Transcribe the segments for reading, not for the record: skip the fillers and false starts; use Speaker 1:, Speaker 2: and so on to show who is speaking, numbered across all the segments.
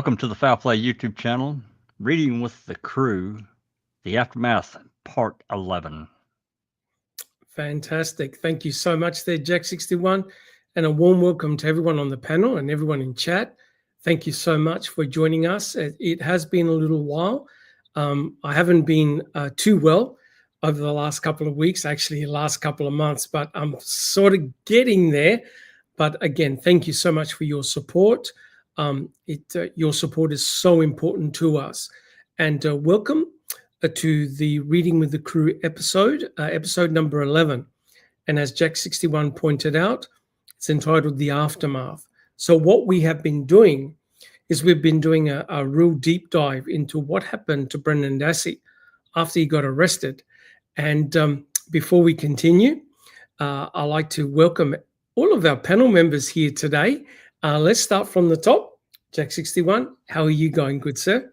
Speaker 1: Welcome to the Foul Play YouTube channel, Reading with the Crew, The Aftermath, Part 11.
Speaker 2: Fantastic. Thank you so much there, Jack61. And a warm welcome to everyone on the panel and everyone in chat. Thank you so much for joining us. It has been a little while. I haven't been too well over the last couple of weeks, actually the last couple of months, but I'm sort of getting there. But again, thank you so much for your support. Your support is so important to us. And welcome to the Reading with the Crew episode number 11. And as Jack61 pointed out, it's entitled The Aftermath. So what we have been doing is we've been doing a real deep dive into what happened to Brendan Dassey after he got arrested. And before we continue, I'd like to welcome all of our panel members here today. Let's start from the top. Jack61, how are you going, good sir?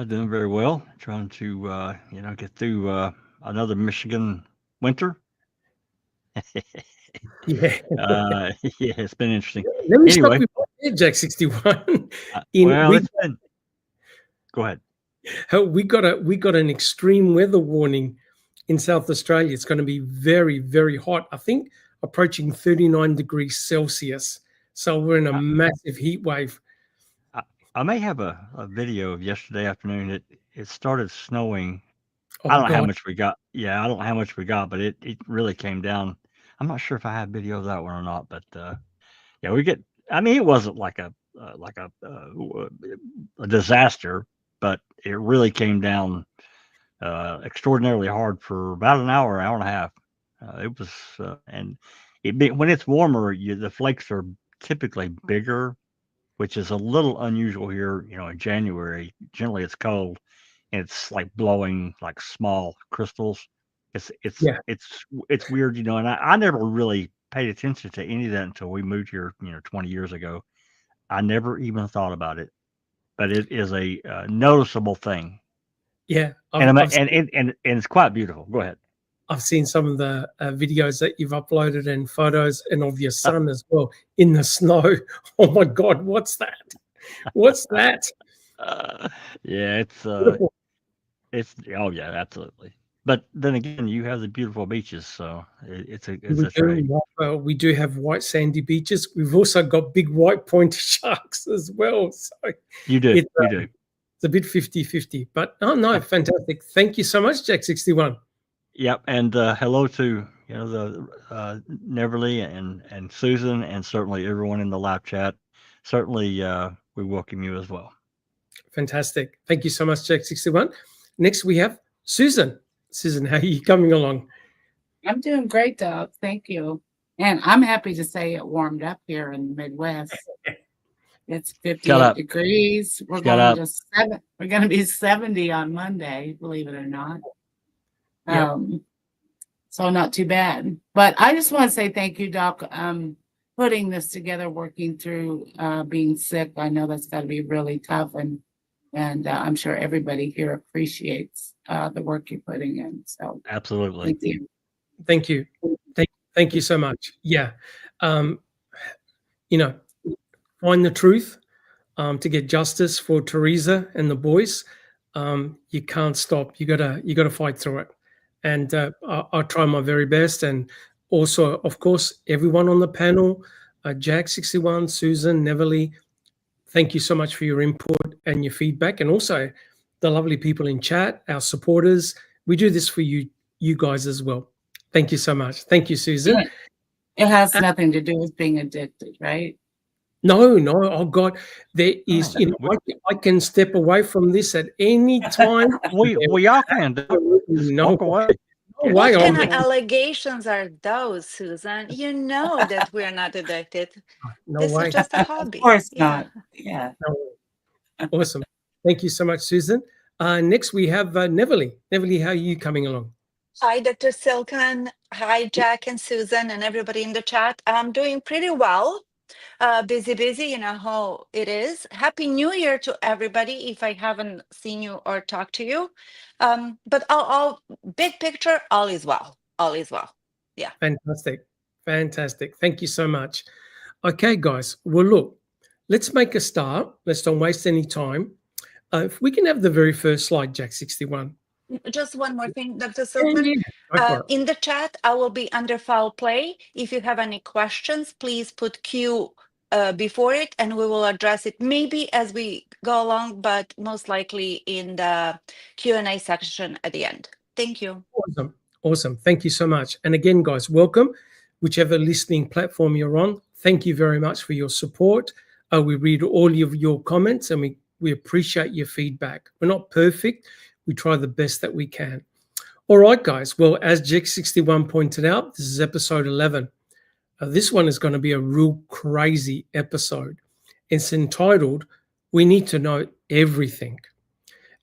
Speaker 1: Doing very well. Trying to, get through another Michigan winter.
Speaker 2: Yeah.
Speaker 1: Yeah, it's been interesting.
Speaker 2: Let me stop you right there, Jack61.
Speaker 1: Go ahead.
Speaker 2: We got an extreme weather warning in South Australia. It's going to be very, very hot. I think approaching 39 degrees Celsius. So we're in a massive heat wave.
Speaker 1: I may have a video of yesterday afternoon. It started snowing.
Speaker 2: Oh,
Speaker 1: I don't know how much we got. Yeah, I don't know how much we got, but it really came down. I'm not sure if I have video of that one or not, but yeah, we get. I mean, it wasn't like a disaster, but it really came down extraordinarily hard for about an hour and a half. It was, when it's warmer, the flakes are typically bigger, which is a little unusual here. In January, generally it's cold and it's like blowing like small crystals. It's weird, and I never really paid attention to any of that until we moved here, 20 years ago. I never even thought about it, but it is a noticeable thing.
Speaker 2: Yeah.
Speaker 1: And it's quite beautiful. Go ahead.
Speaker 2: I've seen some of the videos that you've uploaded and photos, and of your son as well in the snow. Oh my God, what's that? What's that?
Speaker 1: Yeah, oh yeah, absolutely. But then again, you have the beautiful beaches, so it's a trade.
Speaker 2: We do have white sandy beaches. We've also got big white pointer sharks as well. So
Speaker 1: you do.
Speaker 2: It's a bit 50-50, but no, fantastic. Thank you so much, Jack61.
Speaker 1: Yep, and hello to the Neverly and Susan, and certainly everyone in the live chat. Certainly, we welcome you as well.
Speaker 2: Fantastic. Thank you so much, Jack61. Next, we have Susan. Susan, how are you coming along?
Speaker 3: I'm doing great, Doug. Thank you. And I'm happy to say it warmed up here in the Midwest. It's 58 degrees. We're going to be 70 on Monday, believe it or not. So not too bad. But I just want to say thank you, Doc, putting this together, working through being sick. I know that's got to be really tough, and I'm sure everybody here appreciates the work you're putting in. So
Speaker 1: absolutely.
Speaker 2: Thank you. Thank you so much. Yeah. Find the truth to get justice for Teresa and the boys. You can't stop. You gotta fight through it. And I'll try my very best. And also, of course, everyone on the panel, Jack61, Susan, Neverly, thank you so much for your input and your feedback. And also the lovely people in chat, our supporters. We do this for you guys as well. Thank you so much. Thank you, Susan.
Speaker 3: It has nothing to do with being addicted, right?
Speaker 2: No. Oh God, there is. I can step away from this at any time.
Speaker 1: we all can. Walk away.
Speaker 4: No way. What kind of allegations are those, Susan? You know that we're not addicted. This is just a hobby.
Speaker 3: Of course not. Yeah.
Speaker 2: Awesome. Thank you so much, Susan. Next, we have Neverly. Neverly, how are you coming along?
Speaker 4: Hi, Dr. Silkman. Hi, Jack and Susan and everybody in the chat. I'm doing pretty well. Busy, you know how it is. Happy New Year to everybody if I haven't seen you or talked to you. But all big picture, all is well. All is well. Yeah.
Speaker 2: Fantastic. Thank you so much. Okay, guys. Well, look, let's make a start. Let's don't waste any time. If we can have the very first slide, Jack 61.
Speaker 4: Just one more thing, Dr. Silkman. In the chat, I will be under foul play. If you have any questions, please put Q before it and we will address it maybe as we go along, but most likely in the Q&A section at the end. Thank you.
Speaker 2: Awesome. Thank you so much. And again, guys, welcome. Whichever listening platform you're on, thank you very much for your support. We read all of your comments and we appreciate your feedback. We're not perfect. We try the best that we can. All right, guys. Well, as Jack 61 pointed out, this is episode 11. This one is going to be a real crazy episode. It's entitled, We Need to Know Everything.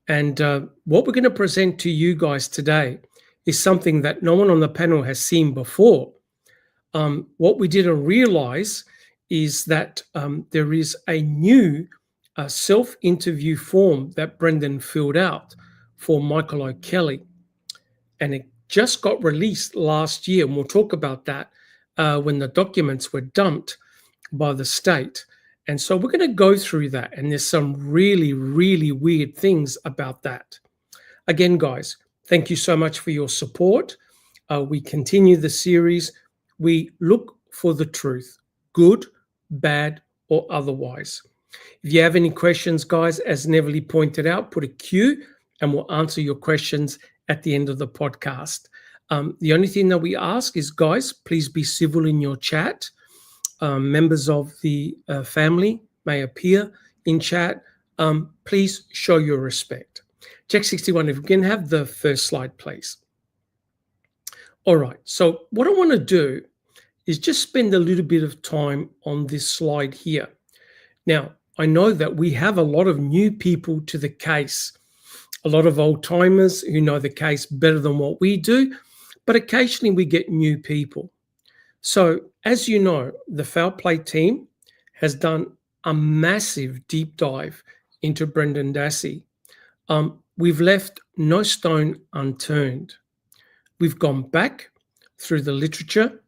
Speaker 2: And what we're going to present to you guys today is something that no one on the panel has seen before. What we didn't realize is that there is a new self-interview form that Brendan filled out for Michael O'Kelly. And it just got released last year. And we'll talk about that when the documents were dumped by the state. And so we're going to go through that. And there's some really, really weird things about that. Again, guys, thank you so much for your support. We continue the series. We look for the truth, good, bad, or otherwise. If you have any questions, guys, as Neverly pointed out, put a Q and we'll answer your questions at the end of the podcast. The only thing that we ask is, guys, please be civil in your chat. Members of the family may appear in chat. Please show your respect. Jack 61, if we can have the first slide, please. All right, so what I want to do is just spend a little bit of time on this slide here. Now, I know that we have a lot of new people to the case, a lot of old timers who know the case better than what we do, but occasionally we get new people. So as you know, the Foul Play team has done a massive deep dive into Brendan Dassey. We've left no stone unturned. We've gone back through the literature,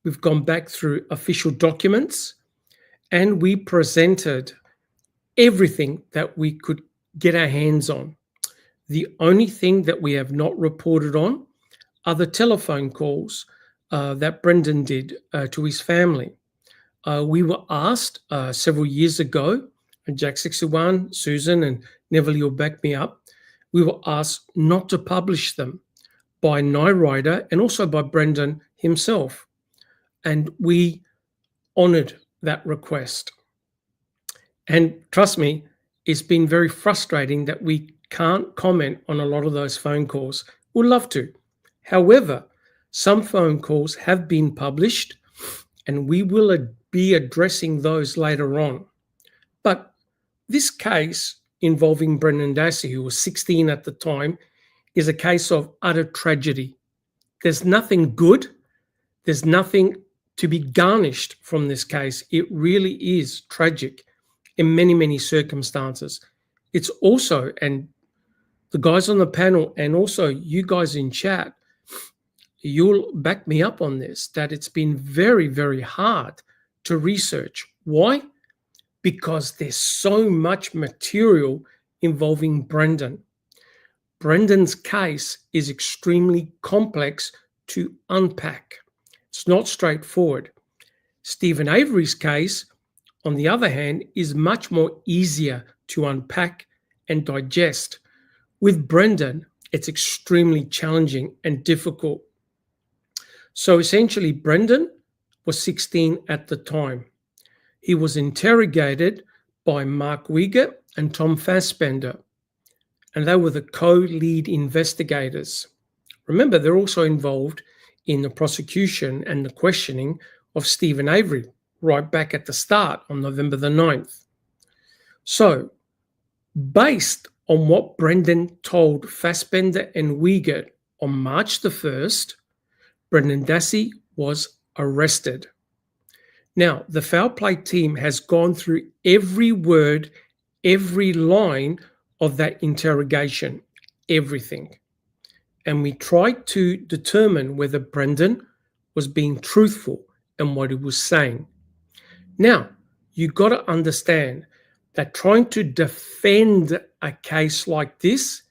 Speaker 2: we've gone back through official documents, and we presented everything that we could get our hands on. The only thing that we have not reported on are the telephone calls that Brendan did to his family. We were asked several years ago, and Jack 61, Susan, and Neville, you'll back me up, we were asked not to publish them by Nyrider and also by Brendan himself. And we honored that request. And trust me, it's been very frustrating that we can't comment on a lot of those phone calls. We'd love to. However, some phone calls have been published and we will be addressing those later on. But this case involving Brendan Dassey, who was 16 at the time, is a case of utter tragedy. There's nothing good. There's nothing to be garnished from this case. It really is tragic in many, many circumstances. It's also, and the guys on the panel and also you guys in chat, you'll back me up on this, that it's been very, very hard to research. Why? Because there's so much material involving Brendan. Brendan's case is extremely complex to unpack. It's not straightforward. Stephen Avery's case, on the other hand, is much more easier to unpack and digest. With Brendan, it's extremely challenging and difficult. So essentially, Brendan was 16 at the time. He was interrogated by Mark Wieger and Tom Fassbender, and they were the co-lead investigators. Remember, they're also involved in the prosecution and the questioning of Stephen Avery right back at the start on November the 9th. So, based on what Brendan told Fassbender and Wieger on March the 1st, Brendan Dassey was arrested. Now, the Foul Play team has gone through every word, every line of that interrogation, everything. And we tried to determine whether Brendan was being truthful in what he was saying. Now, you got to understand that trying to defend a case like this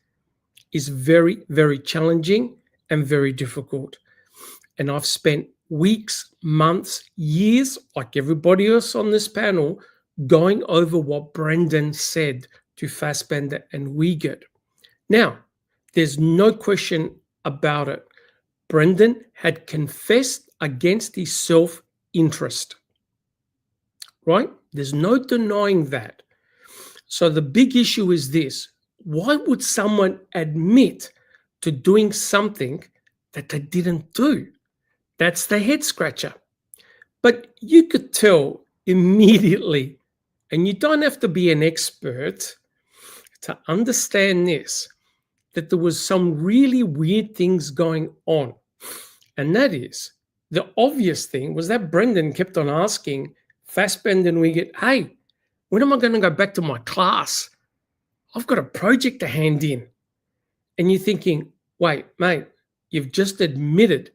Speaker 2: is very, very challenging and very difficult. And I've spent weeks, months, years, like everybody else on this panel, going over what Brendan said to Fassbender and Wiegert. Now, there's no question about it. Brendan had confessed against his self-interest, right? There's no denying that. So the big issue is this: why would someone admit to doing something that they didn't do? That's the head scratcher. But you could tell immediately, and you don't have to be an expert to understand this, that there was some really weird things going on. And that is, the obvious thing was that Brendan kept on asking Fassbender and Wiegert, hey, when am I going to go back to my class? I've got a project to hand in. And you're thinking, wait, mate, you've just admitted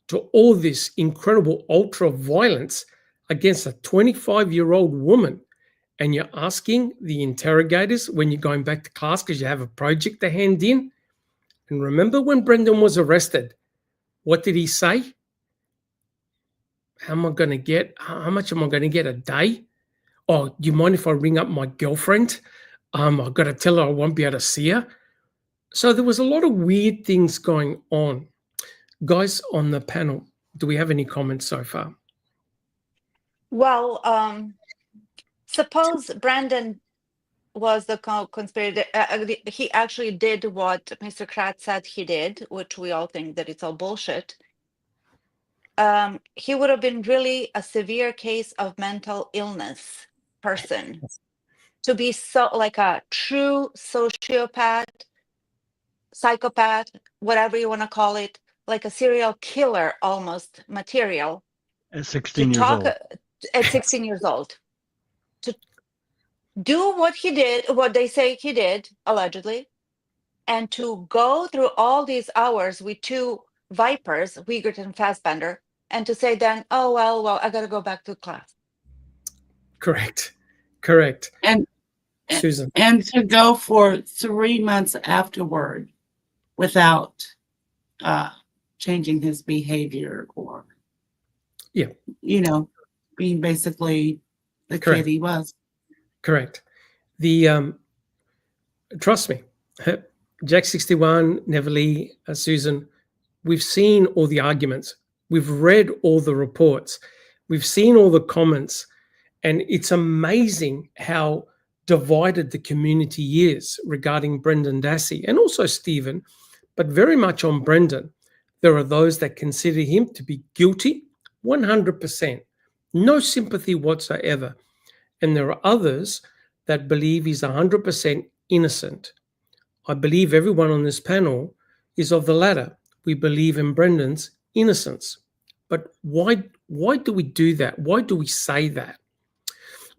Speaker 2: to all this incredible ultra violence against a 25-year-old woman. And you're asking the interrogators when you're going back to class because you have a project to hand in. And remember when Brendan was arrested, what did he say? How much am I going to get a day? Oh, do you mind if I ring up my girlfriend? I've got to tell her I won't be able to see her. So there was a lot of weird things going on. Guys on the panel, do we have any comments so far?
Speaker 4: Well, suppose Brendan was the conspirator. He actually did what Mr. Kratz said he did, which we all think that it's all bullshit. He would have been really a severe case of mental illness person. To be so like a true sociopath, psychopath, whatever you want to call it, like a serial killer almost material.
Speaker 1: At 16 years old.
Speaker 4: At 16 years old. To do what he did, what they say he did, allegedly, and to go through all these hours with two vipers, Wiegert and Fassbender, and to say then, oh, well, I got to go back to class.
Speaker 2: Correct.
Speaker 3: And
Speaker 2: Susan.
Speaker 3: And to go for 3 months afterward without changing his behavior or, being basically the
Speaker 2: Correct.
Speaker 3: kid he was.
Speaker 2: Correct. The trust me, Jack 61, Neverly, Susan, we've seen all the arguments. We've read all the reports. We've seen all the comments. And it's amazing how divided the community is regarding Brendan Dassey and also Stephen, but very much on Brendan. There are those that consider him to be guilty, 100%, no sympathy whatsoever. And there are others that believe he's 100% innocent. I believe everyone on this panel is of the latter. We believe in Brendan's innocence. But why do we do that? Why do we say that?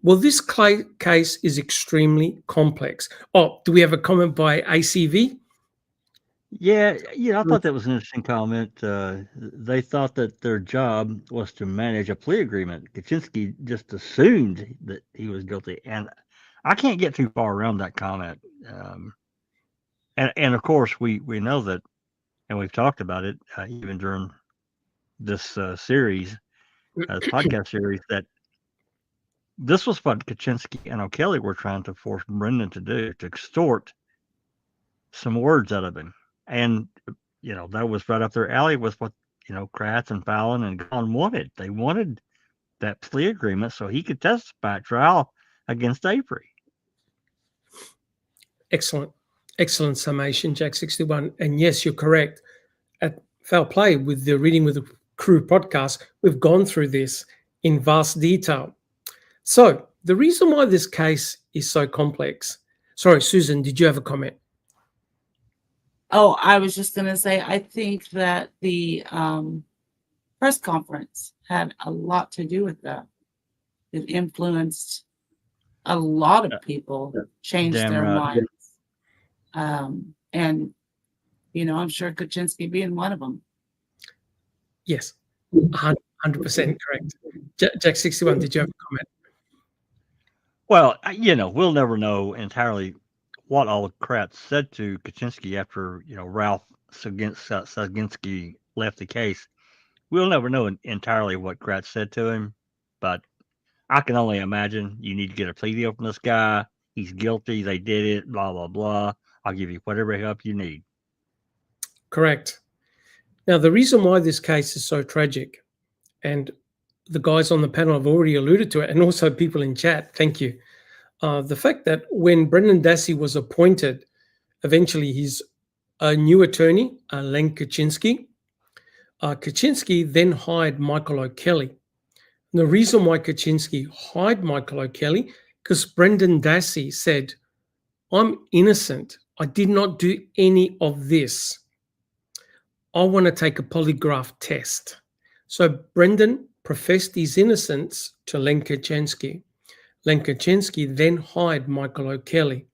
Speaker 2: Well, this case is extremely complex. Oh, do we have a comment by ACV?
Speaker 1: Yeah, I thought that was an interesting comment. They thought that their job was to manage a plea agreement. Kaczynski just assumed that he was guilty, and I can't get too far around that comment. And of course, we know that, and we've talked about it even during this series, podcast series, that this was what Kaczynski and O'Kelly were trying to force Brendan to do, to extort some words out of him. And, that was right up their alley with what, Kratz and Fallon and Gahn wanted. They wanted that plea agreement so he could testify at trial against Avery.
Speaker 2: Excellent summation, Jack 61. And yes, you're correct. At Foul Play with the Reading with the Crew podcast, we've gone through this in vast detail. So the reason why this case is so complex. Sorry, Susan, did you have a comment?
Speaker 3: Oh, I was just going to say, I think that the press conference had a lot to do with that. It influenced a lot of people, changed their minds. And, I'm sure Kaczynski being one of them.
Speaker 2: Yes, 100% correct. Jack 61, did you have a comment?
Speaker 1: Well, we'll never know entirely what all Kratz said to Kaczynski after Ralph Saginski left the case. We'll never know entirely what Kratz said to him, but I can only imagine you need to get a plea deal from this guy. He's guilty. They did it. Blah blah blah. I'll give you whatever help you need.
Speaker 2: Correct. Now, the reason why this case is so tragic, and the guys on the panel have already alluded to it, and also people in chat, thank you. The fact that when Brendan Dassey was appointed, eventually he's a new attorney, Len Kaczynski. Kaczynski then hired Michael O'Kelly. And the reason why Kaczynski hired Michael O'Kelly, because Brendan Dassey said, I'm innocent. I did not do any of this. I want to take a polygraph test. So Brendan professed his innocence to Len Kaczynski. Len Kaczynski then hired Michael O'Kelly.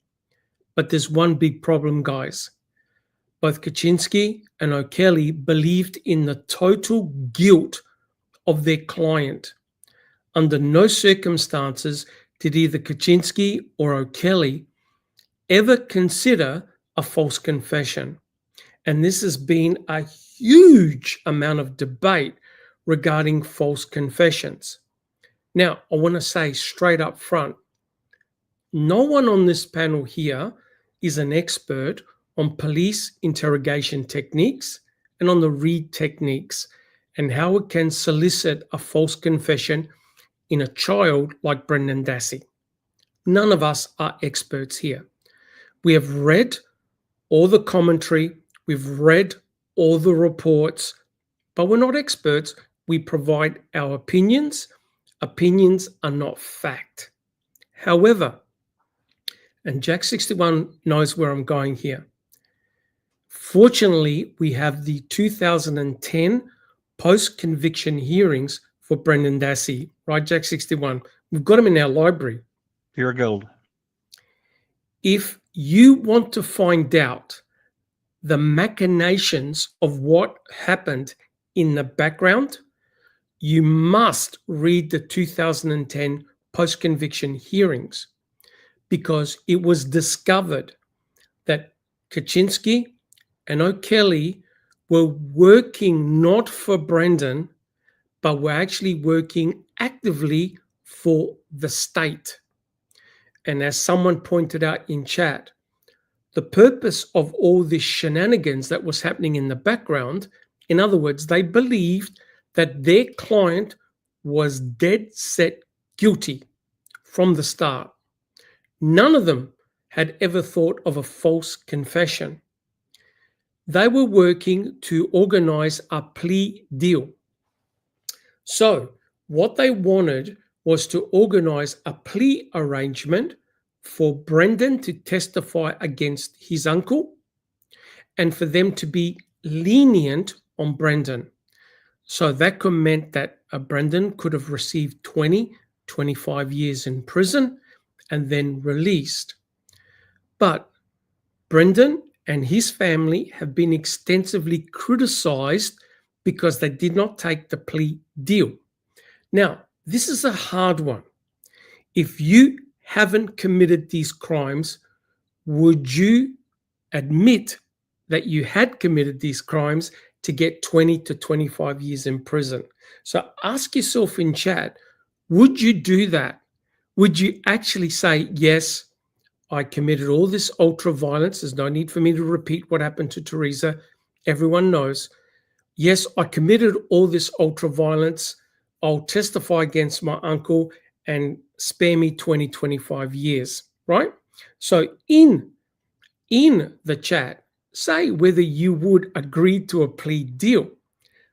Speaker 2: But there's one big problem, guys. Both Kaczynski and O'Kelly believed in the total guilt of their client. Under no circumstances did either Kaczynski or O'Kelly ever consider a false confession. And this has been a huge amount of debate regarding false confessions. Now, I want to say straight up front, no one on this panel here is an expert on police interrogation techniques and on the read techniques and how it can solicit a false confession in a child like Brendan Dassey. None of us are experts here. We have read all the commentary, we've read all the reports, but we're not experts. We provide our opinions. Opinions are not fact. However, and Jack 61 knows where I'm going here. Fortunately, we have the 2010 post-conviction hearings for Brendan Dassey, right, Jack 61? We've got them in our library.
Speaker 1: Pure gold.
Speaker 2: If you want to find out the machinations of what happened in the background, you must read the 2010 post-conviction hearings, because it was discovered that Kaczynski and O'Kelly were working not for Brendan, but were actually working actively for the state. And as someone pointed out in chat, the purpose of all this shenanigans that was happening in the background, in other words, they believed that their client was dead set guilty from the start. None of them had ever thought of a false confession. They were working to organize a plea deal. So what they wanted was to organize a plea arrangement for Brendan to testify against his uncle and for them to be lenient on Brendan. So that meant that Brendan could have received 25 years in prison and then released. But Brendan and his family have been extensively criticized because they did not take the plea deal. Now, this is a hard one. If you haven't committed these crimes, would you admit that you had committed these crimes to get 20 to 25 years in prison? So ask yourself in chat, would you do that? Would you actually say, yes, I committed all this ultra violence. There's no need for me to repeat what happened to Teresa. Everyone knows. Yes, I committed all this ultra violence. I'll testify against my uncle and spare me 20, 25 years, right? So in the chat, say whether you would agree to a plea deal.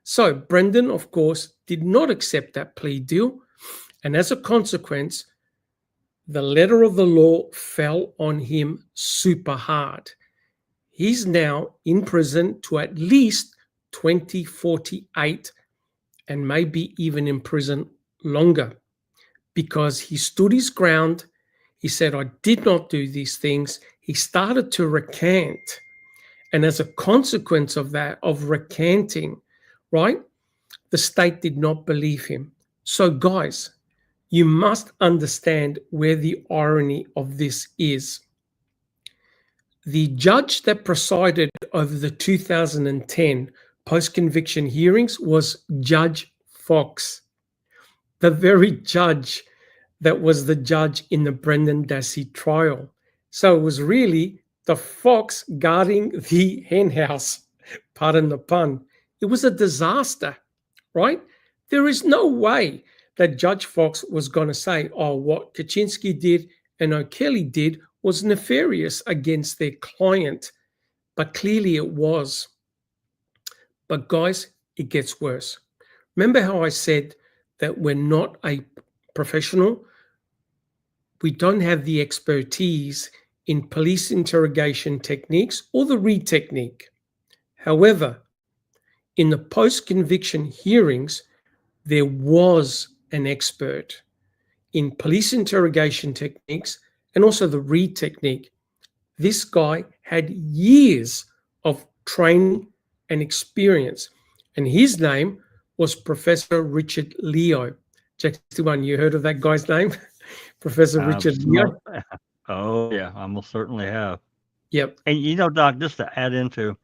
Speaker 2: So Brendan, of course, did not accept that plea deal. And as a consequence, the letter of the law fell on him super hard. He's now in prison to at least 2048 and maybe even in prison longer, because he stood his ground. He said, I did not do these things. He started to recant. And as a consequence of that, of recanting, right, the state did not believe him. So guys, you must understand where the irony of this is. The judge that presided over the 2010 post-conviction hearings was Judge Fox, the very judge that was the judge in the Brendan Dassey trial. So it was really the fox guarding the henhouse, pardon the pun. It was a disaster, right? There is no way that Judge Fox was going to say, oh, what Kaczynski did and O'Kelly did was nefarious against their client. But clearly it was. But guys, it gets worse. Remember how I said that we're not a professional? We don't have the expertise in police interrogation techniques or the re technique. However, in the post-conviction hearings, there was an expert in police interrogation techniques and also the re technique. This guy had years of training and experience, and his name was Professor Richard Leo. Jack 61, you heard of that guy's name? Professor Richard Leo?
Speaker 1: Oh, yeah, I most certainly have.
Speaker 2: Yep.
Speaker 1: And you know, Doc, just to add into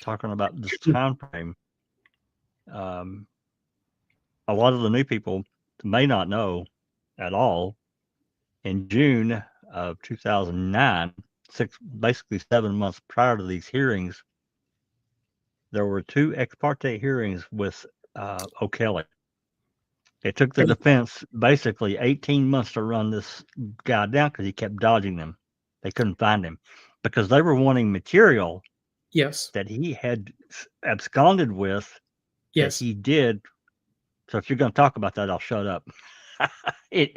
Speaker 1: talking about this time frame, a lot of the new people may not know at all. In June of 2009, basically 7 months prior to these hearings, there were 2 ex parte hearings with O'Kelly. It took the defense basically 18 months to run this guy down because he kept dodging them. They couldn't find him because they were wanting material
Speaker 2: Yes.
Speaker 1: that he had absconded with.
Speaker 2: Yes.
Speaker 1: That he did. So if you're going to talk about that, I'll shut up.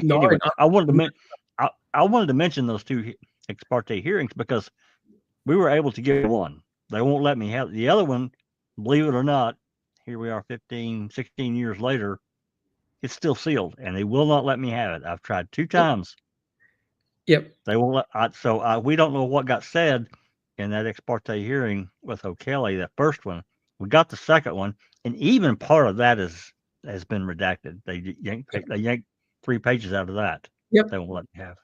Speaker 2: No,
Speaker 1: anyway,
Speaker 2: no.
Speaker 1: I wanted to mention those 2 ex parte hearings because we were able to get one. They won't let me have the other one. Believe it or not, here we are 15, 16 years later. It's still sealed, and they will not let me have it. I've tried 2 times.
Speaker 2: Yep.
Speaker 1: They won't let. We don't know what got said in that ex parte hearing with O'Kelly. That first one, we got the second one, and even part of that has been redacted. They yanked 3 pages out of that.
Speaker 2: Yep.
Speaker 1: They won't let me have.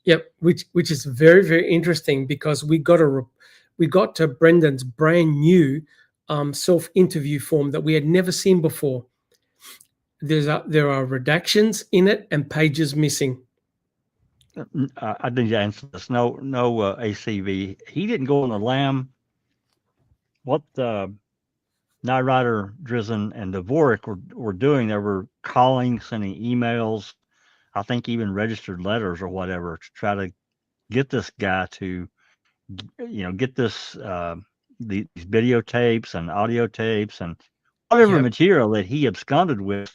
Speaker 2: Yep. Which is very, very interesting because we got to Brendan's brand new self-interview form that we had never seen before. There are redactions in it and pages missing.
Speaker 1: I didn't answer this. No ACV. He didn't go on the lam. What Nyrider, Drizzen, and Dvorak were doing, they were calling, sending emails, I think even registered letters or whatever to try to get this guy to, get this these videotapes and audio tapes and whatever material that he absconded with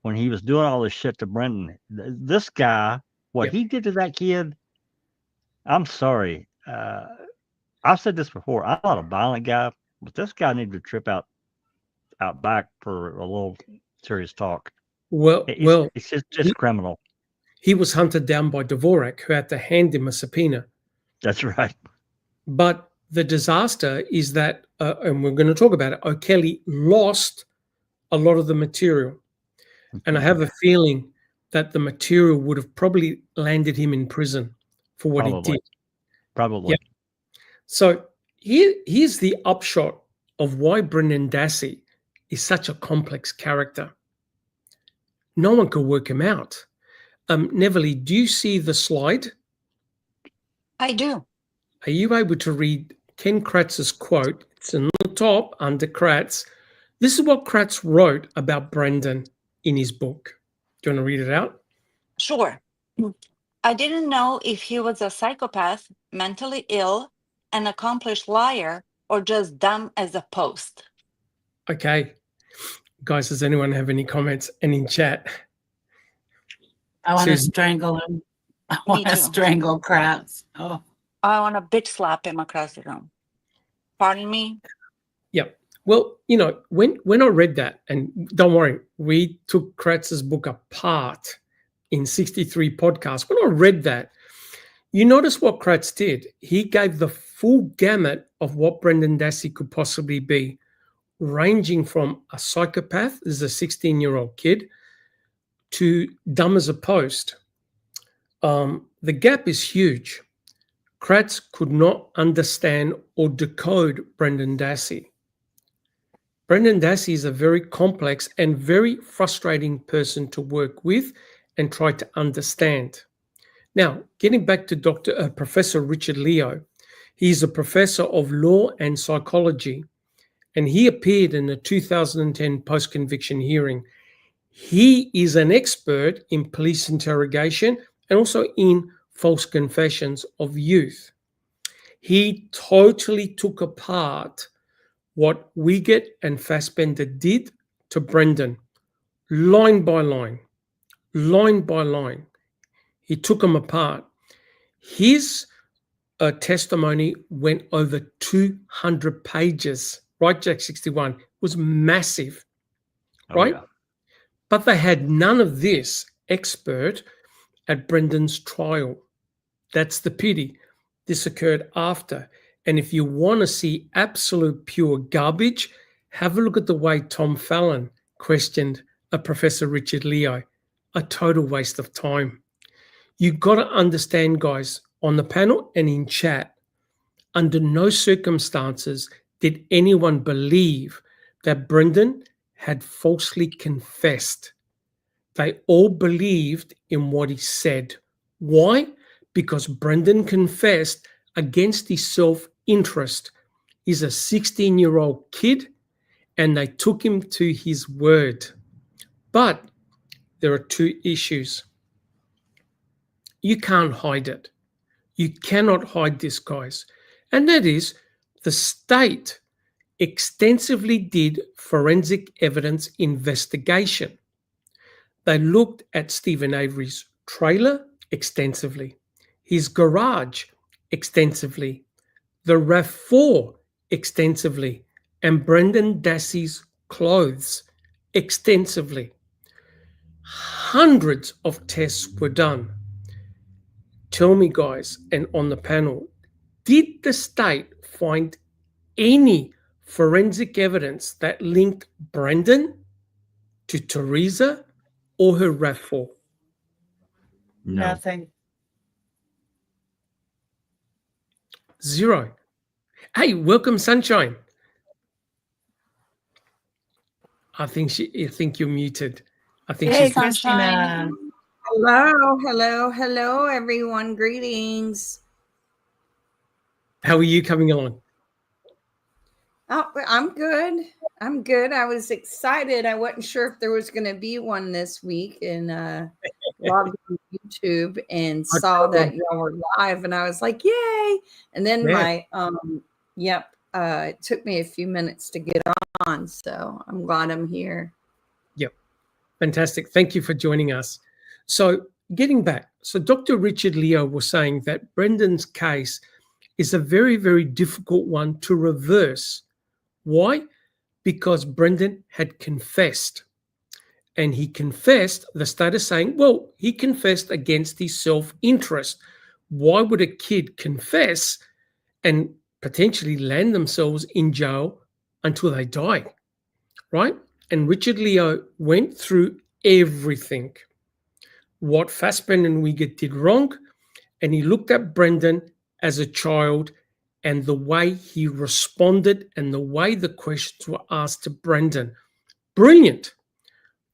Speaker 1: when he was doing all this shit to Brendan. This guy, what he did to that kid, I'm sorry. I've said this before. I'm not a violent guy, but this guy needed to trip out back for a little serious talk. It's just criminal.
Speaker 2: He was hunted down by Dvorak, who had to hand him a subpoena.
Speaker 1: That's right.
Speaker 2: But the disaster is that, and we're going to talk about it, O'Kelly lost a lot of the material. And I have a feeling that the material would have probably landed him in prison for what he did.
Speaker 1: Probably.
Speaker 2: Yeah. So here's the upshot of why Brendan Dassey is such a complex character. No one could work him out. Neverly, do you see the slide?
Speaker 4: I do.
Speaker 2: Are you able to read Ken Kratz's quote? It's in the top under Kratz. This is what Kratz wrote about Brendan in his book. Do you want to read it out?
Speaker 4: Sure. I didn't know if he was a psychopath, mentally ill, an accomplished liar, or just dumb as a post.
Speaker 2: Okay. Guys, does anyone have any comments? And in chat?
Speaker 3: I want to strangle him. I want to strangle Kratz. Oh.
Speaker 4: I want to bitch slap him across the room. Pardon me?
Speaker 2: Yep. Well, when I read that, and don't worry, we took Kratz's book apart in 63 podcasts. When I read that, you notice what Kratz did. He gave the full gamut of what Brendan Dassey could possibly be, ranging from a psychopath, this is a 16-year-old kid, to dumb as a post. The gap is huge. Kratz could not understand or decode Brendan Dassey. Brendan Dassey is a very complex and very frustrating person to work with and try to understand. Now, getting back to Professor Richard Leo, he's a professor of law and psychology, and he appeared in the 2010 post-conviction hearing. He is an expert in police interrogation and also in false confessions of youth. He totally took apart what Wiegert and Fassbender did to Brendan, line by line, line by line. He took them apart. His testimony went over 200 pages, right, Jack 61? It was massive, right?
Speaker 1: Yeah.
Speaker 2: But they had none of this expert at Brendan's trial. That's the pity. This occurred after. And if you want to see absolute pure garbage, have a look at the way Tom Fallon questioned Professor Richard Leo. A total waste of time. You've got to understand, guys, on the panel and in chat, under no circumstances did anyone believe that Brendan had falsely confessed. They all believed in what he said. Why? Because Brendan confessed against his self-interest. He's a 16-year-old kid, and they took him to his word. But there are two issues. You can't hide it. You cannot hide this, guys. And that is, the state extensively did forensic evidence investigation. They looked at Stephen Avery's trailer extensively, his garage extensively, the RAV4 extensively, and Brendan Dassey's clothes extensively. Hundreds of tests were done. Tell me, guys, and on the panel, did the state find any forensic evidence that linked Brendan to Teresa or her RAV4?
Speaker 1: No.
Speaker 3: Nothing.
Speaker 2: Zero. Hey, welcome, Sunshine. I think you're muted. I think
Speaker 3: Hey,
Speaker 2: she's
Speaker 3: Christina.
Speaker 5: Hello, hello, hello, everyone. Greetings.
Speaker 2: How are you coming along?
Speaker 5: Oh, I'm good. I'm good. I was excited. I wasn't sure if there was going to be one this week, and logged on YouTube and saw that y'all were live, and I was like, "Yay!" And then it took me a few minutes to get on, so I'm glad I'm here.
Speaker 2: Yep, fantastic. Thank you for joining us. So, getting back, Dr. Richard Leo was saying that Brendan's case is a very, very difficult one to reverse. Why? Because Brendan had confessed. And he confessed, the state is saying, well, he confessed against his self-interest. Why would a kid confess and potentially land themselves in jail until they die, right? And Richard Leo went through everything, what Fassbender and Wiegert did wrong, and he looked at Brendan as a child and the way he responded and the way the questions were asked to Brendan. Brilliant.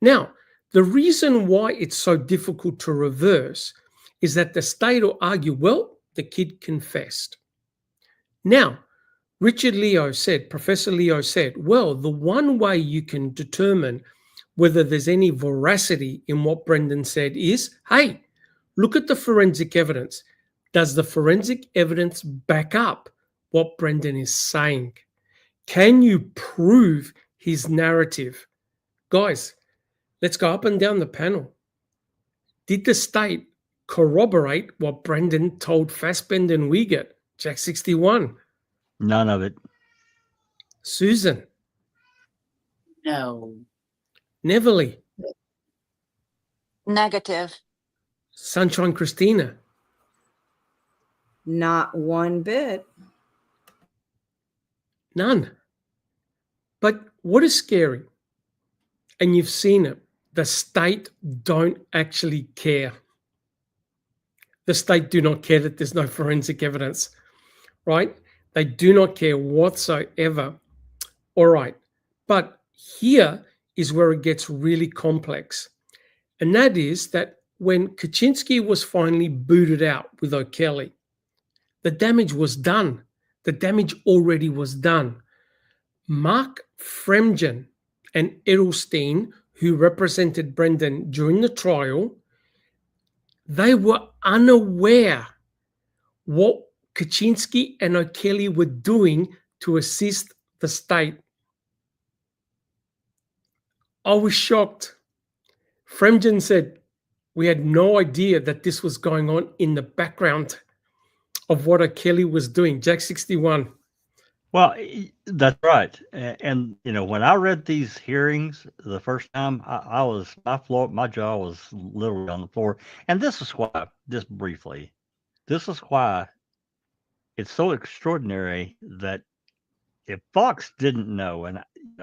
Speaker 2: Now, the reason why it's so difficult to reverse is that the state will argue, well, the kid confessed. Now, Richard Leo said, Professor Leo said, well, the one way you can determine whether there's any veracity in what Brendan said is, hey, look at the forensic evidence. Does the forensic evidence back up what Brendan is saying? Can you prove his narrative? Guys, let's go up and down the panel. Did the state corroborate what Brendan told Fassbender and Wiegert? Jack 61.
Speaker 1: None of it.
Speaker 2: Susan.
Speaker 3: No.
Speaker 2: Neverly.
Speaker 4: Negative.
Speaker 2: Sunshine Christina.
Speaker 5: Not one bit.
Speaker 2: None. But what is scary, and you've seen it, the state don't actually care. The state do not care that there's no forensic evidence, right? They do not care whatsoever. All right. But here is where it gets really complex. And that is that when Kaczynski was finally booted out with O'Kelly, the damage was done. The damage already was done. Mark Fremgen and Edelstein, who represented Brendan during the trial, they were unaware what Kaczynski and O'Kelly were doing to assist the state. I was shocked. Fremgen said, we had no idea that this was going on in the background of what O'Kelly was doing. Jack 61.
Speaker 1: Well, that's right. And when I read these hearings the first time, my jaw was literally on the floor. And this is why, just briefly, this is why it's so extraordinary that if Fox didn't know, and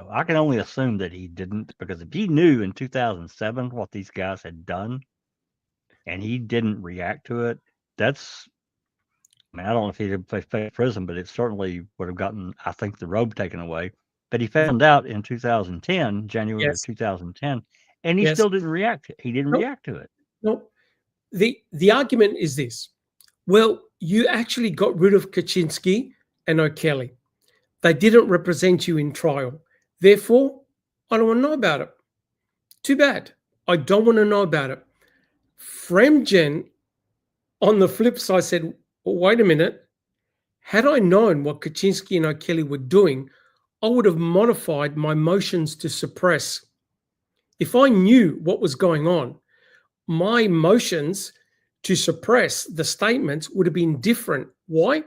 Speaker 1: I can only assume that he didn't, because if he knew in 2007 what these guys had done and he didn't react to it, I don't know if he'd face prison, but it certainly would have gotten, I think, the robe taken away. But he found out in 2010, January of 2010, and he still didn't react. He didn't react to it.
Speaker 2: No. The argument is this. Well, you actually got rid of Kaczynski and O'Kelly. They didn't represent you in trial. Therefore, I don't want to know about it. Too bad. I don't want to know about it. Fremgen, on the flip side, said, well, wait a minute. Had I known what Kaczynski and O'Kelly were doing, I would have modified my motions to suppress. If I knew what was going on, my motions to suppress the statements would have been different. Why?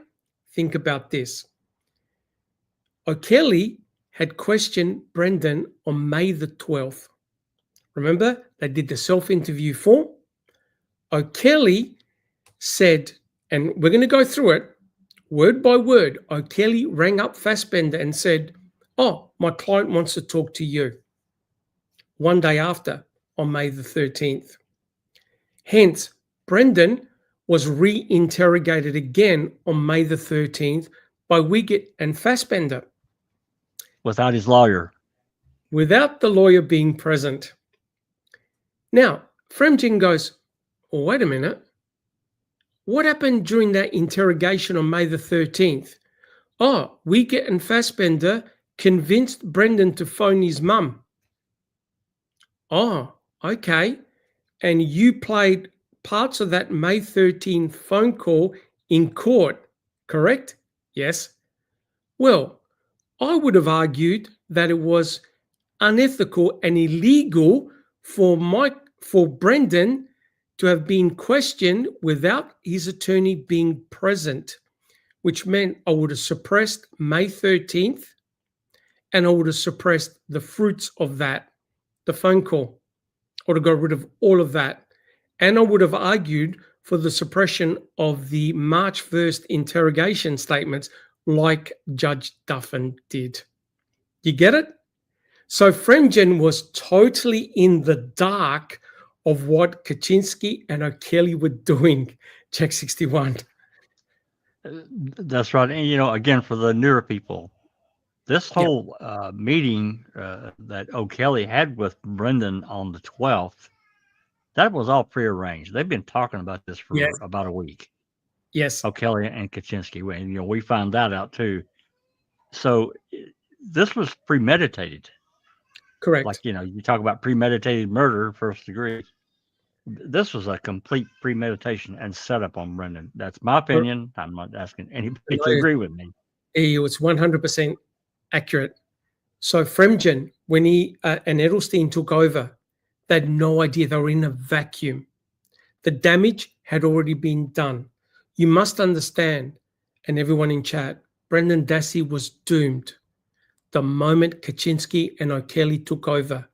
Speaker 2: Think about this. O'Kelly had questioned Brendan on May the 12th. Remember, they did the self-interview form. O'Kelly said, and we're going to go through it word by word. O'Kelly rang up Fassbender and said, oh, my client wants to talk to you. One day after, on May the 13th. Hence, Brendan was re-interrogated again on May the 13th by Wiggett and Fassbender.
Speaker 1: Without his lawyer.
Speaker 2: Without the lawyer being present. Now, Fremgen goes, oh, wait a minute. What happened during that interrogation on May the 13th? Oh, Wiggett and Fassbender convinced Brendan to phone his mum. Oh, okay. And you played parts of that May 13th phone call in court, correct? Yes. Well, I would have argued that it was unethical and illegal for Brendan to have been questioned without his attorney being present, which meant I would have suppressed May 13th and I would have suppressed the fruits of that, the phone call, or to got rid of all of that. And I would have argued for the suppression of the March 1st interrogation statements like Judge Duffin did. You get it? So Fremgen was totally in the dark of what Kaczynski and O'Kelly were doing, Check 61.
Speaker 1: That's right. And, again, for the newer people, this whole meeting that O'Kelly had with Brendan on the 12th, that was all prearranged. They've been talking about this for about a week.
Speaker 2: Yes.
Speaker 1: O'Kelly and Kaczynski. We found that out too. So this was premeditated.
Speaker 2: Correct.
Speaker 1: Like, you talk about premeditated murder, first degree. This was a complete premeditation and setup on Brendan. That's my opinion. I'm not asking anybody to agree with me.
Speaker 2: It was 100% accurate. So Fremgen, when he and Edelstein took over, they had no idea. They were in a vacuum. The damage had already been done. You must understand, and everyone in chat, Brendan Dassey was doomed the moment Kaczynski and O'Kelly took over.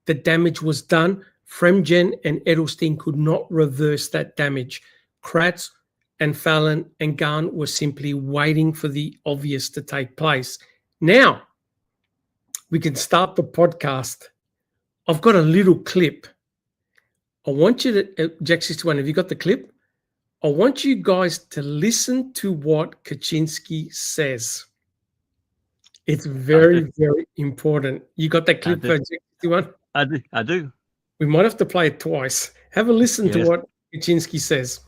Speaker 2: The damage was done. Fremgen and Edelstein could not reverse that damage. Kratz and Fallon and Garn were simply waiting for the obvious to take place. Now, we can start the podcast I've got a little clip. I want you to, Jack 61, have you got the clip? I want you guys to listen to what Kaczynski says. It's very, very important. You got that clip for Jack 61?
Speaker 1: I do.
Speaker 2: We might have to play it twice. Have a listen to what Kaczynski says.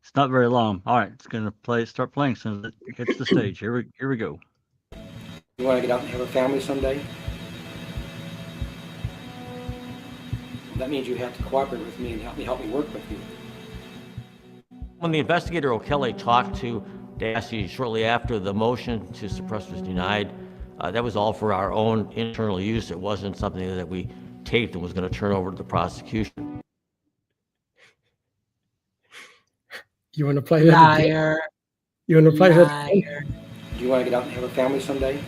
Speaker 1: It's not very long. All right, it's going to start playing as soon as it hits the stage. Here we go.
Speaker 6: You want to get out and have a family someday? That means you have to cooperate with me and help me work with you.
Speaker 7: When the investigator O'Kelly talked to Dassey shortly after the motion to suppress was denied, that was all for our own internal use. It wasn't something that we taped and was going to turn over to the prosecution.
Speaker 2: You want to play that
Speaker 3: Liar.
Speaker 2: again? You want to play that
Speaker 3: Liar.
Speaker 6: Do you want to get out and have a family someday?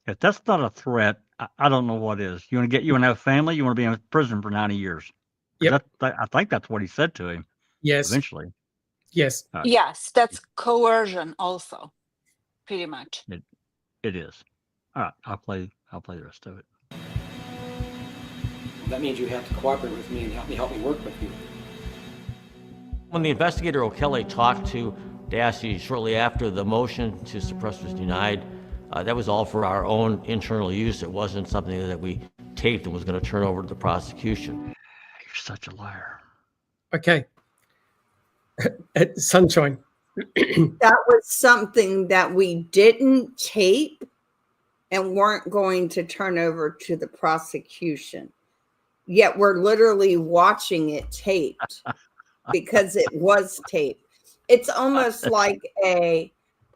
Speaker 1: If that's not a threat, I don't know what is. You want to have a family? You want to be in prison for 90 years?
Speaker 2: Yep.
Speaker 1: I think that's what he said to him.
Speaker 2: Yes.
Speaker 1: Eventually.
Speaker 2: Yes.
Speaker 4: Yes, that's coercion also, pretty much.
Speaker 1: It is. All right, I'll play the rest of it.
Speaker 6: That means you have to cooperate with me and help me work with you.
Speaker 7: When the investigator O'Kelly talked to Dassey shortly after the motion to suppress was denied, that was all for our own internal use. It wasn't something that we taped and was going to turn over to the prosecution.
Speaker 1: You're such a liar.
Speaker 2: Okay. Sunshine.
Speaker 5: That was something that we didn't tape and weren't going to turn over to the prosecution. Yet we're literally watching it taped because it was taped. It's almost like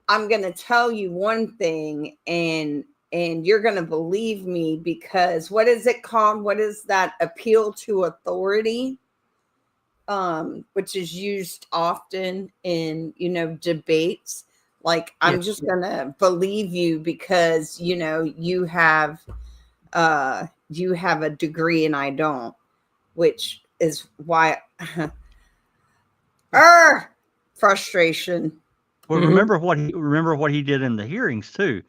Speaker 5: I'm going to tell you one thing and you're going to believe me because what is it called? What is that? Appeal to authority, which is used often in, debates. Like, I'm just going to believe you because, you have a degree and I don't, which is why frustration.
Speaker 1: Well, remember what he did in the hearings too.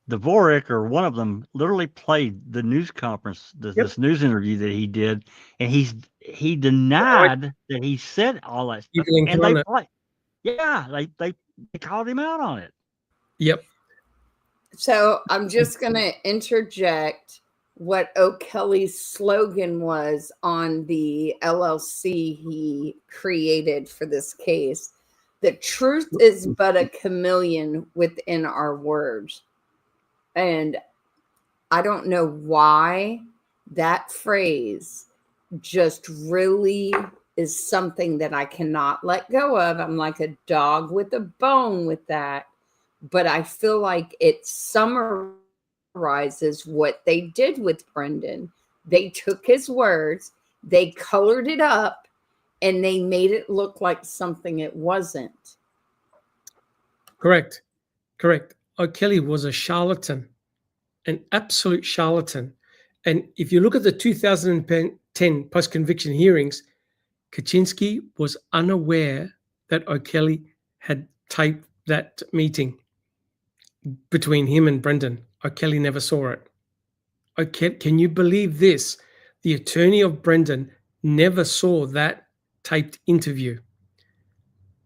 Speaker 1: Dvorak or one of them literally played the news conference, this news interview that he did, and he denied that he said all that stuff. And they called him out on it.
Speaker 2: Yep.
Speaker 5: So I'm just going to interject what O'Kelly's slogan was on the LLC he created for this case. The truth is but a chameleon within our words. And I don't know why that phrase just really is something that I cannot let go of. I'm like a dog with a bone with that. But I feel like it summarizes what they did with Brendan. They took his words, they colored it up, and they made it look like something it wasn't.
Speaker 2: Correct. O'Kelly was a charlatan, an absolute charlatan. And if you look at the 2010 post-conviction hearings, Kaczynski was unaware that O'Kelly had taped that meeting between him and Brendan. O'Kelly never saw it. Can you believe this? The attorney of Brendan never saw that taped interview.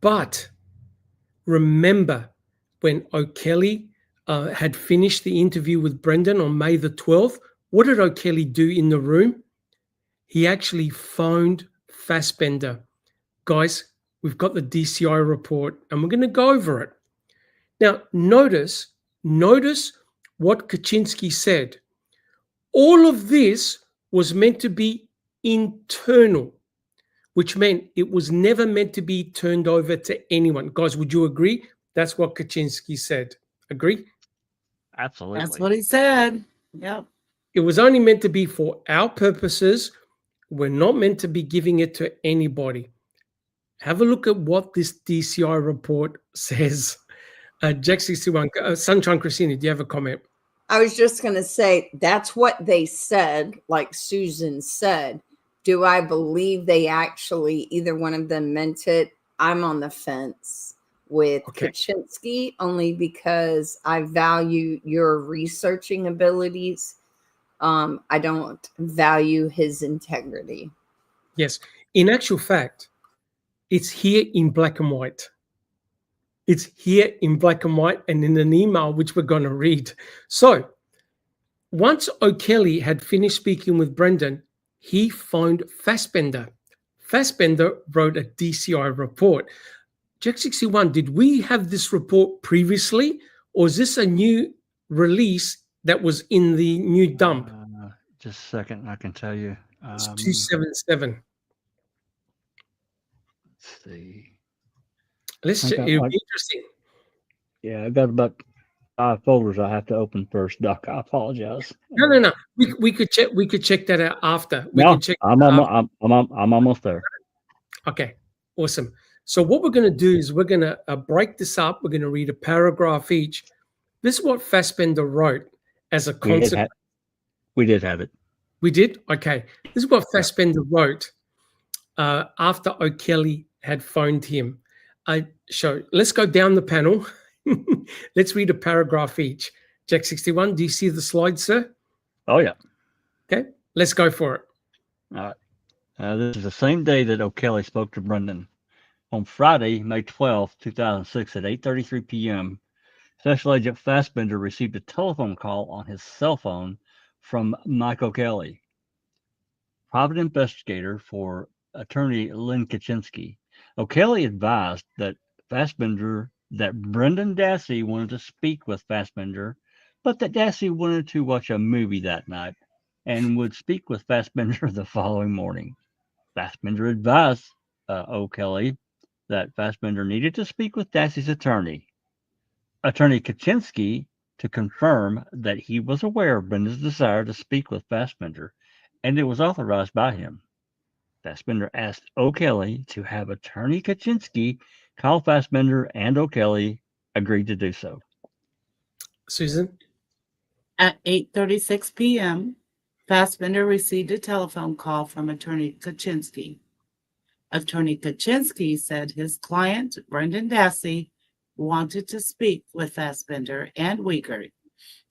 Speaker 2: But remember when O'Kelly had finished the interview with Brendan on May the 12th, what did O'Kelly do in the room? He actually phoned Fassbender. Guys, we've got the DCI report and we're going to go over it. Now, notice what Kaczynski said. All of this was meant to be internal, which meant it was never meant to be turned over to anyone. Guys, would you agree? That's what Kaczynski said. Agree?
Speaker 1: Absolutely.
Speaker 3: That's what he said. Yep.
Speaker 2: It was only meant to be for our purposes. We're not meant to be giving it to anybody. Have a look at what this DCI report says. Jack 61, Sunshine Christina, do you have a comment?
Speaker 5: I was just going to say, that's what they said, like Susan said. Do I believe they actually, either one of them meant it? I'm on the fence with Kaczynski, only because I value your researching abilities. I don't value his integrity.
Speaker 2: Yes. In actual fact, it's here in black and white. It's here in black and white and in an email, which we're going to read. So once O'Kelly had finished speaking with Brendan, he phoned Fassbender. Fassbender wrote a DCI report. Jack 61, did we have this report previously, or is this a new release that was in the new dump?
Speaker 1: Just a second, I can tell you.
Speaker 2: It's 277.
Speaker 1: Let's see.
Speaker 2: Let's check.
Speaker 1: Okay,
Speaker 2: It'll be interesting.
Speaker 1: Yeah, I got about 5 folders I have to open first, Doc. I apologize.
Speaker 2: No. We could check. We could check that out after. We
Speaker 1: No,
Speaker 2: can check.
Speaker 1: I'm almost there.
Speaker 2: Okay, awesome. So what we're going to do is we're going to break this up. We're going to read a paragraph each. This is what Fassbender wrote as a concept.
Speaker 1: We did have it.
Speaker 2: We did? Okay. This is what Fassbender wrote after O'Kelly had phoned him. Let's go down the panel. Let's read a paragraph each. Jack 61, do you see the slide, sir?
Speaker 1: Oh, yeah.
Speaker 2: Okay, let's go for it.
Speaker 1: All right. This is the same day that O'Kelly spoke to Brendan. On Friday, May 12, 2006 at 8:33 p.m., Special Agent Fassbender received a telephone call on his cell phone from Mike O'Kelly, private investigator for attorney Lynn Kaczynski. O'Kelly advised that Brendan Dassey wanted to speak with Fassbender, but that Dassey wanted to watch a movie that night and would speak with Fassbender the following morning. Fassbender advised O'Kelly that Fassbender needed to speak with Dassey's attorney Kaczynski, to confirm that he was aware of Brendan's desire to speak with Fassbender, and it was authorized by him. Fassbender asked O'Kelly to have attorney Kaczynski call Fassbender, and O'Kelly agreed to do so.
Speaker 2: Susan?
Speaker 3: At 8:36 p.m., Fassbender received a telephone call from attorney Kaczynski. Attorney Kaczynski said his client, Brendan Dassey, wanted to speak with Fassbender and Wiegert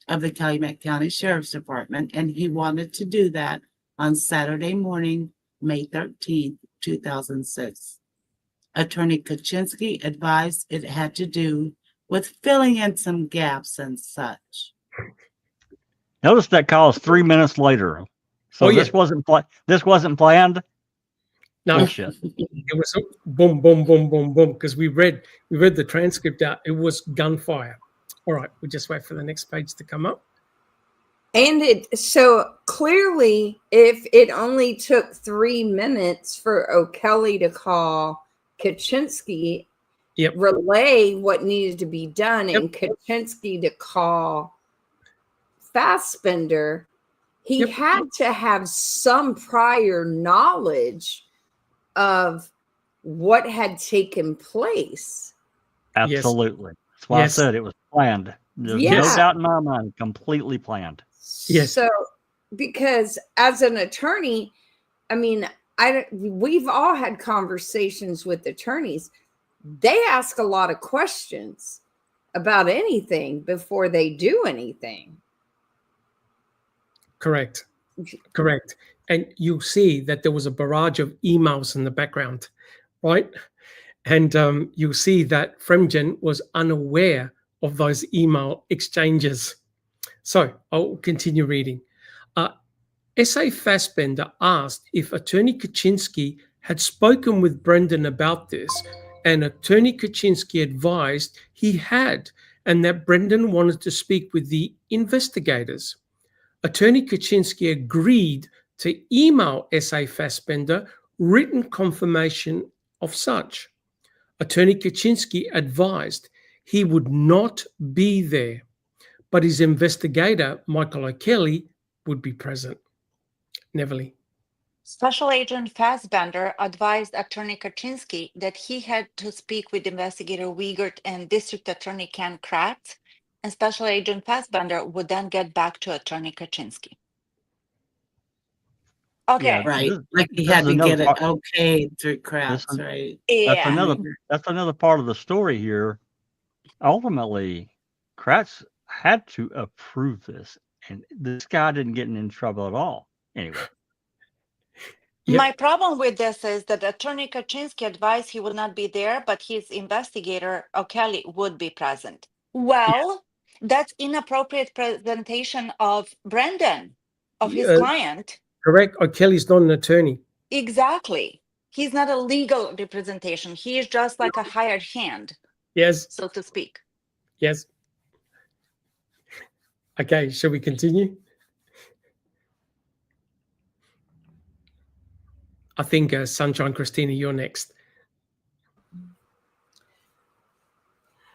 Speaker 3: of the Calumet County Sheriff's Department, and he wanted to do that on Saturday morning, May 13th, 2006. Attorney Kaczynski advised it had to do with filling in some gaps and such.
Speaker 1: Notice that call is 3 minutes later. So this wasn't planned.
Speaker 2: No,
Speaker 1: Bullshit.
Speaker 2: It was boom, boom, boom, boom, boom, because we read the transcript out. It was gunfire. All right, we'll just wait for the next page to come up.
Speaker 5: And so clearly, if it only took 3 minutes for O'Kelly to call Kaczynski, relay what needed to be done, and Kaczynski to call Fassbender, he had to have some prior knowledge of what had taken place.
Speaker 1: Absolutely. That's why I said it was planned. There's no doubt in my mind, completely planned.
Speaker 2: Yes.
Speaker 5: So, because as an attorney, I mean, we've all had conversations with attorneys. They ask a lot of questions about anything before they do anything.
Speaker 2: Correct. And you'll see that there was a barrage of emails in the background, right? And you'll see that Fremgen was unaware of those email exchanges. So I'll continue reading. S.A. Fassbender asked if Attorney Kaczynski had spoken with Brendan about this, and Attorney Kaczynski advised he had, and that Brendan wanted to speak with the investigators. Attorney Kaczynski agreed to email S.A. Fassbender written confirmation of such. Attorney Kaczynski advised he would not be there, but his investigator, Michael O'Kelly, would be present. Neverly.
Speaker 4: Special Agent Fassbender advised Attorney Kaczynski that he had to speak with Investigator Wiegert and District Attorney Ken Kratz, and Special Agent Fassbender would then get back to Attorney Kaczynski. Okay.
Speaker 3: Yeah, right. Like he had to get it okay through Kratz, right?
Speaker 4: Yeah.
Speaker 1: That's another part of the story here. Ultimately, Kratz had to approve this, And this guy didn't get in trouble at all. Anyway.
Speaker 2: Yep.
Speaker 4: My problem with this is that Attorney Kaczynski advised he would not be there, but his investigator, O'Kelly, would be present. Well, that's inappropriate presentation of Brendan, of his client.
Speaker 2: Correct. O'Kelly's not an attorney.
Speaker 4: Exactly. He's not a legal representation. He is just like a hired hand,
Speaker 2: Yes.
Speaker 4: so to speak.
Speaker 2: Yes. Okay, shall we continue? I think Sunshine Christina, you're next.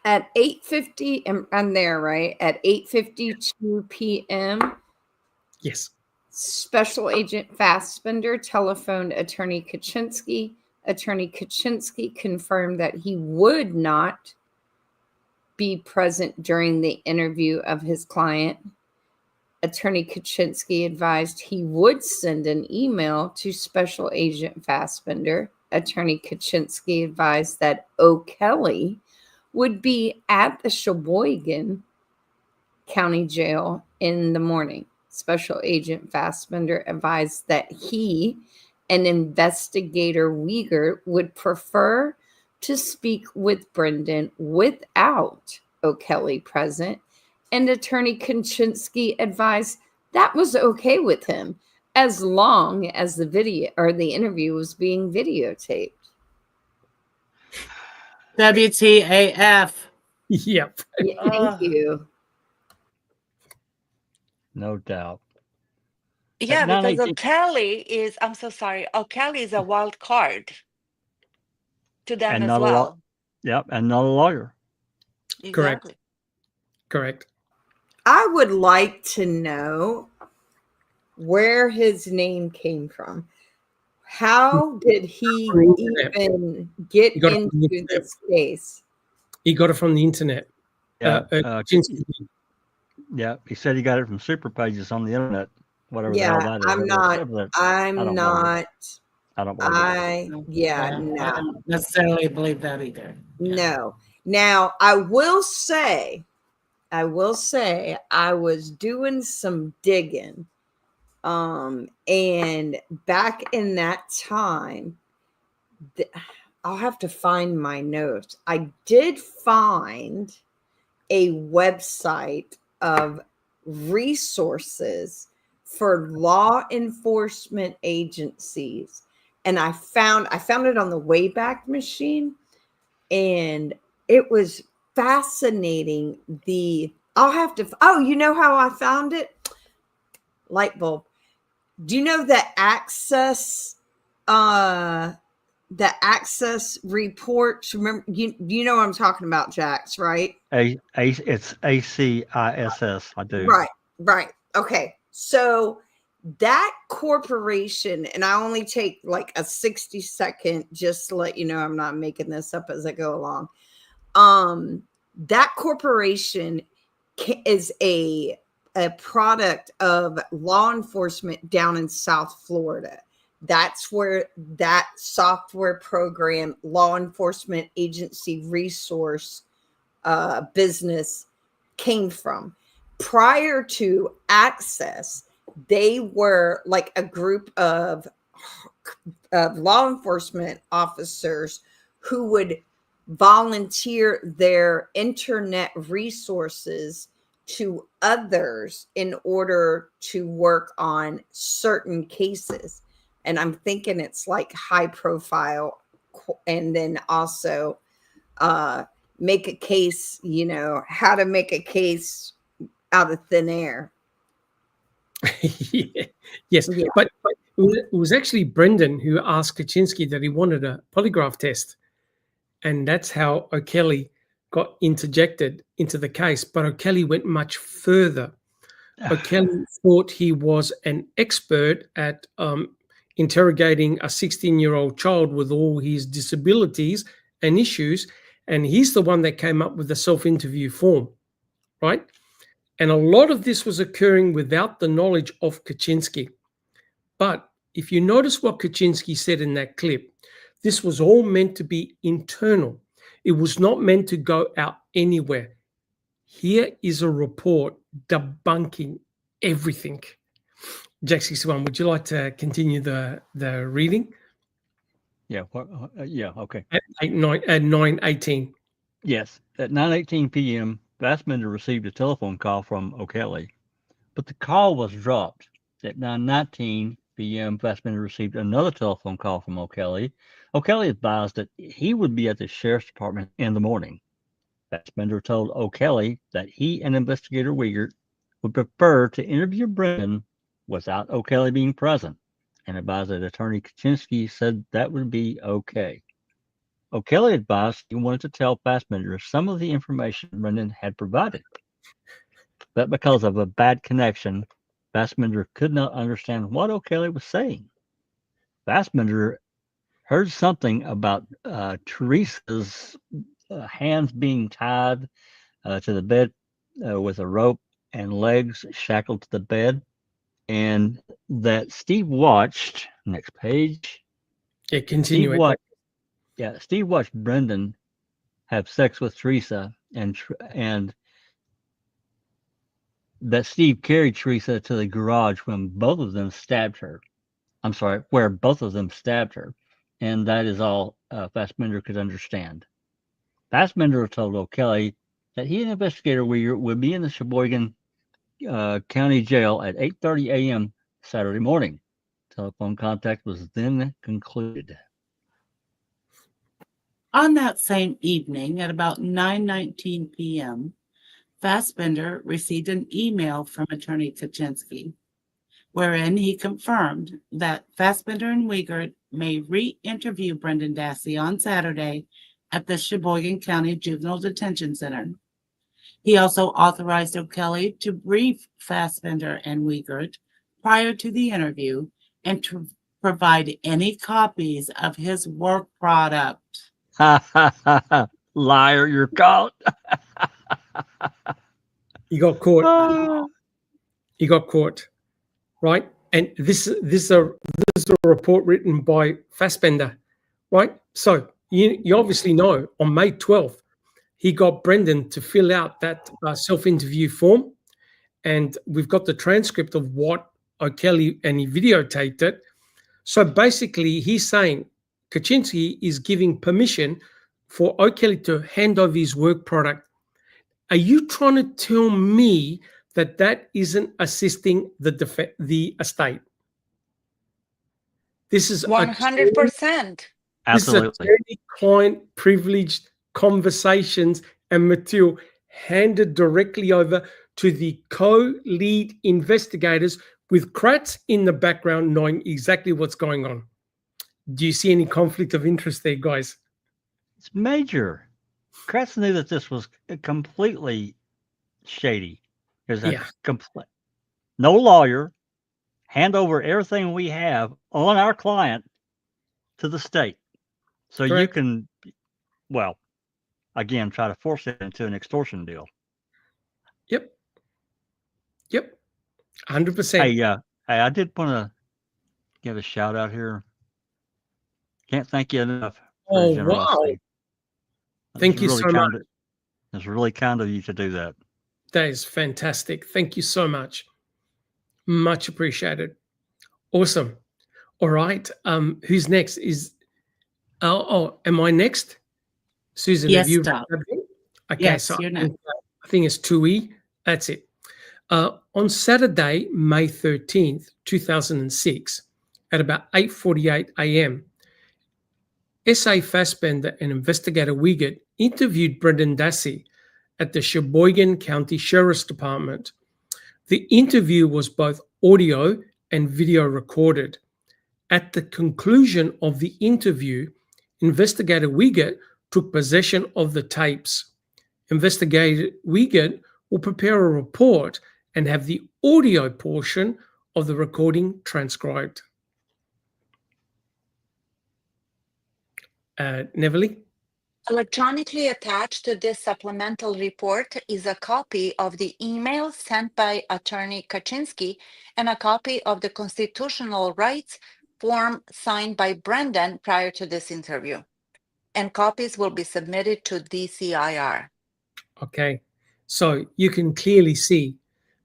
Speaker 5: At 8:50, I'm there, right? At 8:52 p.m.,
Speaker 2: Yes.
Speaker 5: Special Agent Fassbender telephoned Attorney Kaczynski. Attorney Kaczynski confirmed that he would not be present during the interview of his client. Attorney Kaczynski advised he would send an email to Special Agent Fassbender. Attorney Kaczynski advised that O'Kelly would be at the Sheboygan County Jail in the morning. Special Agent Fassbender advised that he and Investigator Uyghur would prefer to speak with Brendan without O'Kelly present, and Attorney Kaczynski advised that was okay with him as long as the video or the interview was being videotaped.
Speaker 3: WTAF.
Speaker 2: Yep.
Speaker 5: Yeah, thank you.
Speaker 1: No doubt.
Speaker 4: Yeah,
Speaker 1: At 9:18
Speaker 4: because O'Kelly is, I'm so sorry, O'Kelly is a wild card to them
Speaker 1: And
Speaker 4: as
Speaker 1: not a
Speaker 4: well.
Speaker 1: law- Yep, and not a lawyer.
Speaker 2: Correct.
Speaker 4: Exactly.
Speaker 2: Correct.
Speaker 5: I would like to know where his name came from. How did he
Speaker 2: From the internet.
Speaker 5: even get
Speaker 2: He got it from the
Speaker 5: into
Speaker 2: internet.
Speaker 5: this case?
Speaker 2: He got it from the internet.
Speaker 1: Yeah,
Speaker 2: Kaczynski.
Speaker 1: yeah. He said he got it from super pages on the internet, whatever the
Speaker 5: Yeah,
Speaker 1: hell that is.
Speaker 5: I'm not.
Speaker 1: I
Speaker 5: I'm
Speaker 1: don't
Speaker 5: not.
Speaker 1: I don't believe it.
Speaker 5: Yeah,
Speaker 3: I
Speaker 5: no,
Speaker 3: don't necessarily believe that either.
Speaker 5: no. Now, I will say, I was doing some digging. And back in that time, I'll have to find my notes. I did find a website of resources for law enforcement agencies, and I found it on the Wayback Machine, and it was fascinating. You know how I found it? Light bulb. Do you know the access reports? Remember, you know what I'm talking about, Jax, right?
Speaker 1: It's ACISS. I do.
Speaker 5: Right. Okay. So that corporation, and I only take like a 60-second just to let you know I'm not making this up as I go along. That corporation is a product of law enforcement down in South Florida. That's where that software program, law enforcement agency resource business came from. Prior to Access, they were like a group of law enforcement officers who would volunteer their internet resources to others in order to work on certain cases. And I'm thinking it's like high profile, and then also make a case, how to make a case out of thin air.
Speaker 2: Yes,
Speaker 5: Yeah.
Speaker 2: but it was actually Brendan who asked Kaczynski that he wanted a polygraph test, and that's how O'Kelly got interjected into the case. But O'Kelly went much further. O'Kelly thought he was an expert at interrogating a 16-year-old child with all his disabilities and issues, and he's the one that came up with the self-interview form, right? And a lot of this was occurring without the knowledge of Kaczynski. But if you notice what Kaczynski said in that clip, this was all meant to be internal. It was not meant to go out anywhere. Here is a report debunking everything. Jack 61, would you like to continue the reading?
Speaker 1: Yeah. Yeah. Okay.
Speaker 2: At 9:18.
Speaker 1: Yes. At 9:18 p.m., Fassbender received a telephone call from O'Kelly, but the call was dropped. At 9:19 p.m., Fassbender received another telephone call from O'Kelly. O'Kelly advised that he would be at the sheriff's department in the morning. Fassbender told O'Kelly that he and Investigator Wiegert would prefer to interview Brendan without O'Kelly being present, and advised that Attorney Kaczynski said that would be okay. O'Kelly advised he wanted to tell Fassbender some of the information Brendan had provided, but because of a bad connection, Fassbender could not understand what O'Kelly was saying. Fassbender heard something about Teresa's hands being tied to the bed with a rope and legs shackled to the bed, and that Steve watched, next page,
Speaker 2: Yeah, continue.
Speaker 1: Steve watched Brendan have sex with Teresa, and that Steve carried Teresa to the garage when both of them stabbed her. I'm sorry, where both of them stabbed her, and that is all Fassbender could understand. Fassbender told O'Kelly that he and Investigator Weir would be in the Sheboygan County Jail at 8:30 a.m. Saturday morning. Telephone contact was then concluded.
Speaker 3: On that same evening, at about 9:19 p.m., Fassbender received an email from Attorney Kaczynski, wherein he confirmed that Fassbender and Wiegert may re-interview Brendan Dassey on Saturday at the Sheboygan County Juvenile Detention Center. He also authorized O'Kelly to brief Fassbender and Wiegert prior to the interview and to provide any copies of his work product.
Speaker 1: Ha ha ha ha! Liar, you're caught.
Speaker 2: You got caught. You got caught, right? And this is a report written by Fassbender, right? So you obviously know on May 12th, he got Brendan to fill out that self-interview form, and we've got the transcript of what O'Kelly, and he videotaped it. So basically, he's saying Kaczynski is giving permission for O'Kelly to hand over his work product. Are you trying to tell me that that isn't assisting the estate? This is
Speaker 4: 100%.
Speaker 1: Absolutely.
Speaker 2: Client privileged conversations and material handed directly over to the co-lead investigators with Kratz in the background knowing exactly what's going on. Do you see any conflict of interest there, guys?
Speaker 1: It's major. Kratz knew that this was completely shady. There's a no lawyer, hand over everything we have on our client to the state. So
Speaker 2: Correct.
Speaker 1: You can, well, again, try to force it into an extortion deal.
Speaker 2: Yep. 100%.
Speaker 1: Hey, I did want to give a shout out here. Can't thank you enough for your generosity.
Speaker 2: Wow. Thank you so much.
Speaker 1: It's really kind of you to do that.
Speaker 2: That is fantastic. Thank you so much. Much appreciated. Awesome. All right. Who's next? Am I next? Susan,
Speaker 3: yes,
Speaker 2: have you?
Speaker 3: Doc.
Speaker 2: Okay,
Speaker 3: yes,
Speaker 2: so
Speaker 3: you're next.
Speaker 2: I think it's 2E. That's it. On Saturday, May 13th, 2006, at about 8:48 a.m., S.A. Fassbender and Investigator Wiegert interviewed Brendan Dassey at the Sheboygan County Sheriff's Department. The interview was both audio and video recorded. At the conclusion of the interview, Investigator Wiegert took possession of the tapes. Investigator Wiegert will prepare a report and have the audio portion of the recording transcribed. Neverly?
Speaker 4: Electronically attached to this supplemental report is a copy of the email sent by Attorney Kaczynski and a copy of the constitutional rights form signed by Brendan prior to this interview. And copies will be submitted to DCIR.
Speaker 2: Okay, so you can clearly see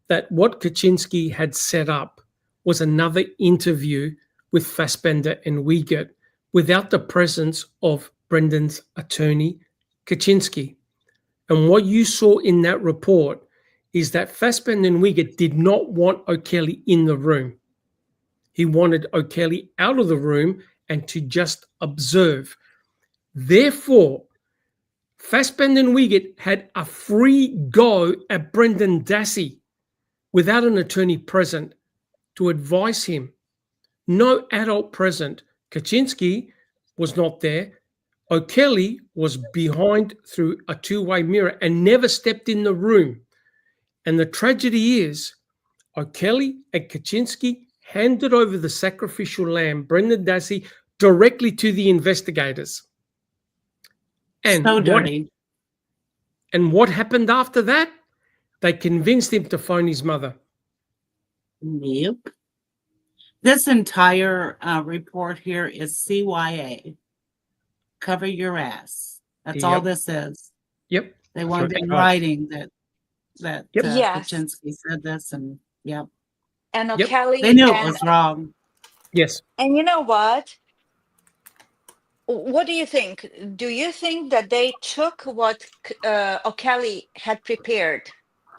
Speaker 2: that what Kaczynski had set up was another interview with Fassbender and Wiegert without the presence of Brendan's attorney, Kaczynski. And what you saw in that report is that Fassbender and Wiegert did not want O'Kelly in the room. He wanted O'Kelly out of the room and to just observe. Therefore, Fassbender and Wiegert had a free go at Brendan Dassey without an attorney present to advise him. No adult present. Kaczynski was not there. O'Kelly was behind through a two-way mirror and never stepped in the room. And the tragedy is O'Kelly and Kaczynski handed over the sacrificial lamb, Brendan Dassey, directly to the investigators. And
Speaker 3: So dirty.
Speaker 2: what happened after that? They convinced him to phone his mother.
Speaker 3: Yep. This entire report here is CYA. Cover your ass. That's all
Speaker 2: Yep.
Speaker 3: this is.
Speaker 2: Yep.
Speaker 3: They want
Speaker 2: That's
Speaker 3: in
Speaker 2: right.
Speaker 3: writing that
Speaker 2: Yep.
Speaker 4: Yes.
Speaker 3: Kaczynski said this, and yep,
Speaker 4: And
Speaker 2: Yep.
Speaker 4: O'Kelly.
Speaker 3: they knew it
Speaker 4: and,
Speaker 3: was wrong.
Speaker 2: Yes.
Speaker 4: and you know what? What do you think? Do you think that they took what O'Kelly had prepared,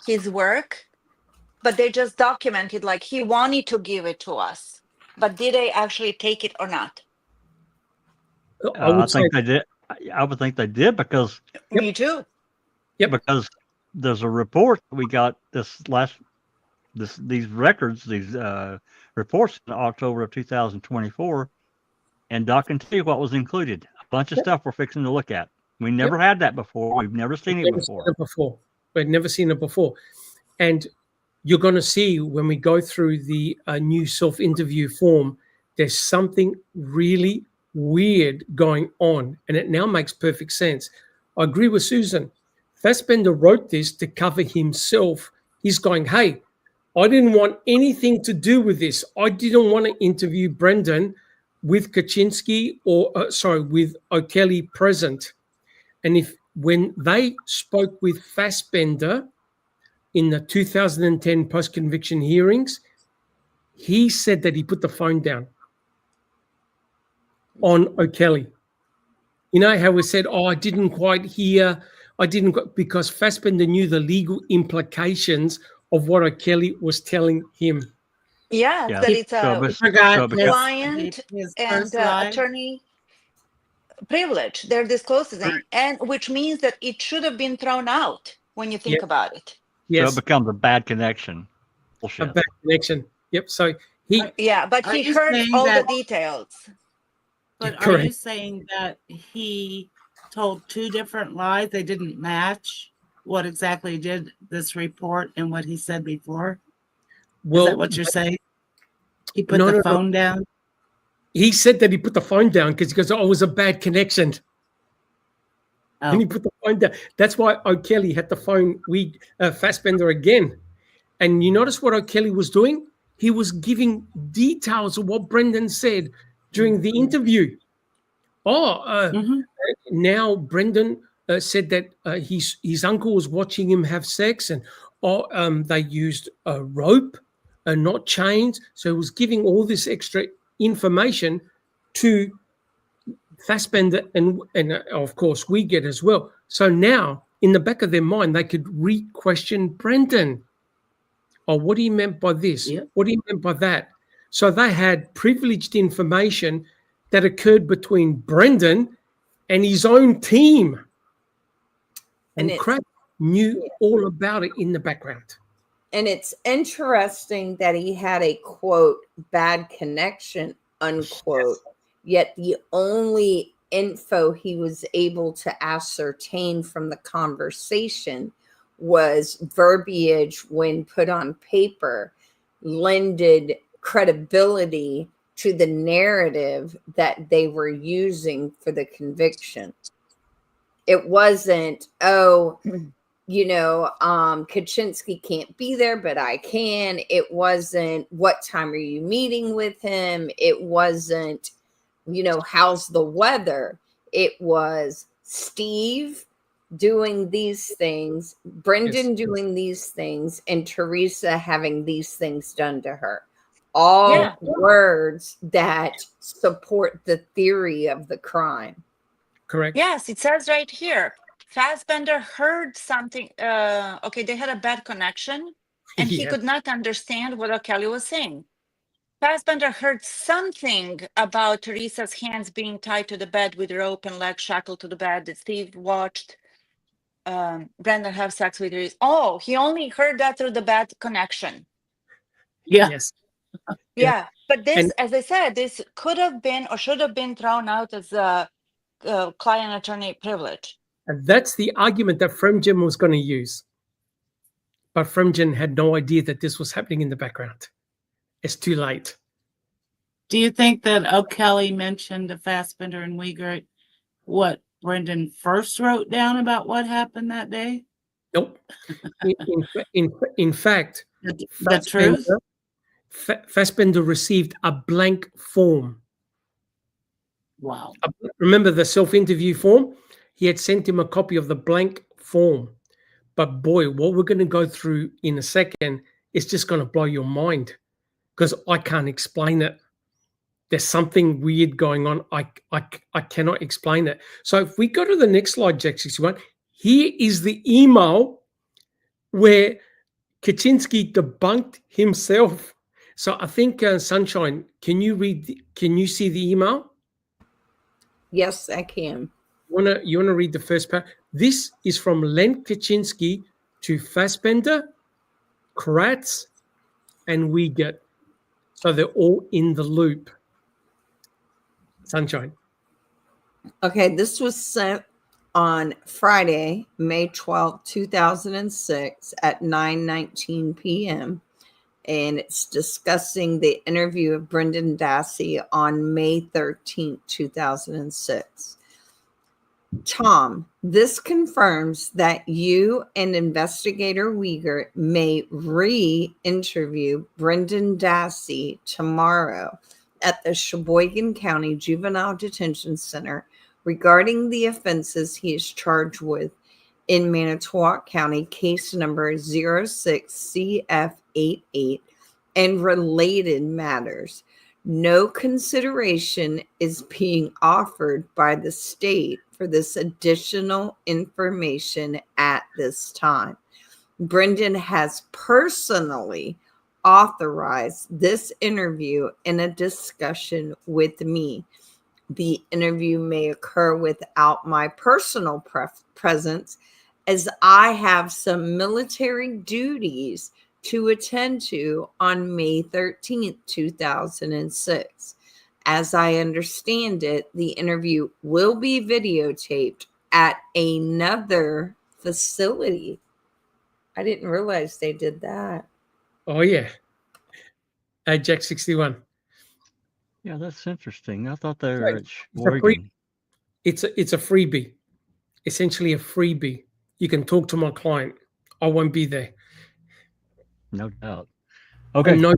Speaker 4: his work, but they just documented like he wanted to give it to us? But did they actually take it or not?
Speaker 2: I would say
Speaker 1: think they did. I would think they did because
Speaker 2: Yep.
Speaker 4: Me too.
Speaker 1: because there's a report we got these records, these reports in October of 2024, and Doc can tell you what was included. A bunch of stuff we're fixing to look at. We never had that before. We've never seen it before.
Speaker 2: We'd never seen it before. And you're going to see when we go through the new self-interview form, there's something really weird going on. And it now makes perfect sense. I agree with Susan. Fassbender wrote this to cover himself. He's going, hey, I didn't want anything to do with this. I didn't want to interview Brendan with Kaczynski with O'Kelly present. And when they spoke with Fassbender in the 2010 post-conviction hearings, he said that he put the phone down on O'Kelly. You know how we said, I didn't quite hear, because Fassbender knew the legal implications of what O'Kelly was telling him.
Speaker 4: Yeah,
Speaker 1: Yeah.
Speaker 4: that it's
Speaker 1: So,
Speaker 4: a
Speaker 1: but-
Speaker 3: Forgot
Speaker 1: because-
Speaker 4: client
Speaker 3: his
Speaker 4: and
Speaker 3: first line.
Speaker 4: attorney privilege. They're disclosing it, and which means that it should have been thrown out when you think
Speaker 2: Yep.
Speaker 4: about it.
Speaker 1: So
Speaker 2: Yes,
Speaker 1: it becomes a bad connection.
Speaker 2: a
Speaker 1: Bullshit.
Speaker 2: bad connection. Yep. So he,
Speaker 4: Yeah, but
Speaker 3: Are
Speaker 4: he
Speaker 3: you
Speaker 4: heard
Speaker 3: saying
Speaker 4: all
Speaker 3: that-
Speaker 4: the details.
Speaker 3: But are
Speaker 2: Correct.
Speaker 3: you saying that he told two different lies? They didn't match what exactly did this report and what he said before? Is that what you're saying? He put
Speaker 2: No,
Speaker 3: the
Speaker 2: no, no.
Speaker 3: phone down?
Speaker 2: he said that he put the phone down because he goes, oh, it was a bad connection. And
Speaker 3: Oh,
Speaker 2: he put the phone down. That's why O'Kelly had to phone Fassbender again. And you notice what O'Kelly was doing? He was giving details of what Brendan said during the interview.
Speaker 3: mhm.
Speaker 2: Now Brendan said that his uncle was watching him have sex, and they used a rope and not chains. So he was giving all this extra information to Fassbender and of course Wiegert as well. So now in the back of their mind, they could re-question Brendan. Oh, what do you meant by this?
Speaker 3: Yep.
Speaker 2: What do you meant by that? So they had privileged information that occurred between Brendan and his own team. And
Speaker 5: And
Speaker 2: Kraft knew all about it in the background.
Speaker 5: And it's interesting that he had a quote bad connection unquote, yet the only info he was able to ascertain from the conversation was verbiage when put on paper lended credibility to the narrative that they were using for the conviction. It wasn't, Kaczynski can't be there, but I can. It wasn't, what time are you meeting with him? It wasn't, how's the weather? It was, Steve, doing these things, Brendan doing these things, and Teresa having these things done to her. All
Speaker 3: Yeah.
Speaker 5: words that support the theory of the crime.
Speaker 2: Correct.
Speaker 4: Yes, it says right here. Fassbender heard something. Okay, they had a bad connection, and he
Speaker 2: Yeah.
Speaker 4: could not understand what O'Kelly was saying. Fassbender heard something about Teresa's hands being tied to the bed with rope and legs shackled to the bed. That Steve watched Brendan have sex with Teresa. Oh, he only heard that through the bad connection.
Speaker 3: Yeah.
Speaker 2: Yes.
Speaker 4: Yeah, but this,
Speaker 2: And-
Speaker 4: as I said, this could have been or should have been thrown out as a client-attorney privilege.
Speaker 2: And that's the argument that Fremgen was going to use. But Fremgen had no idea that this was happening in the background. It's too late.
Speaker 3: Do you think that O'Kelly mentioned to Fassbender and Wiegert what Brendan first wrote down about what happened that day?
Speaker 2: Nope. In fact,
Speaker 3: The truth?
Speaker 2: Fassbender received a blank form.
Speaker 3: Wow.
Speaker 2: Remember the self-interview form? He had sent him a copy of the blank form. But boy, what we're going to go through in a second is just going to blow your mind because I can't explain it. There's something weird going on. I cannot explain it. So if we go to the next slide, Jack 61, here is the email where Kaczynski debunked himself. So I think Sunshine, can you see the email?
Speaker 5: Yes, I can.
Speaker 2: You wanna read the first part? This is from Len Kaczynski to Fassbender, Kratz, and Wiegert. So they're all in the loop. Sunshine.
Speaker 5: Okay, this was sent on Friday, May 12th, 2006 at 9:19 p.m. And it's discussing the interview of Brendan Dassey on May 13th, 2006. Tom, this confirms that you and investigator Wiegert may re-interview Brendan Dassey tomorrow at the Sheboygan County Juvenile Detention Center regarding the offenses he is charged with in Manitowoc County, case number 06CF88, and related matters. No consideration is being offered by the state for this additional information at this time. Brendan has personally authorized this interview in a discussion with me. The interview may occur without my personal presence, as I have some military duties to attend to on May 13th, 2006. As I understand it, the interview will be videotaped at another facility. I didn't realize they did that.
Speaker 2: Oh yeah. Jack 61.
Speaker 1: Yeah, that's interesting. I thought they were at Sheboygan.
Speaker 2: It's a freebie. Essentially a freebie. You can talk to my client. I won't be there.
Speaker 1: No doubt. Okay.
Speaker 2: No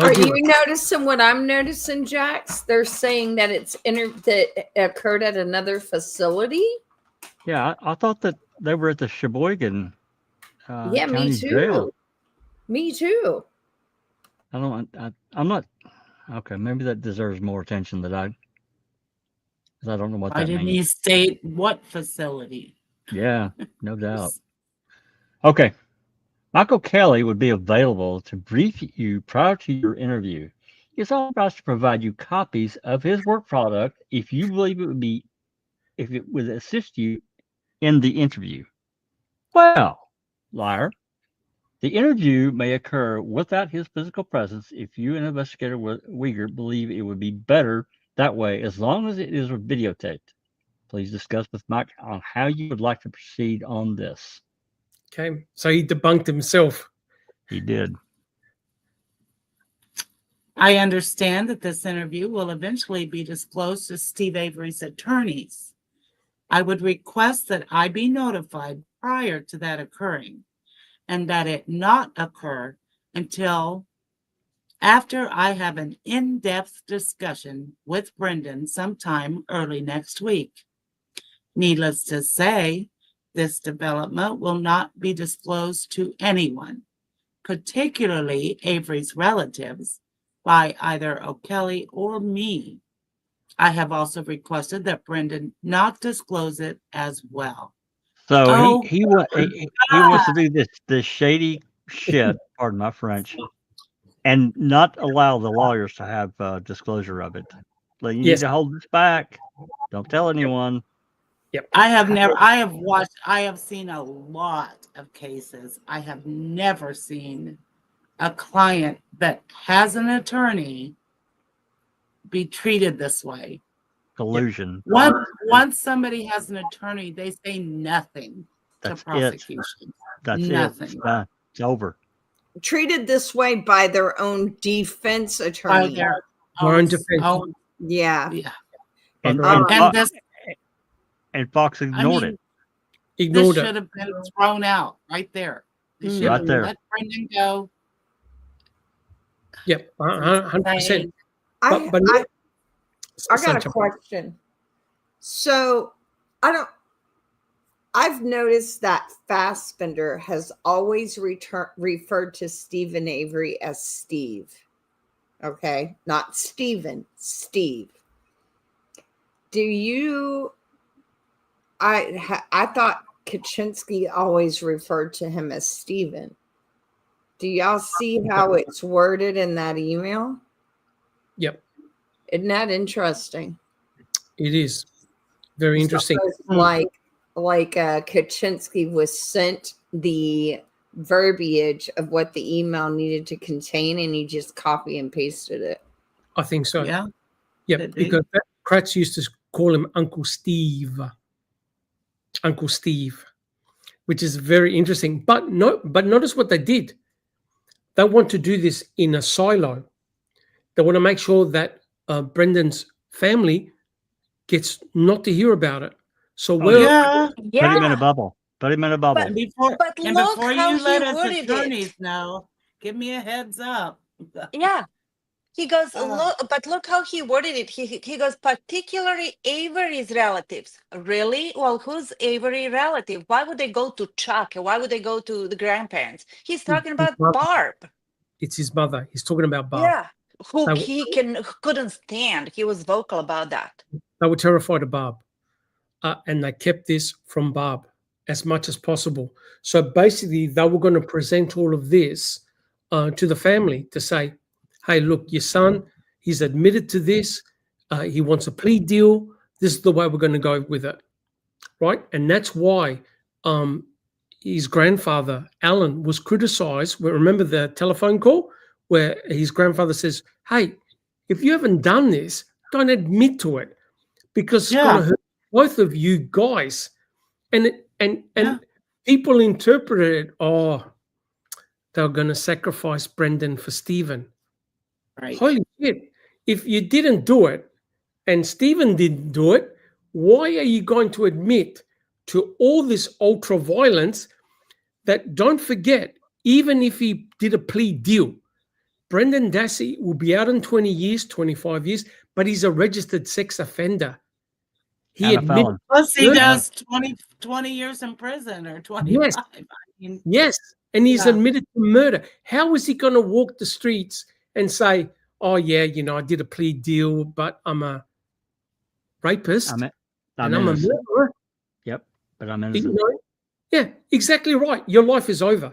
Speaker 5: Are
Speaker 2: deal.
Speaker 5: you noticing what I'm noticing, Jax? They're saying that that occurred at another facility.
Speaker 1: Yeah, I thought that they were at the Sheboygan
Speaker 5: Yeah,
Speaker 1: County
Speaker 5: me too.
Speaker 1: Jail.
Speaker 5: Me too.
Speaker 1: I'm not. Okay, maybe that deserves more attention than I don't know what
Speaker 3: Why
Speaker 1: that
Speaker 3: didn't
Speaker 1: means.
Speaker 3: he state what facility?
Speaker 1: Yeah, no doubt. Okay. Michael Kelly would be available to brief you prior to your interview. He's authorized to provide you copies of his work product if you believe if it would assist you in the interview. Well, liar. The interview may occur without his physical presence if you and Investigator Wiegert believe it would be better that way, as long as it is videotaped. Please discuss with Mike on how you would like to proceed on this.
Speaker 2: Okay. So he debunked himself.
Speaker 1: He did.
Speaker 3: I understand that this interview will eventually be disclosed to Steve Avery's attorneys. I would request that I be notified prior to that occurring, and that it not occur until after I have an in-depth discussion with Brendan sometime early next week. Needless to say, this development will not be disclosed to anyone, particularly Avery's relatives, by either O'Kelly or me. I have also requested that Brendan not disclose it as well.
Speaker 1: So
Speaker 3: Oh,
Speaker 1: he wants to do this shady shit, pardon my French, and not allow the lawyers to have disclosure of it. Like, you
Speaker 2: Yes.
Speaker 1: need to hold this back. Don't tell anyone.
Speaker 3: I have seen a lot of cases. I have never seen a client that has an attorney be treated this way.
Speaker 1: Collusion.
Speaker 3: Once somebody has an attorney, they say nothing
Speaker 1: That's
Speaker 3: to prosecution.
Speaker 1: That's
Speaker 3: Nothing.
Speaker 1: it. It's over.
Speaker 5: Treated this way by their own defense
Speaker 3: By
Speaker 5: attorney.
Speaker 3: their
Speaker 2: Own
Speaker 3: own-
Speaker 2: defense.
Speaker 3: own-
Speaker 5: Yeah.
Speaker 3: yeah.
Speaker 1: And,
Speaker 5: Oh.
Speaker 3: And this,
Speaker 1: Fox ignored
Speaker 3: mean,
Speaker 1: it.
Speaker 2: Ignored
Speaker 3: this
Speaker 2: it.
Speaker 3: should have been thrown out right there. They should
Speaker 1: Right
Speaker 3: have
Speaker 1: there.
Speaker 3: let Brendan go.
Speaker 2: Yep, 100%.
Speaker 5: I
Speaker 2: But
Speaker 5: got
Speaker 2: such
Speaker 5: a question. So I've noticed that Fassbender has always referred to Stephen Avery as Steve. Okay, not Stephen, Steve. Do you? I thought Kaczynski always referred to him as Stephen. Do y'all see how it's worded in that email?
Speaker 2: Yep,
Speaker 5: Isn't that interesting?
Speaker 2: it is very interesting.
Speaker 5: So it's like Kaczynski was sent the verbiage of what the email needed to contain, and he just copy and pasted it.
Speaker 2: I think so.
Speaker 3: Yeah.
Speaker 2: Yep,
Speaker 3: Could be.
Speaker 2: because Kratz used to call him Uncle Steve. Uncle Steve, which is very interesting. But notice what they did. They want to do this in a silo. They want to make sure that Brendan's family gets not to hear about it. So
Speaker 3: Yeah.
Speaker 1: Put him in a bubble. Put him in a bubble.
Speaker 3: And before,
Speaker 4: But
Speaker 3: and
Speaker 4: look
Speaker 3: before
Speaker 4: how
Speaker 3: you
Speaker 4: he
Speaker 3: let us
Speaker 4: worded it.
Speaker 3: attorneys know, give me a heads up.
Speaker 4: Yeah. He goes,
Speaker 3: Uh.
Speaker 4: look how he worded it. He goes, particularly Avery's relatives. Really? Well, who's Avery relative? Why would they go to Chuck? Why would they go to the grandparents? He's talking about Barb.
Speaker 2: it's his mother. He's talking about Barb.
Speaker 4: Yeah. Who
Speaker 2: Now-
Speaker 4: he couldn't stand. He was vocal about that.
Speaker 2: They were terrified of Barb. And they kept this from Barb as much as possible. So basically, they were going to present all of this to the family to say, hey, look, your son, he's admitted to this. He wants a plea deal. This is the way we're going to go with it. Right? And that's why his grandfather, Alan, was criticized. Remember the telephone call where his grandfather says, hey, if you haven't done this, don't admit to it because it's going to hurt both of you guys. And people interpreted it, they're going to sacrifice Brendan for Stephen.
Speaker 3: Right.
Speaker 2: Holy shit. If you didn't do it and Stephen didn't do it, why are you going to admit to all this ultra violence that, don't forget, even if he did a plea deal, Brendan Dassey will be out in 20 years, 25 years, but he's a registered sex offender. He
Speaker 1: And a
Speaker 2: admitted.
Speaker 1: felon.
Speaker 3: Plus he
Speaker 2: Yeah.
Speaker 3: does 20 years in prison or 25.
Speaker 2: Yes.
Speaker 3: I mean,
Speaker 2: Yes, and he's
Speaker 3: Yeah.
Speaker 2: admitted to murder. How is he going to walk the streets and say, oh, yeah, I did a plea deal, but I'm a rapist
Speaker 1: I'm
Speaker 2: and I'm a
Speaker 1: innocent.
Speaker 2: murderer?
Speaker 1: Yep, but I'm
Speaker 2: You
Speaker 1: innocent.
Speaker 2: know? Yeah, exactly right. Your life is over.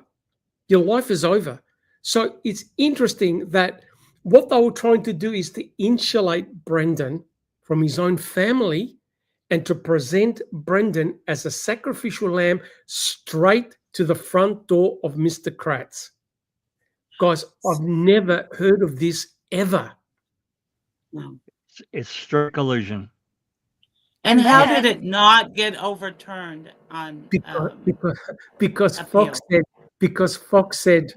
Speaker 2: Your life is over. So it's interesting that what they were trying to do is to insulate Brendan from his own family and to present Brendan as a sacrificial lamb straight to the front door of Mr. Kratz. Guys, I've never heard of this ever.
Speaker 3: no.
Speaker 1: It's strict collusion.
Speaker 3: And how
Speaker 4: Yeah.
Speaker 3: did it not get overturned on
Speaker 2: Because
Speaker 3: appeal?
Speaker 2: Fox said,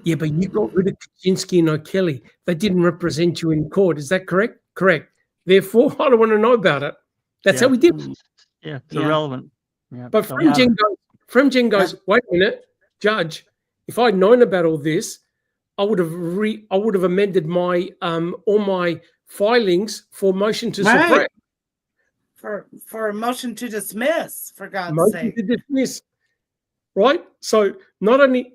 Speaker 2: yeah, but you got rid of Kaczynski and O'Kelly. They didn't represent you in court. Is that correct? Correct. Therefore, I don't want to know about it. That's how we did it.
Speaker 1: Yeah, it's
Speaker 3: Yeah.
Speaker 1: irrelevant. Yeah,
Speaker 2: But
Speaker 1: don't matter.
Speaker 2: Fremgen goes, wait a minute, Judge, if I'd known about all this, I would have amended my all my filings for motion to
Speaker 3: Right.
Speaker 2: suppress.
Speaker 3: for a motion to dismiss, for God's
Speaker 2: Motion
Speaker 3: sake.
Speaker 2: to dismiss. Right? So not only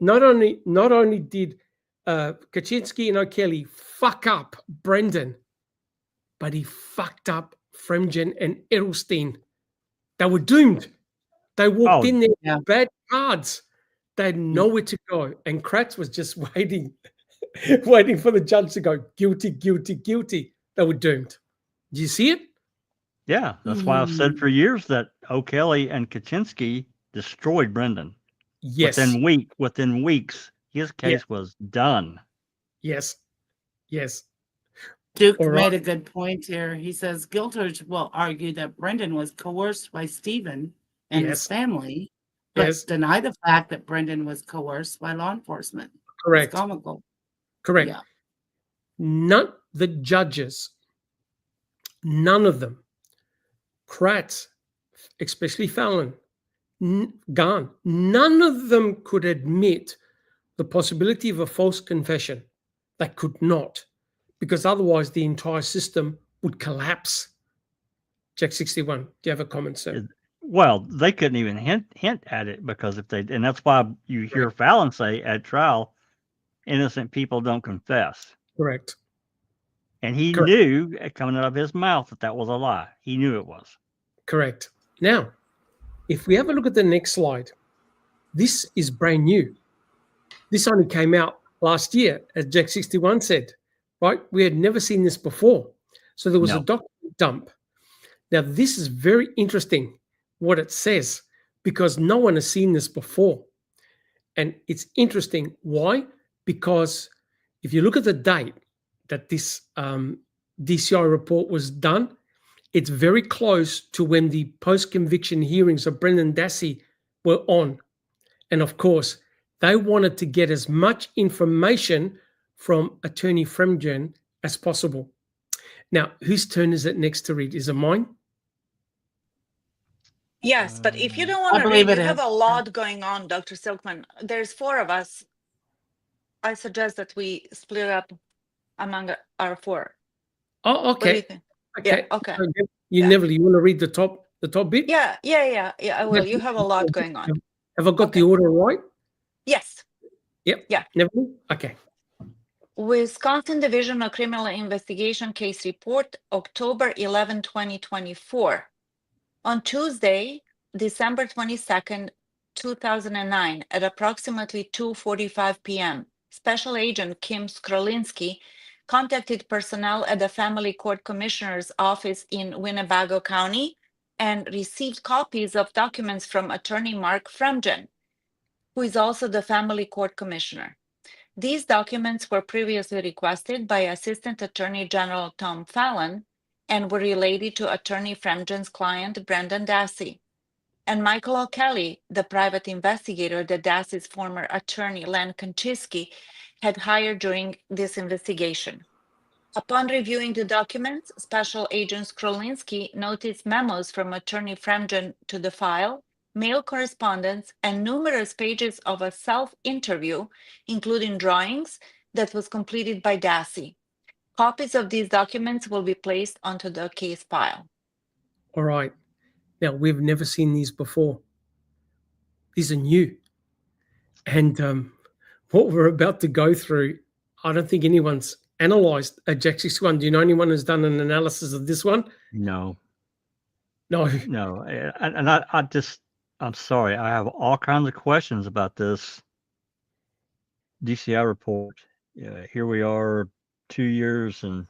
Speaker 2: did Kaczynski and O'Kelly fuck up Brendan, but he fucked up Fremgen and Edelstein. They were doomed. They walked in there with bad cards. They had nowhere to go. And Kratz was just waiting for the judge to go, guilty, guilty, guilty. They were doomed. Do you see it?
Speaker 1: Yeah, that's why I've said for years that O'Kelly and Kaczynski destroyed Brendan.
Speaker 2: Yes.
Speaker 1: Within weeks, his case was done.
Speaker 2: Yes. Yes.
Speaker 3: Duke made a good point here. He says Giltridge will argue that Brendan was coerced by Stephen and his family, but deny the fact that Brendan was coerced by law enforcement.
Speaker 2: Correct.
Speaker 3: It's comical.
Speaker 2: Correct.
Speaker 3: Yeah.
Speaker 2: None the judges, none of them, Kratz, especially Fallon, Gahn, none of them could admit the possibility of a false confession. They could not, because otherwise the entire system would collapse. Jack 61, do you have a comment, sir?
Speaker 1: Well, they couldn't even hint at it, because if they, and that's why you hear Fallon say at trial, innocent people don't confess.
Speaker 2: Correct.
Speaker 1: And he knew coming out of his mouth that was a lie. He knew it was.
Speaker 2: Correct. Now, if we have a look at the next slide, this is brand new. This only came out last year, as Jack 61 said, right? We had never seen this before. So there was a document dump. Now, this is very interesting what it says, because no one has seen this before. And it's interesting. Why? Because if you look at the date that this DCI report was done, it's very close to when the post-conviction hearings of Brendan Dassey were on. And of course, they wanted to get as much information from Attorney Fremgen as possible. Now, whose turn is it next to read? Is it mine?
Speaker 4: Yes, but if you don't want to read, you have a lot going on, Dr. Silkman. There's 4 of us. I suggest that we split up among our 4.
Speaker 2: Oh, okay.
Speaker 4: What do you think?
Speaker 2: Okay.
Speaker 4: Yeah, okay.
Speaker 2: You want to read the top bit?
Speaker 4: Yeah, I will. You have a lot going on.
Speaker 2: Have I got the order right?
Speaker 4: Yes.
Speaker 2: Yep.
Speaker 4: Yeah.
Speaker 2: Never? Okay.
Speaker 4: Wisconsin Division of Criminal Investigation Case Report, October 11, 2024. On Tuesday, December 22nd, 2009, at approximately 2:45 p.m., Special Agent Kim Skrolinski contacted personnel at the Family Court Commissioner's office in Winnebago County and received copies of documents from Attorney Mark Fremgen, who is also the Family Court Commissioner. These documents were previously requested by Assistant Attorney General Tom Fallon and were related to Attorney Fremgen's client, Brendan Dassey, and Michael O'Kelly, the private investigator that Dassey's former attorney, Len Kaczynski, had hired during this investigation. Upon reviewing the documents, Special Agent Skrolinski noticed memos from Attorney Fremgen to the file, mail correspondence, and numerous pages of a self-interview, including drawings, that was completed by Dassey. Copies of these documents will be placed onto the case file.
Speaker 2: All right. Now, we've never seen these before. These are new. And what we're about to go through, I don't think anyone's analyzed a Jack 61. Do you know anyone who's done an analysis of this one?
Speaker 1: No.
Speaker 2: No.
Speaker 1: And I'm sorry. I have all kinds of questions about this DCI report. Here we are 2 years and,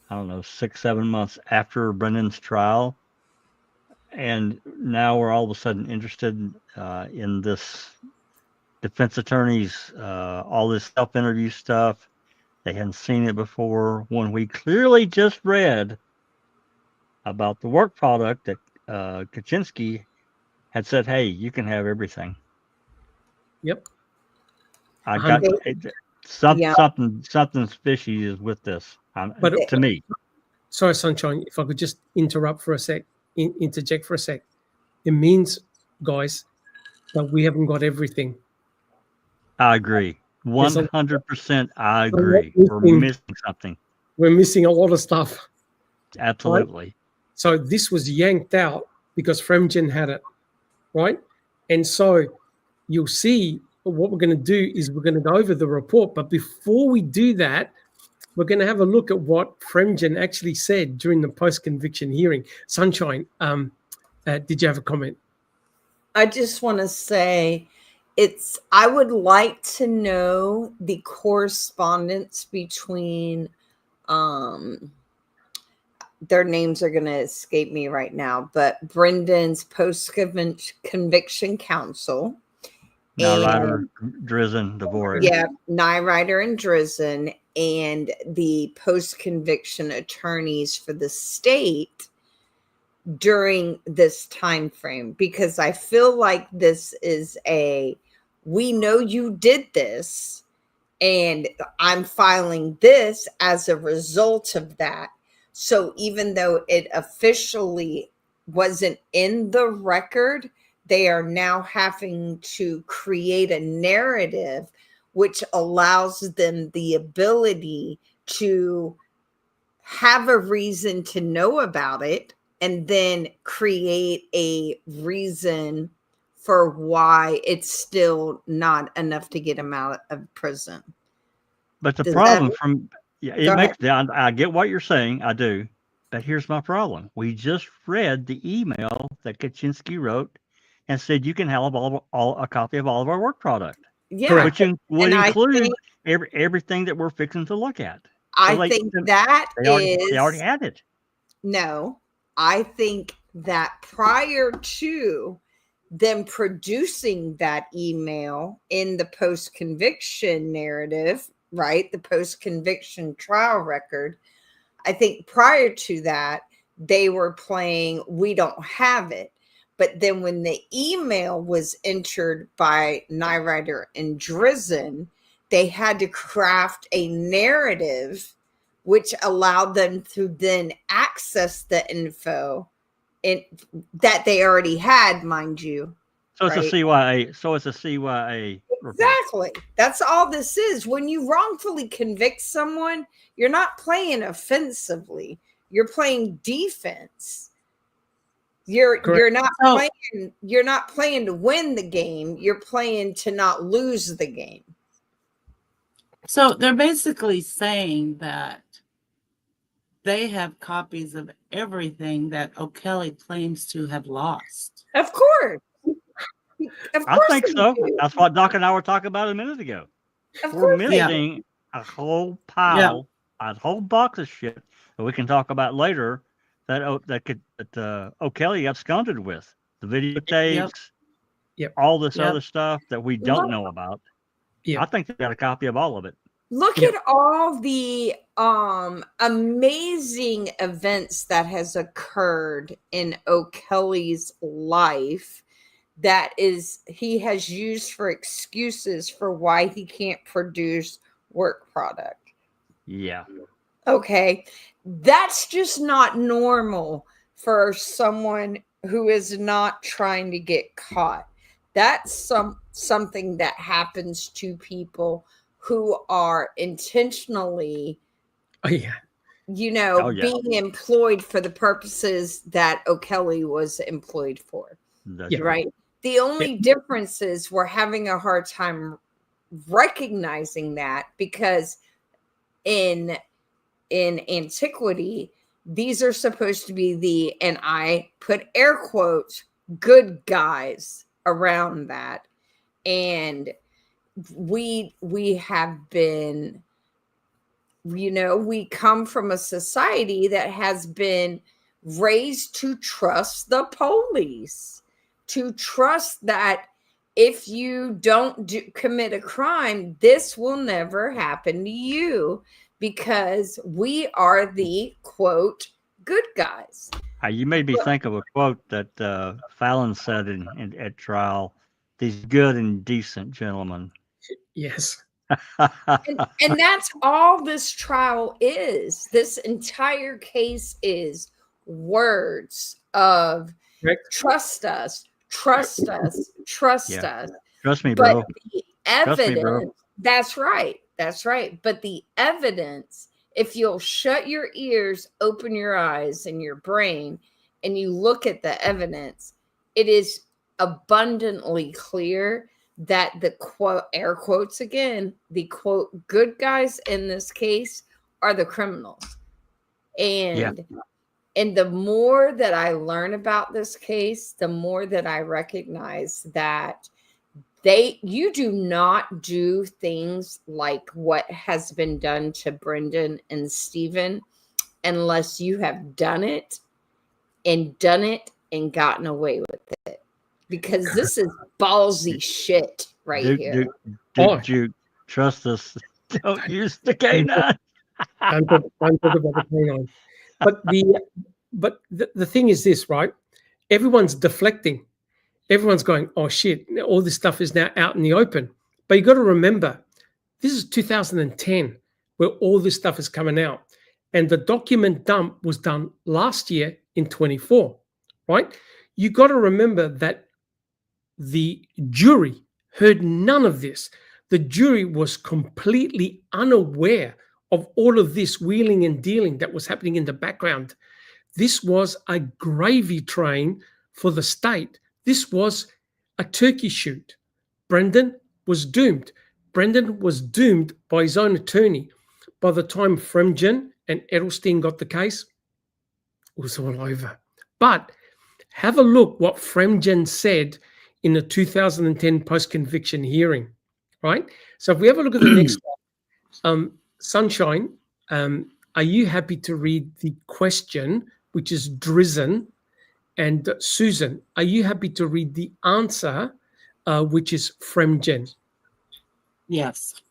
Speaker 1: 6-7 months after Brendan's trial. And now we're all of a sudden interested in this defense attorney's, all this self-interview stuff. They hadn't seen it before, when we clearly just read about the work product that Kaczynski had said, hey, you can have everything.
Speaker 2: Yep.
Speaker 1: I got something fishy is with this, to me.
Speaker 2: Sorry, Sunshine, if I could just interrupt for a sec, interject for a sec. It means, guys, that we haven't got everything.
Speaker 1: I agree. 100%. I agree. We're missing something.
Speaker 2: We're missing a lot of stuff.
Speaker 1: Absolutely.
Speaker 2: So this was yanked out because Fremgen had it, right? And so you'll see what we're going to do is we're going to go over the report. But before we do that, we're going to have a look at what Fremgen actually said during the post-conviction hearing. Sunshine, did you have a comment?
Speaker 5: I just want to say I would like to know the correspondence between, their names are going to escape me right now, but Brendan's post-conviction counsel.
Speaker 1: Ryder, Drizzen, Dvorak.
Speaker 5: Yeah, Ryder and Drizzen, and the post-conviction attorneys for the state during this time frame, because I feel like this is we know you did this, and I'm filing this as a result of that. So even though it officially wasn't in the record, they are now having to create a narrative which allows them the ability to have a reason to know about it and then create a reason for why it's still not enough to get them out of prison.
Speaker 1: But the problem I get what you're saying. I do. But here's my problem. We just read the email that Kaczynski wrote and said you can have a copy of all of our work product.
Speaker 5: Yeah.
Speaker 1: Which would include everything that we're fixing to look at.
Speaker 5: I think that
Speaker 1: they already had it.
Speaker 5: No, I think that prior to them producing that email in the post-conviction narrative, right, the post-conviction trial record, I think prior to that, they were playing, we don't have it. But then when the email was entered by Ryder and Drizzen, they had to craft a narrative which allowed them to then access the info that they already had, mind you.
Speaker 1: So it's a CYA. So it's a CYA.
Speaker 5: Exactly. That's all this is. When you wrongfully convict someone, you're not playing offensively. You're playing defense. You're not playing to win the game. You're playing to not lose the game.
Speaker 3: So they're basically saying that they have copies of everything that O'Kelly claims to have lost.
Speaker 5: Of course.
Speaker 1: I think so. That's what Doc and I were talking about a minute ago. We're missing a whole pile, a whole box of shit that we can talk about later that O'Kelly absconded with. The videotapes, all this other stuff that we don't know about. I think they got a copy of all of it.
Speaker 5: Look at all the amazing events that has occurred in O'Kelly's life that he has used for excuses for why he can't produce work product.
Speaker 1: Yeah.
Speaker 5: Okay. That's just not normal for someone who is not trying to get caught. That's something that happens to people who are intentionally, being employed for the purposes that O'Kelly was employed for.
Speaker 1: That's
Speaker 5: right. The only difference is we're having a hard time recognizing that because in antiquity, these are supposed to be and I put air quotes, good guys around that. And we have been, we come from a society that has been raised to trust the police, to trust that if you don't commit a crime, this will never happen to you because we are the, quote, good guys.
Speaker 1: You made me think of a quote that Fallon said at trial, these good and decent gentlemen.
Speaker 2: Yes.
Speaker 5: and that's all this trial is. This entire case is words of trust us, trust us, trust us.
Speaker 1: Trust me, bro.
Speaker 5: But the evidence, that's right. But the evidence if you'll shut your ears, open your eyes and your brain, and you look at the evidence, it is abundantly clear that the quote, air quotes again, the quote, good guys in this case are the criminals. And the more that I learn about this case, the more that I recognize that you do not do things like what has been done to Brendan and Stephen unless you have done it and gotten away with it. Because this is ballsy shit here.
Speaker 1: Did you trust us? Don't use the canine.
Speaker 2: Don't talk about the canine. But the thing is this, right? Everyone's deflecting. Everyone's going, oh shit, all this stuff is now out in the open. But you got to remember, this is 2010 where all this stuff is coming out. And the document dump was done last year in 24, right? You got to remember that the jury heard none of this. The jury was completely unaware of all of this wheeling and dealing that was happening in the background. This was a gravy train for the state. This was a turkey shoot. Brendan was doomed. Brendan was doomed by his own attorney. By the time Fremgen and Edelstein got the case, it was all over. But have a look what Fremgen said in the 2010 post-conviction hearing, right? So if we have a look at the next one, Sunshine, are you happy to read the question, which is Drizzen? And Susan, are you happy to read the answer, which is Fremgen?
Speaker 3: Yes.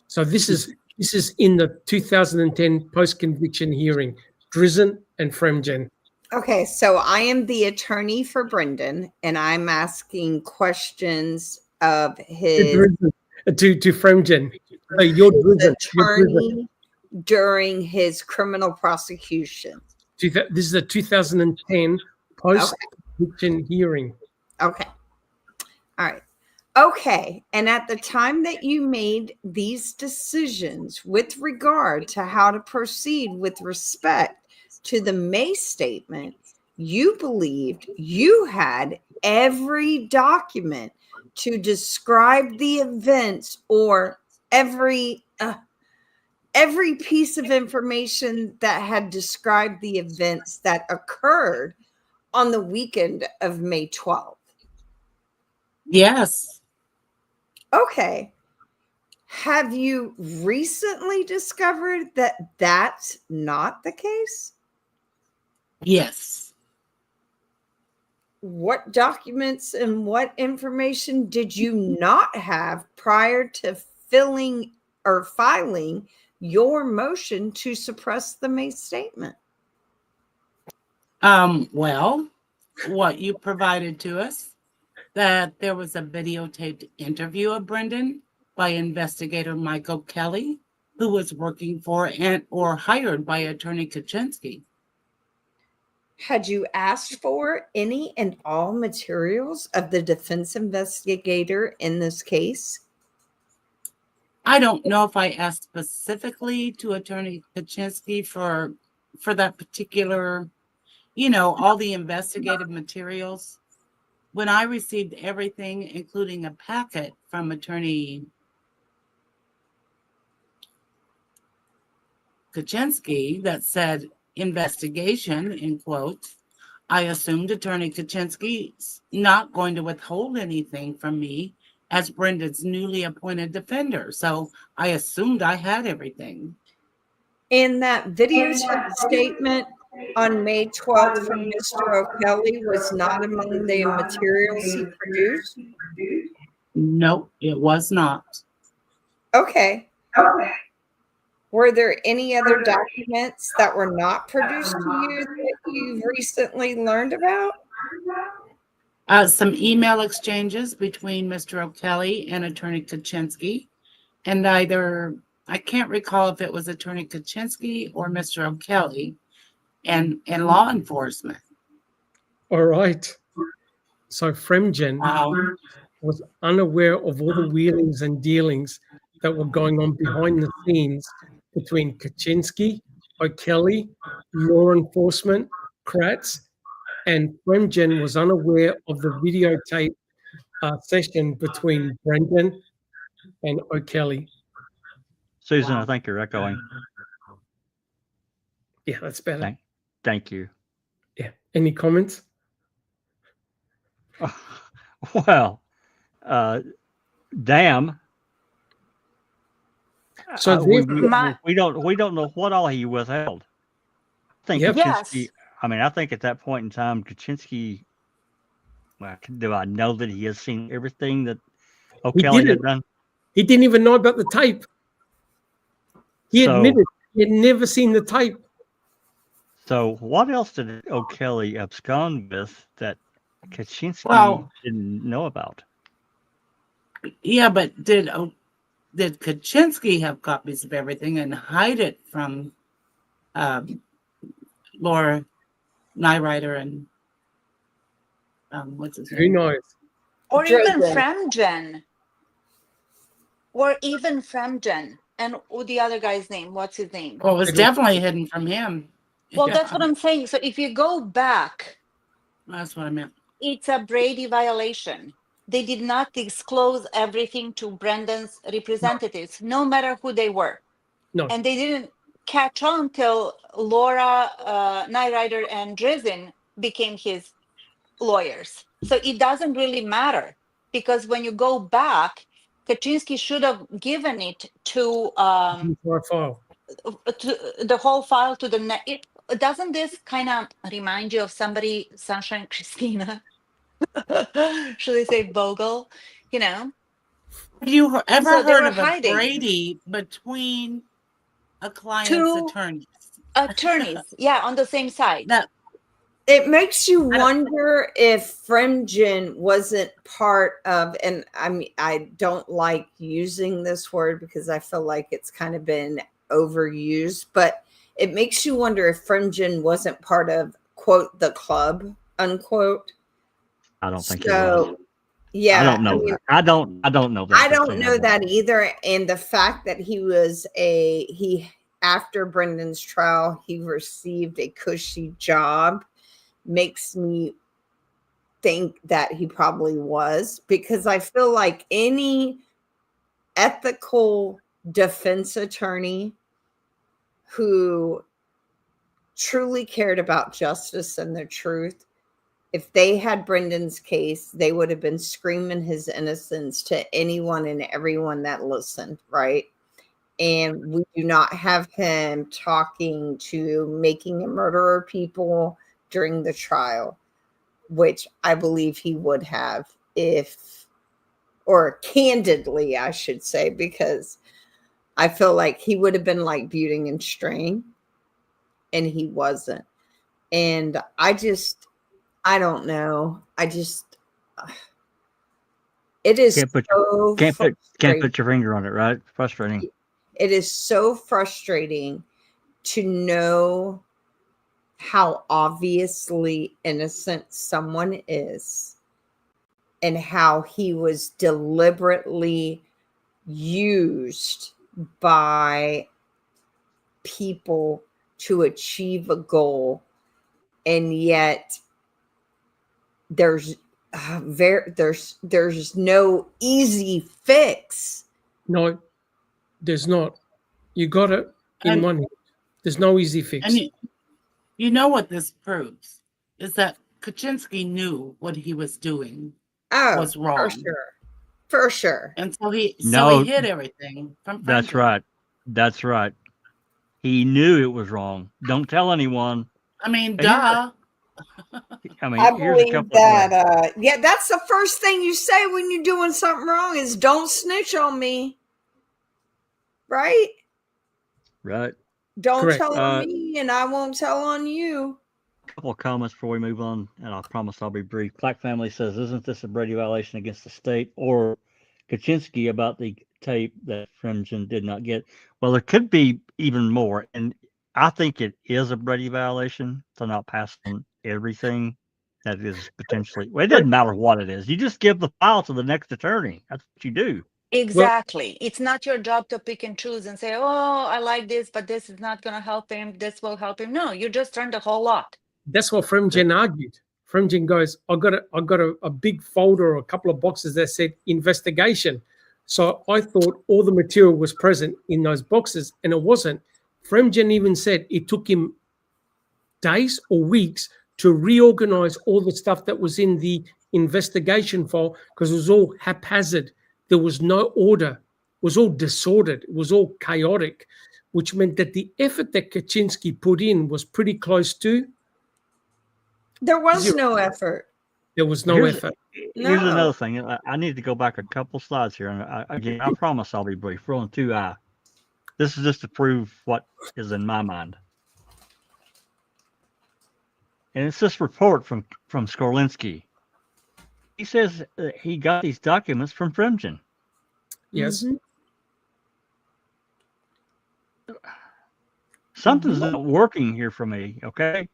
Speaker 2: So this is in the 2010 post-conviction hearing, Drizzen and Fremgen.
Speaker 5: Okay, so I am the attorney for Brendan, and I'm asking questions of his
Speaker 2: to Fremgen. You're
Speaker 5: attorney during his criminal prosecution.
Speaker 2: This is the 2010 post-conviction hearing.
Speaker 5: Okay. All right. Okay. And at the time that you made these decisions with regard to how to proceed with respect to the May statement, you believed you had every document to describe the events or every piece of information that had described the events that occurred on the weekend of May 12th.
Speaker 3: Yes.
Speaker 5: Okay. Have you recently discovered that that's not the case?
Speaker 3: Yes.
Speaker 5: What documents and what information did you not have prior to filing your motion to suppress the May statement?
Speaker 3: Well, what you provided to us, that there was a videotaped interview of Brendan by investigator Michael Kelly, who was working for or hired by attorney Kaczynski.
Speaker 5: Had you asked for any and all materials of the defense investigator in this case?
Speaker 3: I don't know if I asked specifically to attorney Kaczynski for that particular, all the investigative materials. When I received everything, including a packet from attorney Kaczynski that said investigation, in quotes, I assumed attorney Kaczynski's not going to withhold anything from me as Brendan's newly appointed defender. So I assumed I had everything.
Speaker 5: In that videotape statement on May 12th from Mr. O'Kelly was not among the materials he produced?
Speaker 3: No, it was not.
Speaker 5: Okay. Were there any other documents that were not produced to you that you've recently learned about?
Speaker 3: Some email exchanges between Mr. O'Kelly and attorney Kaczynski, and I can't recall if it was attorney Kaczynski or Mr. O'Kelly and law enforcement.
Speaker 2: All right. So Fremgen was unaware of all the wheelings and dealings that were going on behind the scenes between Kaczynski, O'Kelly, law enforcement, Kratz, and Fremgen was unaware of the videotape session between Brendan and O'Kelly.
Speaker 1: Susan, I think you're echoing.
Speaker 2: Yeah, that's better.
Speaker 1: Thank you.
Speaker 2: Yeah. Any comments?
Speaker 1: Well, damn.
Speaker 2: So
Speaker 1: we don't know what all he withheld. I think
Speaker 2: Yep.
Speaker 1: Kaczynski.
Speaker 4: Yes.
Speaker 1: I mean, I think at that point in time, Kaczynski. Well, do I know that he has seen everything that O'Kelly had done?
Speaker 2: He didn't even know about the tape. He admitted he had never seen the tape.
Speaker 1: So what else did O'Kelly abscond with that Kaczynski didn't know about?
Speaker 3: Yeah, but did Kaczynski have copies of everything and hide it from Laura Nyrider and what's his name?
Speaker 2: Who knows?
Speaker 4: Or even
Speaker 5: Dresden.
Speaker 4: Fremgen. And the other guy's name, what's his name?
Speaker 3: Well, it was definitely hidden from him.
Speaker 4: Well, that's what I'm saying. So if you go back,
Speaker 3: That's what I meant.
Speaker 4: it's a Brady violation. They did not disclose everything to Brendan's representatives, no matter who they were.
Speaker 2: No.
Speaker 4: And they didn't catch on till Laura Nyrider and Dresden became his lawyers. So it doesn't really matter, because when you go back, Kaczynski should have given it to
Speaker 2: File.
Speaker 4: the whole file to the doesn't this kind of remind you of somebody, Sunshine Christina? Should I say Bogle? You know?
Speaker 3: Have you ever
Speaker 4: So they
Speaker 3: heard
Speaker 4: were
Speaker 3: of
Speaker 4: hiding.
Speaker 3: a Brady between a client's
Speaker 4: Two
Speaker 3: attorneys?
Speaker 4: Attorneys, yeah, on the same side.
Speaker 3: That
Speaker 5: It makes you wonder if Fremgen wasn't part of, and I mean, I don't like using this word because I feel like it's kind of been overused, but it makes you wonder if Fremgen wasn't part of, quote, the club, unquote.
Speaker 1: I don't think he was.
Speaker 5: Yeah.
Speaker 1: I don't know. I don't know that.
Speaker 5: I don't know that either. And the fact that he was after Brendan's trial, he received a cushy job makes me think that he probably was, because I feel like any ethical defense attorney who truly cared about justice and the truth, if they had Brendan's case, they would have been screaming his innocence to anyone and everyone that listened, right? And we do not have him talking to making a murderer people during the trial, which I believe he would have or candidly, I should say, because I feel like he would have been like Buting and Strain, and he wasn't. And I don't know. It is
Speaker 1: can't put your finger on it, right? Frustrating.
Speaker 5: It is so frustrating to know how obviously innocent someone is and how he was deliberately used by people to achieve a goal, and yet there's no easy fix.
Speaker 2: No, there's not. You got it in one hand. There's no easy fix.
Speaker 3: And you know what this proves is that Kaczynski knew what he was doing was wrong.
Speaker 5: For sure.
Speaker 3: And so he hid everything from
Speaker 1: Fremgen. That's right. He knew it was wrong. Don't tell anyone.
Speaker 3: I mean, duh.
Speaker 5: I believe that. Yeah, that's the first thing you say when you're doing something wrong is don't snitch on me. Right?
Speaker 1: Right.
Speaker 5: Don't tell on me and I won't tell on you.
Speaker 1: A couple of comments before we move on, and I promise I'll be brief. Black Family says, isn't this a Brady violation against the state or Kaczynski about the tape that Fremgen did not get? Well, there could be even more, and I think it is a Brady violation to not pass on everything that is potentially. Well, it doesn't matter what it is. You just give the file to the next attorney. That's what you do.
Speaker 4: Exactly. It's not your job to pick and choose and say, oh, I like this, but this is not going to help him. This will help him. No, you just learned a whole lot.
Speaker 2: That's what Fremgen argued. Fremgen goes, I got a big folder or a couple of boxes that said investigation. So I thought all the material was present in those boxes, and it wasn't. Fremgen even said it took him days or weeks to reorganize all the stuff that was in the investigation file because it was all haphazard. There was no order. It was all disordered. It was all chaotic, which meant that the effort that Kaczynski put in was pretty close to.
Speaker 5: There was
Speaker 2: Zero.
Speaker 5: no effort.
Speaker 2: There was no
Speaker 1: Here's-
Speaker 2: effort.
Speaker 1: Here's
Speaker 5: No.
Speaker 1: another thing. I need to go back a couple slides here, and again, I promise I'll be brief. We're on 2I. This is just to prove what is in my mind. And it's this report from Skorlinski. He says he got these documents from Fremgen.
Speaker 2: Yes.
Speaker 5: Mhm.
Speaker 1: Something's not working here for me, okay?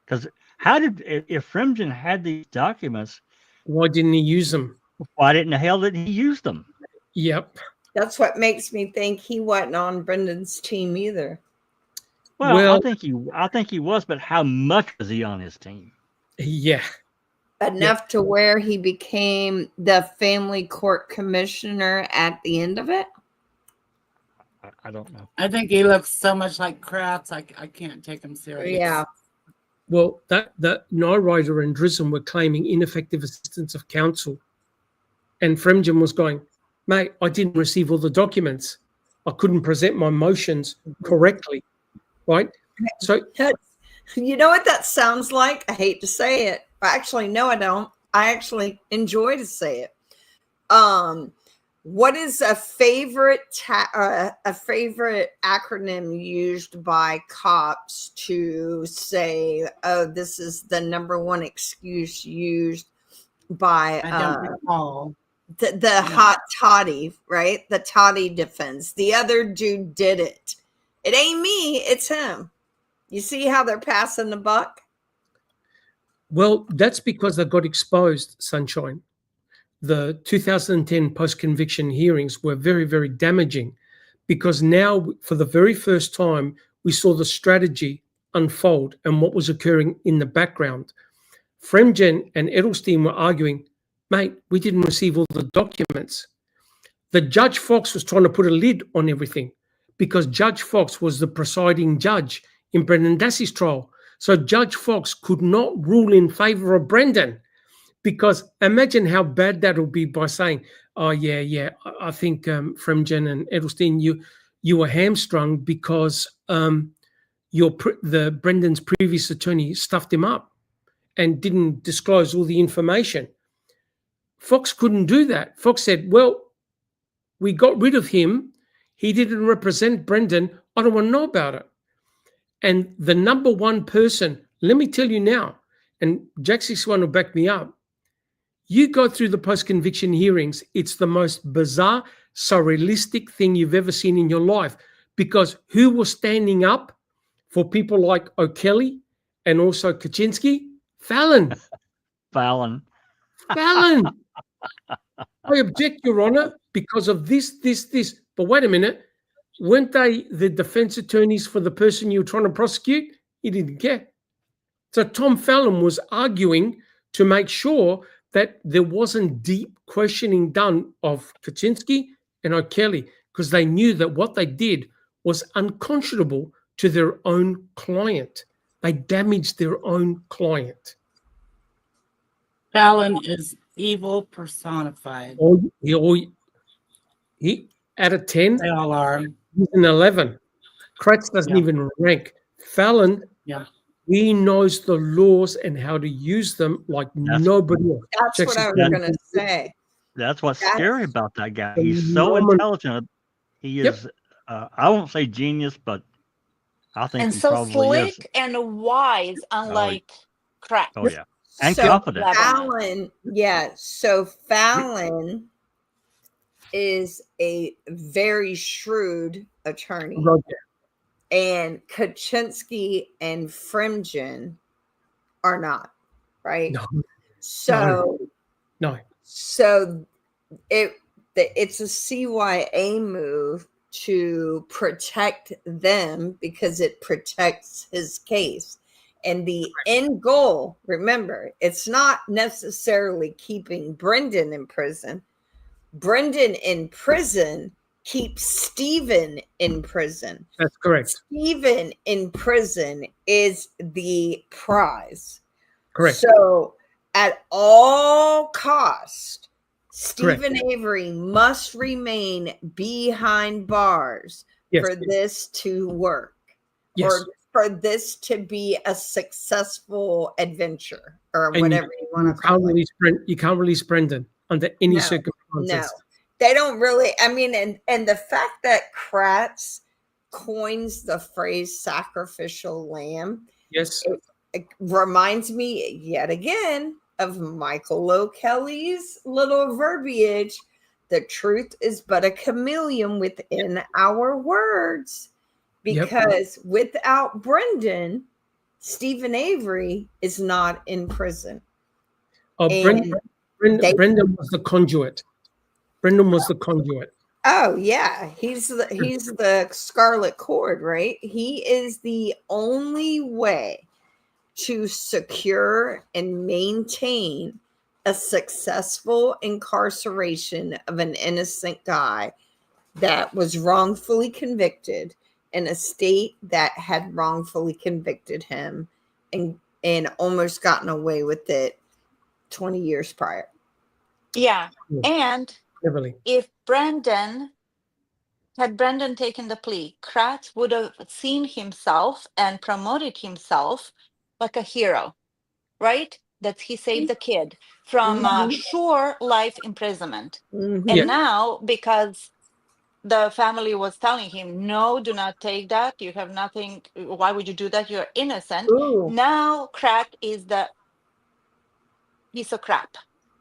Speaker 1: Because if Fremgen had these documents,
Speaker 2: Why didn't he use them?
Speaker 1: why didn't the hell didn't he use them?
Speaker 2: Yep.
Speaker 5: That's what makes me think he wasn't on Brendan's team either.
Speaker 1: Well, I think he was, but how much was he on his team?
Speaker 2: Yeah.
Speaker 5: Enough to where he became the family court commissioner at the end of it.
Speaker 1: I don't know.
Speaker 3: I think he looks so much like Kratz. I can't take him serious.
Speaker 5: Yeah.
Speaker 2: Well, that Nyrider and Drism were claiming ineffective assistance of counsel. And Fremgen was going, mate, I didn't receive all the documents. I couldn't present my motions correctly. Right? So
Speaker 5: You know what that sounds like? I hate to say it. Actually, no, I don't. I actually enjoy to say it. What is a favorite acronym used by cops to say, "Oh, this is the number one excuse used by
Speaker 3: I don't recall.
Speaker 5: the hot toddy, right? The toddy defense. The other dude did it. It ain't me. It's him." You see how they're passing the buck?
Speaker 2: well, that's because they got exposed, Sunshine. The 2010 post-conviction hearings were very, very damaging because now, for the very first time, we saw the strategy unfold and what was occurring in the background. Fremgen and Edelstein were arguing, mate, we didn't receive all the documents. The Judge Fox was trying to put a lid on everything because Judge Fox was the presiding judge in Brendan Dassey's trial. So Judge Fox could not rule in favor of Brendan. Because imagine how bad that would be by saying, "Oh yeah, I think Fremgen and Edelstein, you were hamstrung because Brendan's previous attorney stuffed him up and didn't disclose all the information." Fox couldn't do that. Fox said, "Well, we got rid of him. He didn't represent Brendan. I don't want to know about it." And the number one person, let me tell you now, and Jack 61 will back me up. You go through the post-conviction hearings, it's the most bizarre, surrealistic thing you've ever seen in your life because who was standing up for people like O'Kelly and also Kaczynski? Fallon.
Speaker 1: Fallon.
Speaker 2: I object, Your Honor, because of this. But wait a minute. Weren't they the defense attorneys for the person you were trying to prosecute? He didn't care. So Tom Fallon was arguing to make sure that there wasn't deep questioning done of Kaczynski and O'Kelly because they knew that what they did was unconscionable to their own client. They damaged their own client.
Speaker 3: Fallon is evil personified.
Speaker 2: He out of 10,
Speaker 3: They all are.
Speaker 2: he's an 11. Kratz doesn't even rank. Fallon, he knows the laws and how to use them like nobody else.
Speaker 5: That's what I was going to say.
Speaker 1: That's what's scary about that guy. He's so intelligent. He is, I won't say genius, but I think
Speaker 4: And
Speaker 1: he
Speaker 4: so
Speaker 1: probably
Speaker 4: slick
Speaker 1: is.
Speaker 4: and wise, unlike Kratz.
Speaker 1: Oh, yeah. And
Speaker 5: So
Speaker 1: confident.
Speaker 5: Fallon, so Fallon is a very shrewd attorney.
Speaker 2: Roger.
Speaker 5: And Kaczynski and Fremgen are not, right?
Speaker 2: No.
Speaker 5: So
Speaker 2: No.
Speaker 5: So it's a CYA move to protect them because it protects his case. And the end goal, remember, it's not necessarily keeping Brendan in prison. Brendan in prison keeps Stephen in prison.
Speaker 2: That's correct.
Speaker 5: Stephen in prison is the prize.
Speaker 2: Correct.
Speaker 5: So at all cost,
Speaker 2: Correct.
Speaker 5: Stephen Avery must remain behind bars
Speaker 2: Yes.
Speaker 5: for this to work,
Speaker 2: Yes.
Speaker 5: or for this to be a successful adventure, or
Speaker 2: And
Speaker 5: whatever you want to call it.
Speaker 2: You can't release Brendan under any
Speaker 5: No,
Speaker 2: circumstances.
Speaker 5: No, they don't really. I mean, and the fact that Kratz coins the phrase "sacrificial lamb,"
Speaker 2: Yes.
Speaker 5: it reminds me yet again of Michael O'Kelly's little verbiage. The truth is but a chameleon within our words. Because without Brendan, Stephen Avery is not in prison.
Speaker 2: Oh, Brendan was the conduit. Brendan was the conduit.
Speaker 5: Oh yeah, he's the scarlet cord, right? He is the only way to secure and maintain a successful incarceration of an innocent guy that was wrongfully convicted in a state that had wrongfully convicted him and almost gotten away with it 20 years prior.
Speaker 4: Yeah. And
Speaker 2: Heavily.
Speaker 4: if Brendan taken the plea, Kratz would have seen himself and promoted himself like a hero, right? That he saved the kid from sure life imprisonment.
Speaker 5: Mhm.
Speaker 4: And now, because the family was telling him, no, do not take that. You have nothing. Why would you do that? You're innocent.
Speaker 5: Ooh.
Speaker 4: Now Kratz is the piece of crap,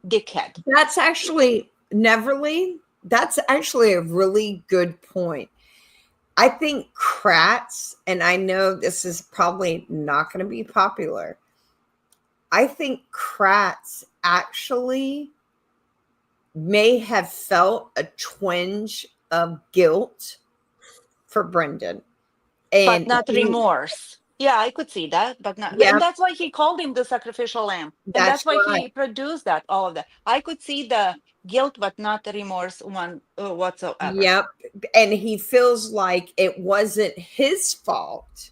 Speaker 4: dickhead.
Speaker 5: That's actually, Neverly, that's actually a really good point. I think Kratz, and I know this is probably not going to be popular, I think Kratz actually may have felt a twinge of guilt for Brendan.
Speaker 4: But not remorse. Yeah, I could see that, but not.
Speaker 5: Yeah.
Speaker 4: And that's why he called him the sacrificial lamb. And that's why he produced that, all of that. I could see the guilt, but not the remorse one whatsoever.
Speaker 5: Yep. And he feels like it wasn't his fault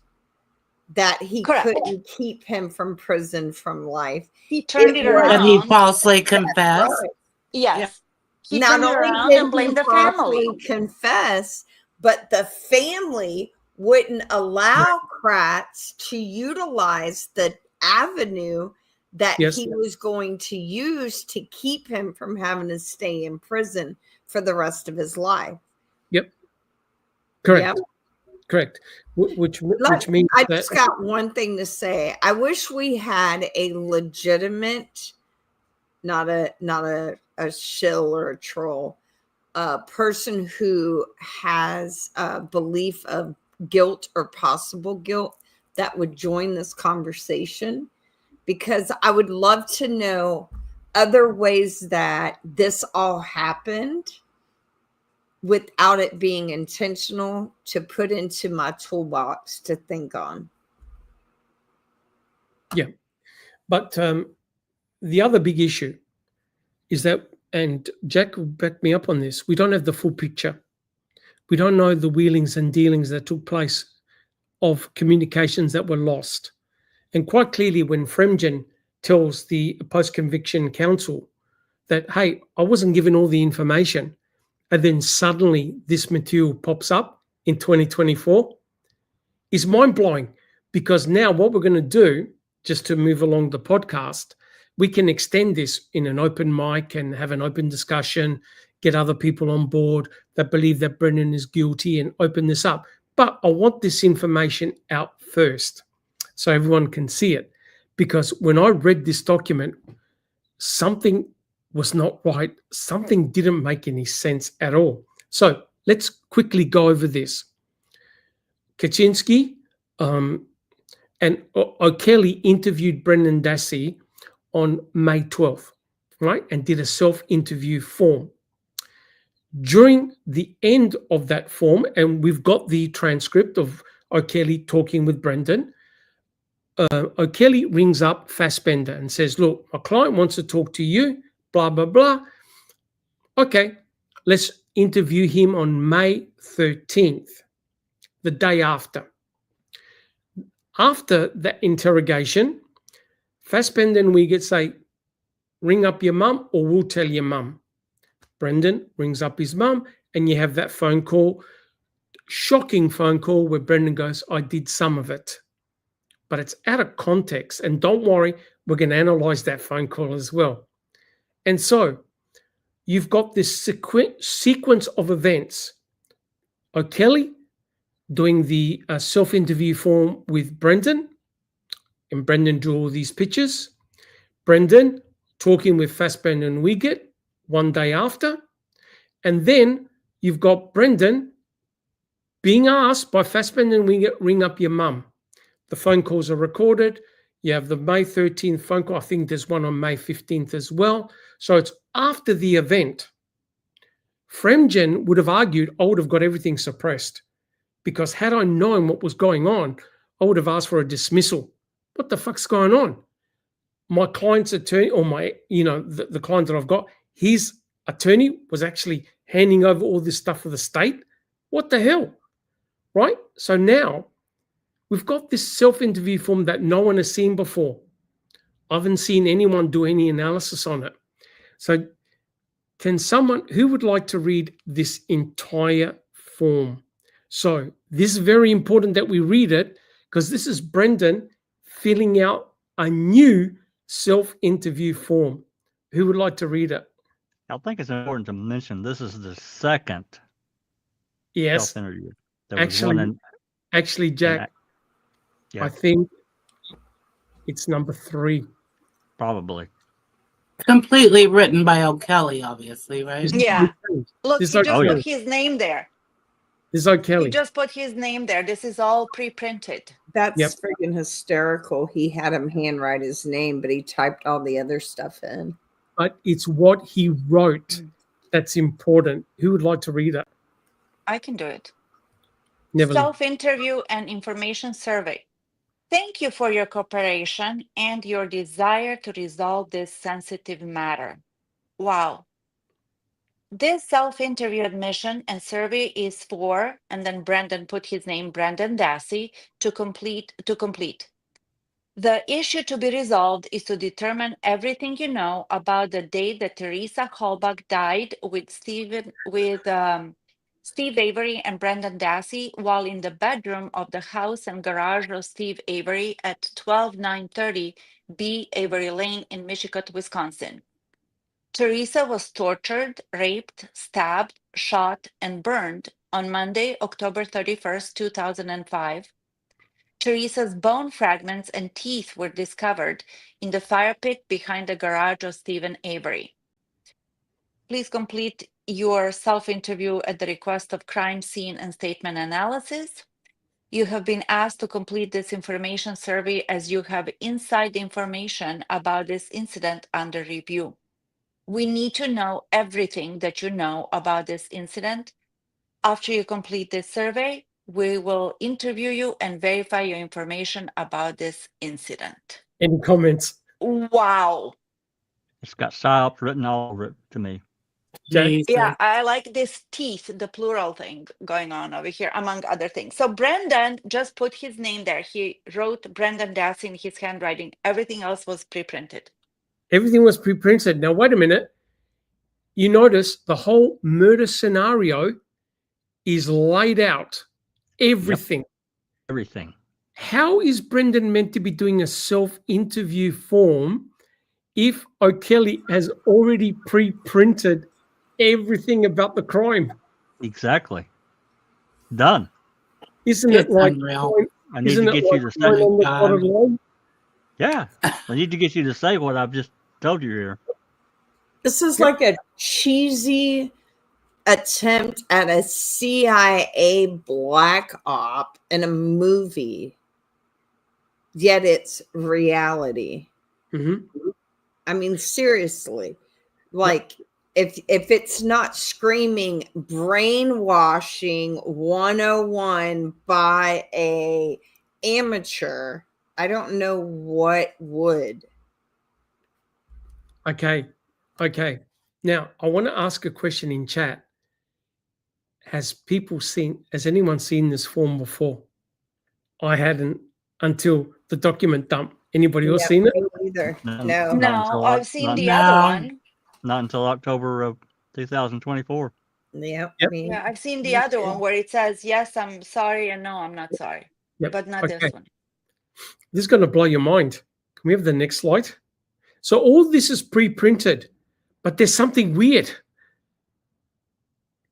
Speaker 5: that he couldn't keep him from prison from life.
Speaker 4: He turned it around.
Speaker 3: That he falsely confessed.
Speaker 5: Right.
Speaker 4: Yes. He
Speaker 5: Not
Speaker 4: turned it
Speaker 5: only
Speaker 4: around
Speaker 5: did
Speaker 4: and blamed
Speaker 5: he
Speaker 4: the family.
Speaker 5: falsely confess, but the family wouldn't allow Kratz to utilize the avenue that he was going to use to keep him from having to stay in prison for the rest of his life.
Speaker 2: Yep. Correct. Yep. Correct. Which means
Speaker 5: I just got one thing to say. I wish we had a legitimate, not a shill or a troll, person who has a belief of guilt or possible guilt that would join this conversation, because I would love to know other ways that this all happened without it being intentional, to put into my toolbox to think on.
Speaker 2: Yeah. But the other big issue is that, and Jack will back me up on this, we don't have the full picture. We don't know the wheelings and dealings that took place of communications that were lost. And quite clearly, when Fremgen tells the post-conviction counsel that, hey, I wasn't given all the information, and then suddenly this material pops up in 2024, is mind-blowing, because now what we're going to do, just to move along the podcast, we can extend this in an open mic and have an open discussion, get other people on board that believe that Brendan is guilty, and open this up. But I want this information out first so everyone can see it. Because when I read this document, something was not right. Something didn't make any sense at all. So let's quickly go over this. Kaczynski and O'Kelly interviewed Brendan Dassey on May 12th, right? And did a self-interview form. During the end of that form, and we've got the transcript of O'Kelly talking with Brendan, O'Kelly rings up Fassbender and says, look, my client wants to talk to you, blah, blah, blah. Okay, let's interview him on May 13th, the day after. After that interrogation, Fassbender and Wiegert say, ring up your mum or we'll tell your mum. Brendan rings up his mum and you have that phone call, shocking phone call where Brendan goes, I did some of it. But it's out of context. And don't worry, we're going to analyze that phone call as well. And so you've got this sequence of events. O'Kelly doing the self-interview form with Brendan, and Brendan drew all these pictures. Brendan talking with Fassbender and Wiegert one day after. And then you've got Brendan being asked by Fassbender and Wiegert, ring up your mum. The phone calls are recorded. You have the May 13th phone call. I think there's one on May 15th as well. So it's after the event. Fremgen would have argued I would have got everything suppressed, because had I known what was going on, I would have asked for a dismissal. What the fuck's going on? My client's attorney, or the client that I've got, his attorney was actually handing over all this stuff for the state. What the hell? Right? So now we've got this self-interview form that no one has seen before. I haven't seen anyone do any analysis on it. So can someone, who would like to read this entire form? So this is very important that we read it, because this is Brendan filling out a new self-interview form. Who would like to read it?
Speaker 1: I think it's important to mention this is the second
Speaker 2: Yes.
Speaker 1: self-interview. There was one
Speaker 2: Actually, Jack,
Speaker 1: yeah,
Speaker 2: I think it's number 3.
Speaker 1: probably.
Speaker 3: Completely written by O'Kelly, obviously, right?
Speaker 4: Yeah. Look,
Speaker 2: This
Speaker 4: he
Speaker 2: is
Speaker 4: just
Speaker 1: O'Kelly.
Speaker 4: put his name there.
Speaker 2: This is
Speaker 4: He
Speaker 2: O'Kelly.
Speaker 4: just put his name there. This is all pre-printed.
Speaker 5: That's
Speaker 2: Yep.
Speaker 5: freaking hysterical. He had him handwrite his name, but he typed all the other stuff in.
Speaker 2: But it's what he wrote that's important. Who would like to read it?
Speaker 4: I can do it.
Speaker 2: Never.
Speaker 4: Self-interview and information survey. Thank you for your cooperation and your desire to resolve this sensitive matter. Wow. This self-interview admission and survey is for, and then Brendan put his name, Brendan Dassey, to complete. The issue to be resolved is to determine everything you know about the day that Teresa Holbach died with Steve Avery and Brendan Dassey while in the bedroom of the house and garage of Steve Avery at 12930 B. Avery Lane in Michigan, Wisconsin. Teresa was tortured, raped, stabbed, shot, and burned on Monday, October 31st, 2005. Teresa's bone fragments and teeth were discovered in the fire pit behind the garage of Stephen Avery. Please complete your self-interview at the request of crime scene and statement analysis. You have been asked to complete this information survey as you have inside information about this incident under review. We need to know everything that you know about this incident. After you complete this survey, we will interview you and verify your information about this incident.
Speaker 2: Any comments?
Speaker 4: Wow.
Speaker 1: It's got psyops written all over it to me.
Speaker 2: Jack?
Speaker 4: Yeah, I like this teeth, the plural thing going on over here, among other things. So Brendan just put his name there. He wrote Brendan Dassey in his handwriting. Everything else was pre-printed.
Speaker 2: Everything was pre-printed. Now, wait a minute. You notice the whole murder scenario is laid out. Everything.
Speaker 1: Yep. Everything.
Speaker 2: How is Brendan meant to be doing a self-interview form if O'Kelly has already pre-printed everything about the crime?
Speaker 1: Exactly. Done.
Speaker 2: Isn't
Speaker 3: It's
Speaker 2: it like
Speaker 3: unreal.
Speaker 1: I need to get you to say.
Speaker 2: on the dotted line?
Speaker 1: Yeah. I need to get you to say what I've just told you here.
Speaker 5: This is like a cheesy attempt at a CIA black op in a movie, yet it's reality.
Speaker 2: Mm-hmm.
Speaker 5: I mean, seriously, like if it's not screaming brainwashing 101 by a amateur, I don't know what would.
Speaker 2: Okay. Now, I want to ask a question in chat. Has anyone seen this form before? I hadn't until the document dump. Anybody else seen it?
Speaker 5: Me either.
Speaker 1: No,
Speaker 5: No.
Speaker 1: not
Speaker 4: No,
Speaker 1: until
Speaker 4: I've seen the
Speaker 3: No.
Speaker 4: other one.
Speaker 1: not until October of 2024.
Speaker 5: Yep.
Speaker 2: Yep.
Speaker 5: Me.
Speaker 4: Yeah, I've seen the other one where it says, yes, I'm sorry, and no, I'm not sorry.
Speaker 2: Yep.
Speaker 4: But not this one.
Speaker 2: This is going to blow your mind. Can we have the next slide? So all this is pre-printed, but there's something weird.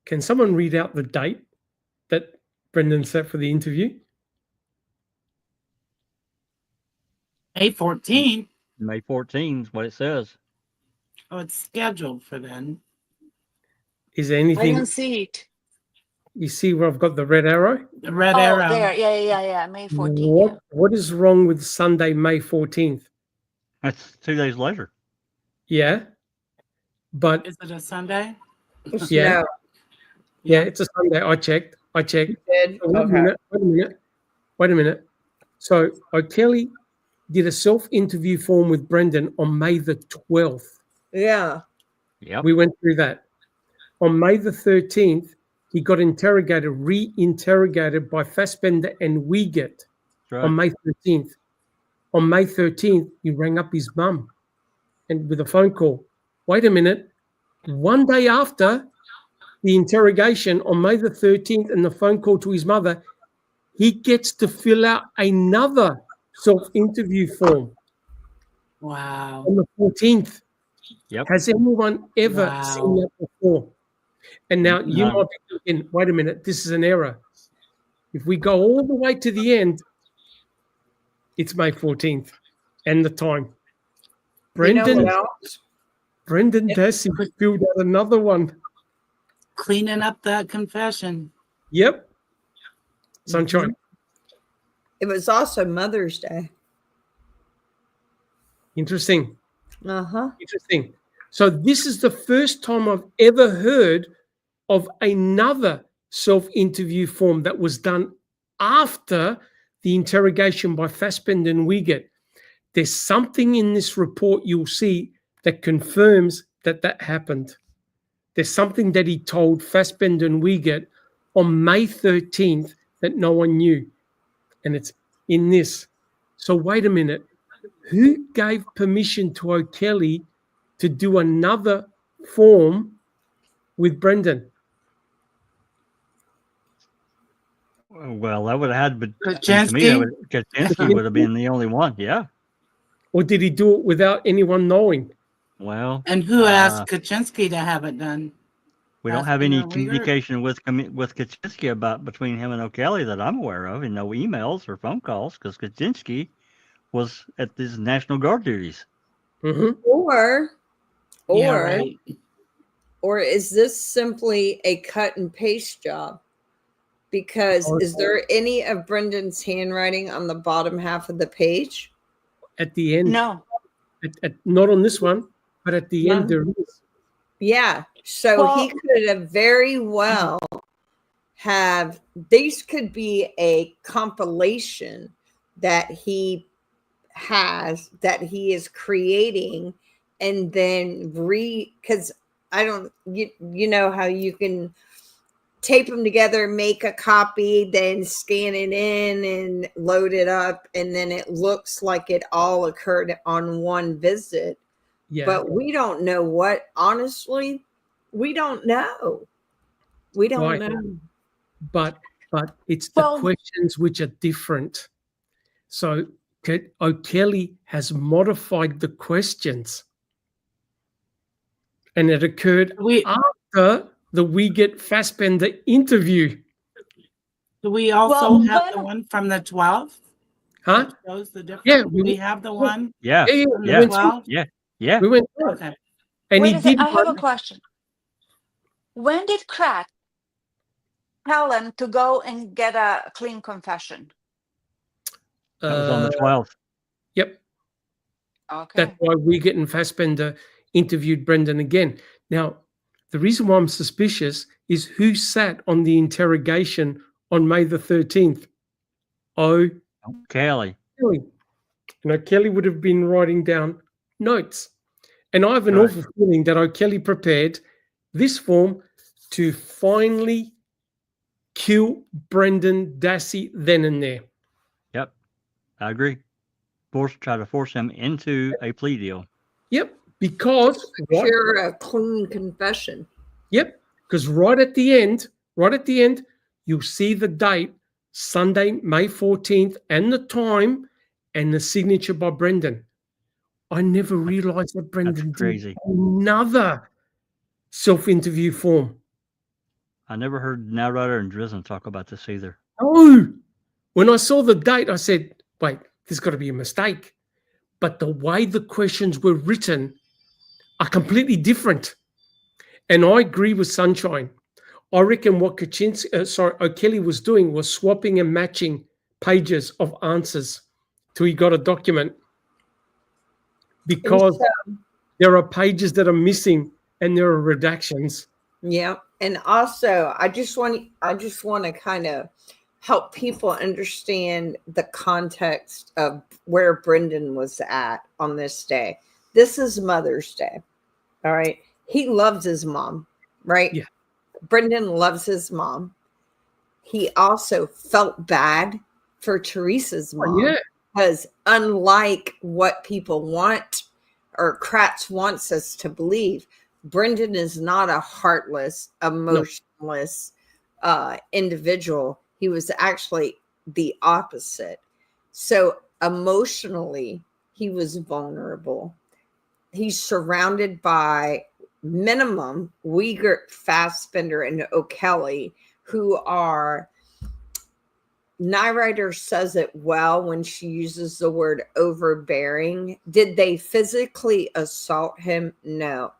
Speaker 2: Can someone read out the date that Brendan set for the interview?
Speaker 8: May 14th.
Speaker 1: May 14th is what it says.
Speaker 8: Oh, it's scheduled for then.
Speaker 2: Is there
Speaker 4: I
Speaker 2: anything
Speaker 4: don't see it.
Speaker 2: you see where I've got the red arrow?
Speaker 8: The red
Speaker 4: Oh,
Speaker 8: arrow.
Speaker 4: there. Yeah. May 14th.
Speaker 2: What is wrong with Sunday, May 14th?
Speaker 1: That's 2 days later.
Speaker 2: Yeah. But
Speaker 8: Is it a Sunday?
Speaker 2: yeah.
Speaker 5: No.
Speaker 2: Yeah, it's a Sunday. I checked.
Speaker 5: Good.
Speaker 2: Wait a minute. So O'Kelly did a self-interview form with Brendan on May the 12th.
Speaker 5: Yeah.
Speaker 1: Yep.
Speaker 2: We went through that. On May the 13th, he got re-interrogated by Fassbender and Wiegert
Speaker 1: That's right.
Speaker 2: on May 13th. On May 13th, he rang up his mum and with a phone call. Wait a minute. One day after the interrogation on May the 13th and the phone call to his mother, he gets to fill out another self-interview form
Speaker 8: Wow.
Speaker 2: on the 14th.
Speaker 1: Yep.
Speaker 2: Has anyone ever
Speaker 8: Wow.
Speaker 2: seen that before? And now you
Speaker 1: No.
Speaker 2: might be thinking, wait a minute, this is an error. If we go all the way to the end, it's May 14th and the time. Brendan,
Speaker 5: You know what else?
Speaker 2: Brendan Dassey filled out another one.
Speaker 8: Cleaning up that confession.
Speaker 2: Yep. Sunshine.
Speaker 5: It was also Mother's Day.
Speaker 2: Interesting.
Speaker 5: Uh-huh.
Speaker 2: Interesting. So this is the first time I've ever heard of another self-interview form that was done after the interrogation by Fassbender and Wiegert. There's something in this report you'll see that confirms that that happened. There's something that he told Fassbender and Wiegert on May 13th that no one knew. And it's in this. So wait a minute. Who gave permission to O'Kelly to do another form with Brendan?
Speaker 1: Well, that would have had, but to me,
Speaker 8: Kaczynski?
Speaker 1: Kaczynski would have been the only one. Yeah.
Speaker 2: Or did he do it without anyone knowing?
Speaker 1: Well,
Speaker 8: And who asked Kaczynski to have it done?
Speaker 1: we don't have any
Speaker 8: Fassbender and Wiegert?
Speaker 1: communication with Kaczynski between him and O'Kelly that I'm aware of, and no emails or phone calls because Kaczynski was at his National Guard duties.
Speaker 2: Mm-hmm.
Speaker 8: Yeah, right.
Speaker 5: Or is this simply a cut and paste job? Because is there any of Brendan's handwriting on the bottom half of the page?
Speaker 2: At the end.
Speaker 4: No.
Speaker 2: Not on this one, but at the end there is.
Speaker 5: Yeah. So he could have very well have, these could be a compilation that he has, that he is creating, and then because I don't, you know how you can tape them together, make a copy, then scan it in and load it up, and then it looks like it all occurred on one visit.
Speaker 2: Yeah.
Speaker 5: But we don't know what, honestly, we don't know. We don't
Speaker 2: Right.
Speaker 5: know.
Speaker 2: But it's the
Speaker 4: Well-
Speaker 2: questions which are different. So O'Kelly has modified the questions. And it occurred after the Wiegert Fassbender interview.
Speaker 8: Do we also
Speaker 4: Well,
Speaker 8: have
Speaker 4: but-
Speaker 8: the one from the 12th?
Speaker 2: Huh?
Speaker 8: That shows the difference?
Speaker 2: Yeah,
Speaker 8: We have the one
Speaker 1: Yeah.
Speaker 2: Yeah,
Speaker 8: from
Speaker 2: we
Speaker 1: Yeah.
Speaker 8: the
Speaker 2: went through-
Speaker 8: 12th?
Speaker 1: Yeah.
Speaker 2: we went through it.
Speaker 8: Okay.
Speaker 2: And
Speaker 4: Wait
Speaker 2: he
Speaker 4: a second,
Speaker 2: did
Speaker 4: I have a
Speaker 2: one.
Speaker 4: question. When did Crack tell him to go and get a clean confession?
Speaker 1: That was on the 12th.
Speaker 2: Yep.
Speaker 4: Okay.
Speaker 2: That's why Wiegert and Fassbender interviewed Brendan again. Now, the reason why I'm suspicious is who sat on the interrogation on May the 13th.
Speaker 1: Kelly.
Speaker 2: Kelly. Kelly would have been writing down notes. And I have an
Speaker 1: Right.
Speaker 2: awful feeling that O'Kelly prepared this form to finally kill Brendan Dassey then and there.
Speaker 1: Yep, I agree. Try to force him into a plea deal.
Speaker 2: Yep, because
Speaker 5: Share a clean confession.
Speaker 2: Yep, because right at the end, you'll see the date, Sunday, May 14th, and the time, and the signature by Brendan. I never realized that Brendan
Speaker 1: crazy.
Speaker 2: did another self-interview form.
Speaker 1: I never heard Narrator and Drizzen talk about this either.
Speaker 2: Oh, when I saw the date, I said, wait, there's got to be a mistake. But the way the questions were written are completely different. And I agree with Sunshine. I reckon what O'Kelly was doing was swapping and matching pages of answers till he got a document. Because there are pages that are missing and there are redactions.
Speaker 5: Yeah. And also, I just want to kind of help people understand the context of where Brendan was at on this day. This is Mother's Day. All right. He loves his mom, right?
Speaker 2: Yeah.
Speaker 5: Brendan loves his mom. He also felt bad for Teresa's mom.
Speaker 2: Yeah.
Speaker 5: Because unlike what people want or Kratz wants us to believe, Brendan is not a heartless, emotionless individual. He was actually the opposite. So emotionally, he was vulnerable. He's surrounded by minimum Uyghur, Fassbender, and O'Kelly, who are, Nyrider says it well when she uses the word overbearing. Did they physically assault him? No.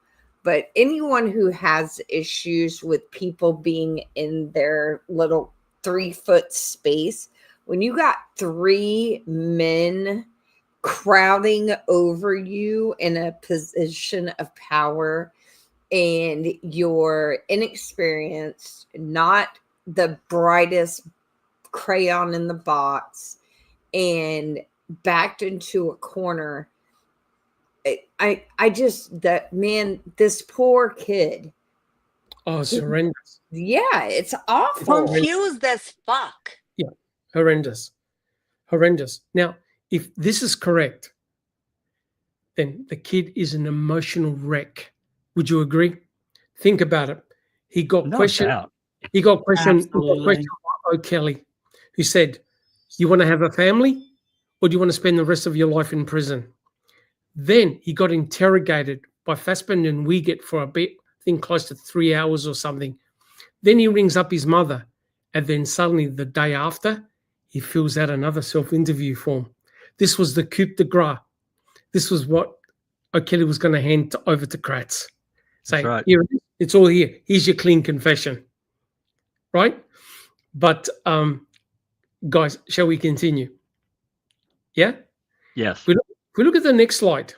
Speaker 5: But anyone who has issues with people being in their little 3-foot space, when you got 3 men crowding over you in a position of power and you're inexperienced, not the brightest crayon in the box, and backed into a corner, this poor kid.
Speaker 2: Oh, it's horrendous.
Speaker 5: Yeah, it's awful.
Speaker 4: Confused as fuck.
Speaker 2: Yeah, horrendous. Now, if this is correct, then the kid is an emotional wreck. Would you agree? Think about it. He got questioned. He got questioned by O'Kelly, who said, "You want to have a family, or do you want to spend the rest of your life in prison?" Then he got interrogated by Fassbender and Uyghur for a bit, I think close to 3 hours or something. Then he rings up his mother, and then suddenly the day after, he fills out another self-interview form. This was the coup de grace. This was what O'Kelly was going to hand over to Kratz. Say, right. Here it is. It's all here. Here's your clean confession. Right? But, guys, shall we continue? Yeah?
Speaker 1: Yes.
Speaker 2: If we look at the next slide,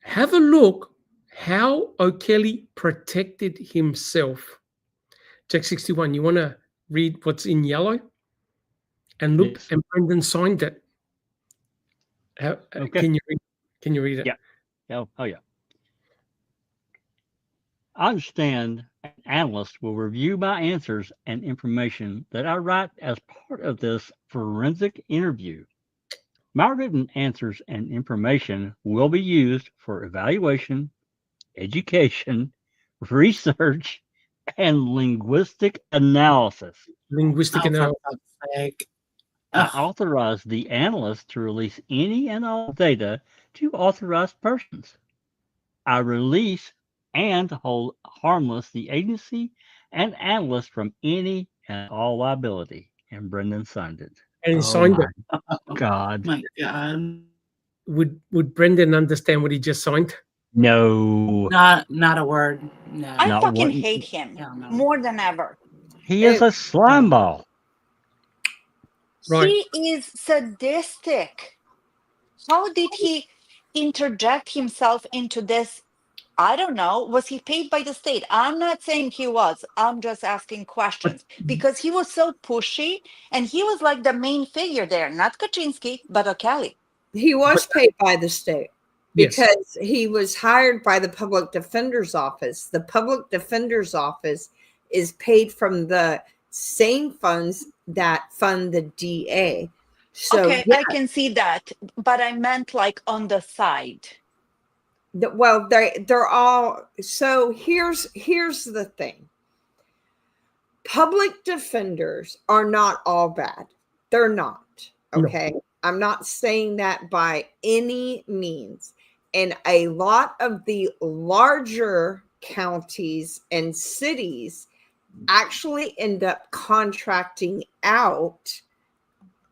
Speaker 2: have a look how O'Kelly protected himself. Check 61. You want to read what's in yellow? And look, yes. And Brendan signed it. Okay. Can you read it?
Speaker 1: Yeah. Oh, yeah. I understand an analyst will review my answers and information that I write as part of this forensic interview. My written answers and information will be used for evaluation, education, research, and linguistic analysis. I authorize the analyst to release any and all data to authorized persons. I release and hold harmless the agency and analyst from any and all liability. And Brendan signed it.
Speaker 2: And he signed it.
Speaker 1: God.
Speaker 8: My God.
Speaker 2: Would Brendan understand what he just signed?
Speaker 1: No.
Speaker 8: Not a word. No.
Speaker 4: I fucking hate him more than ever.
Speaker 1: He is a slime ball.
Speaker 2: Right.
Speaker 4: He is sadistic. How did he interject himself into this I don't know. Was he paid by the state? I'm not saying he was. I'm just asking questions because he was so pushy and he was like the main figure there, not Kaczynski, but O'Kelly.
Speaker 5: He was paid by the state
Speaker 2: Yes.
Speaker 5: because he was hired by the public defender's office. The public defender's office is paid from the same funds that fund the DA. So
Speaker 4: Okay,
Speaker 5: yeah,
Speaker 4: I can see that, but I meant like on the side.
Speaker 5: well, they're all. So here's the thing. Public defenders are not all bad. They're not. Okay. No. I'm not saying that by any means. And a lot of the larger counties and cities actually end up contracting out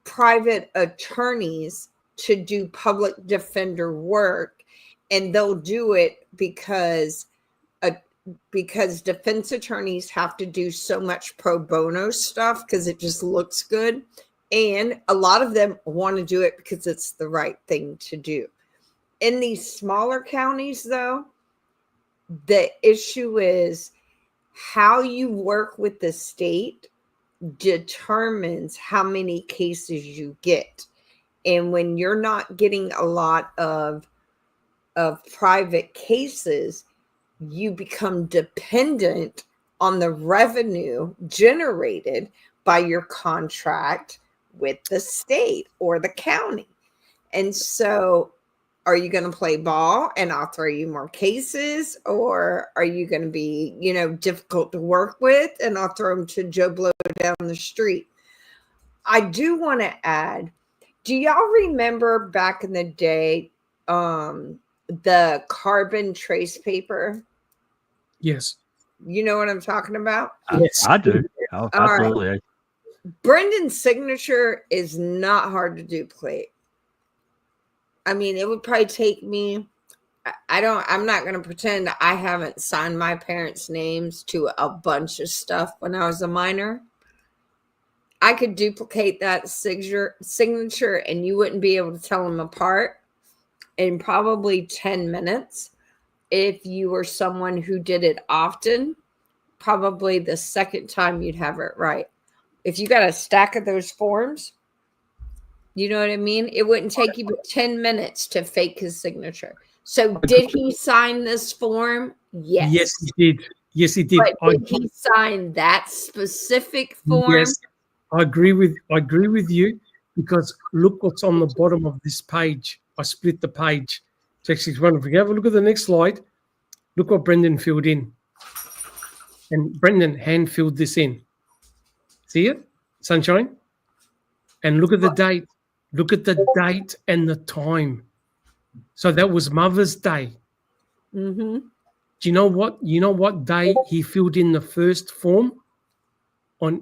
Speaker 5: private attorneys to do public defender work. And they'll do it because defense attorneys have to do so much pro bono stuff because it just looks good. And a lot of them want to do it because it's the right thing to do. In these smaller counties, though, the issue is how you work with the state determines how many cases you get. And when you're not getting a lot of private cases, you become dependent on the revenue generated by your contract with the state or the county. And so are you going to play ball and I'll throw you more cases, or are you going to be, difficult to work with and I'll throw them to Joe Blow down the street? I do want to add, do y'all remember back in the day, the carbon trace paper?
Speaker 2: Yes.
Speaker 5: You know what I'm talking about?
Speaker 2: Yes.
Speaker 1: I do. Oh, absolutely.
Speaker 5: Right. Brendan's signature is not hard to duplicate. I mean, it would probably take me, I'm not going to pretend I haven't signed my parents' names to a bunch of stuff when I was a minor. I could duplicate that signature and you wouldn't be able to tell them apart in probably 10 minutes. If you were someone who did it often, probably the second time you'd have it right. If you got a stack of those forms, you know what I mean? It wouldn't take you but 10 minutes to fake his signature. So did he sign this form? Yes.
Speaker 2: Yes, he did. Yes, he did.
Speaker 5: But did he sign that specific form?
Speaker 2: Yes, I agree with you, because look what's on the bottom of this page. I split the page. It's actually wonderful. If you have a look at the next slide, look what Brendan filled in. And Brendan hand filled this in. See it? Sunshine? And look at the date. Look at the date and the time. So that was Mother's Day.
Speaker 5: Mm-hmm.
Speaker 2: Do you know what? You know what day he filled in the first form? On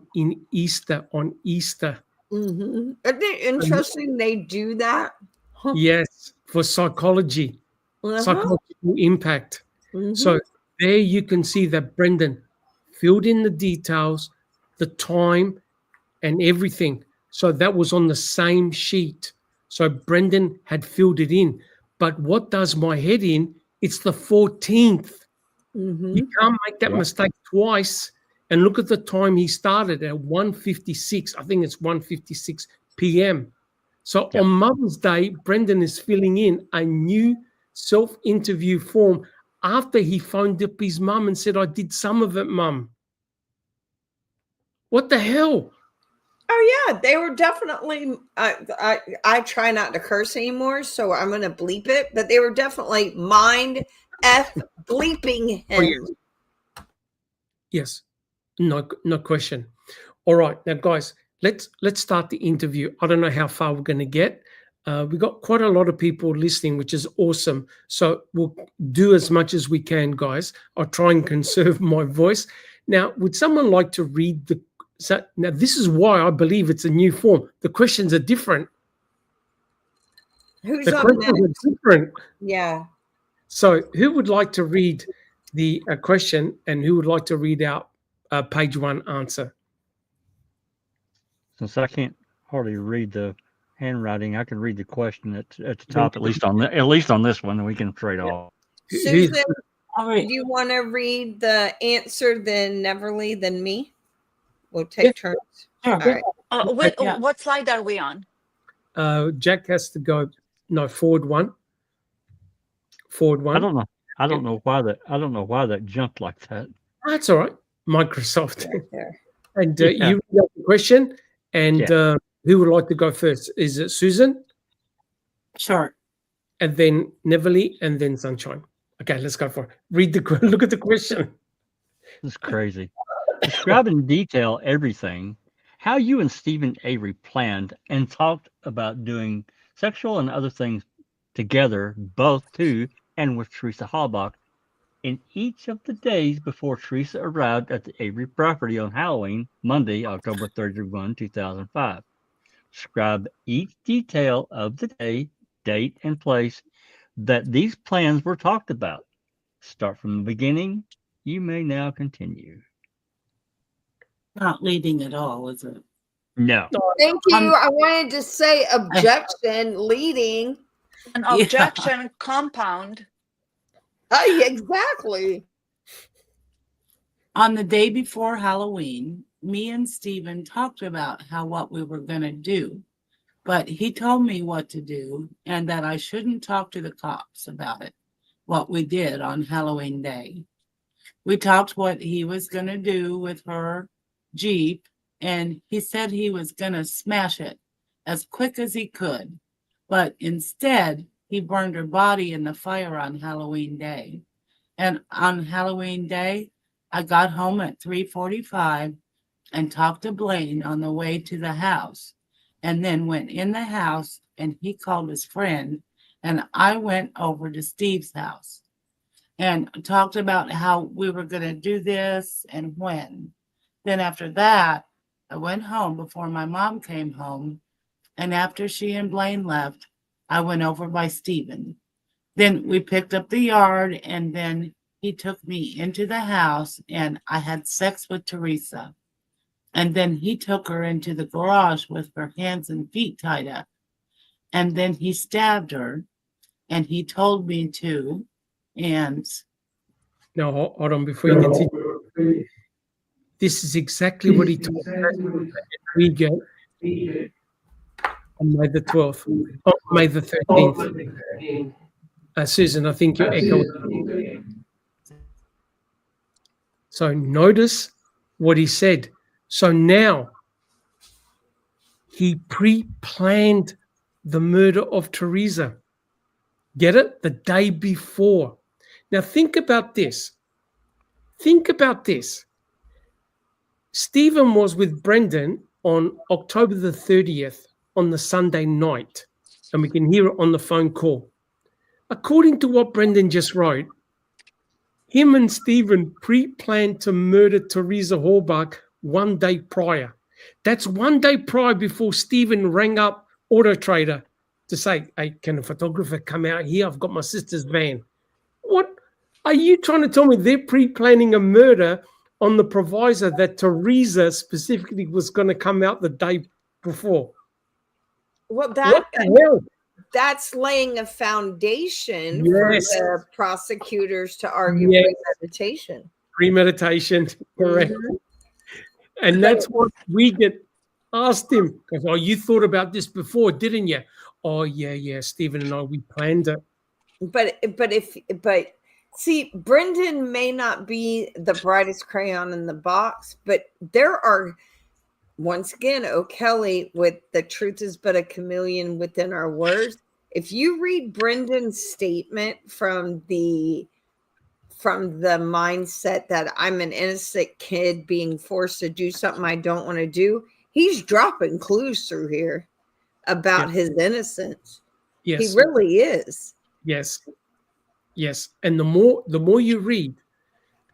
Speaker 2: Easter.
Speaker 5: Mm-hmm. Isn't it interesting they do that? Huh.
Speaker 2: Yes, for psychology, psychological impact. Mm-hmm. So there you can see that Brendan filled in the details, the time, and everything. So that was on the same sheet. So Brendan had filled it in. But what does my head in? It's the 14th. Mm-hmm. You can't make that mistake twice. And look at the time he started at 1:56. I think it's 1:56 p.m. So on Mother's Day, Brendan is filling in a new self-interview form after he phoned up his mum and said, I did some of it, Mum. What the hell?
Speaker 5: Oh, yeah, they were definitely, I try not to curse anymore, so I'm going to bleep it, but they were definitely mind F bleeping him.
Speaker 2: Yes, no question. All right, now, guys, let's start the interview. I don't know how far we're going to get. We got quite a lot of people listening, which is awesome. So we'll do as much as we can, guys. I'll try and conserve my voice. Now, would someone like to read the... So now this is why I believe it's a new form. The questions are different.
Speaker 5: Who's up next?
Speaker 2: Different.
Speaker 5: Yeah.
Speaker 2: So who would like to read the question and who would like to read out page one answer?
Speaker 1: Since I can't hardly read the handwriting, I can read the question at the top, at least on this one, and we can trade off.
Speaker 5: Susan,
Speaker 8: All right.
Speaker 5: Do you want to read the answer, then Neverly, then me? We'll take turns.
Speaker 8: Sure.
Speaker 5: All right.
Speaker 8: Yeah.
Speaker 4: What slide are we on?
Speaker 2: Jack has to go. No, forward one. Forward one.
Speaker 1: I don't know. I don't know why that jumped like that.
Speaker 2: That's all right. Microsoft.
Speaker 5: Right there.
Speaker 2: And
Speaker 1: Yeah.
Speaker 2: you read out the question. And who would like to go first? Is it Susan?
Speaker 8: Sure.
Speaker 2: And then Neverly, and then Sunshine. Okay, let's go for it. Look at the question.
Speaker 1: This is crazy. Describe in detail everything, how you and Stephen Avery planned and talked about doing sexual and other things together, both to and with Teresa Halbach, in each of the days before Teresa arrived at the Avery property on Halloween, Monday, October 31, 2005. Describe each detail of the day, date, and place that these plans were talked about. Start from the beginning. You may now continue.
Speaker 8: Not leading at all, is it?
Speaker 1: No.
Speaker 5: Thank you. I wanted to say objection, leading.
Speaker 4: An
Speaker 8: Yeah.
Speaker 4: objection compound.
Speaker 5: Exactly.
Speaker 8: On the day before Halloween, me and Stephen talked about what we were going to do, but he told me what to do and that I shouldn't talk to the cops about it, what we did on Halloween day. We talked what he was going to do with her Jeep, and he said he was going to smash it as quick as he could, but instead he burned her body in the fire on Halloween day. And on Halloween day, I got home at 3:45 and talked to Blaine on the way to the house, and then went in the house and he called his friend, and I went over to Steve's house and talked about how we were going to do this and when. Then after that, I went home before my mom came home, and after she and Blaine left, I went over by Stephen. Then we picked up the yard, and then he took me into the house, and I had sex with Teresa. And then he took her into the garage with her hands and feet tied up. And then he stabbed her, and he told me to. And
Speaker 2: No, hold on. Before you continue, this is exactly what he told us. We get on May the 12th, on May the 13th. Susan, I think you're echoing. So notice what he said. So now he pre-planned the murder of Teresa. Get it? The day before. Now think about this. Think about this. Stephen was with Brendan on October the 30th on the Sunday night, and we can hear it on the phone call. According to what Brendan just wrote, him and Stephen pre-planned to murder Teresa Halbach 1 day prior. That's 1 day prior before Stephen rang up Auto Trader to say, hey, can a photographer come out here? I've got my sister's van. What? Are you trying to tell me they're pre-planning a murder on the proviso that Teresa specifically was going to come out the day before?
Speaker 5: Well,
Speaker 2: What the hell?
Speaker 5: that's laying a foundation
Speaker 2: Yes.
Speaker 5: for the prosecutors to argue
Speaker 2: Yes.
Speaker 5: premeditation.
Speaker 2: Premeditation, correct. And that's what we get asked him. Because, oh, you thought about this before, didn't you? Oh, yeah, Stephen and I, we planned it.
Speaker 5: But see, Brendan may not be the brightest crayon in the box, but there are, once again, O'Kelly with the truth is but a chameleon within our words. If you read Brendan's statement from the mindset that I'm an innocent kid being forced to do something I don't want to do, he's dropping clues through here about his innocence.
Speaker 2: Yes.
Speaker 5: He really is.
Speaker 2: Yes. And the more you read,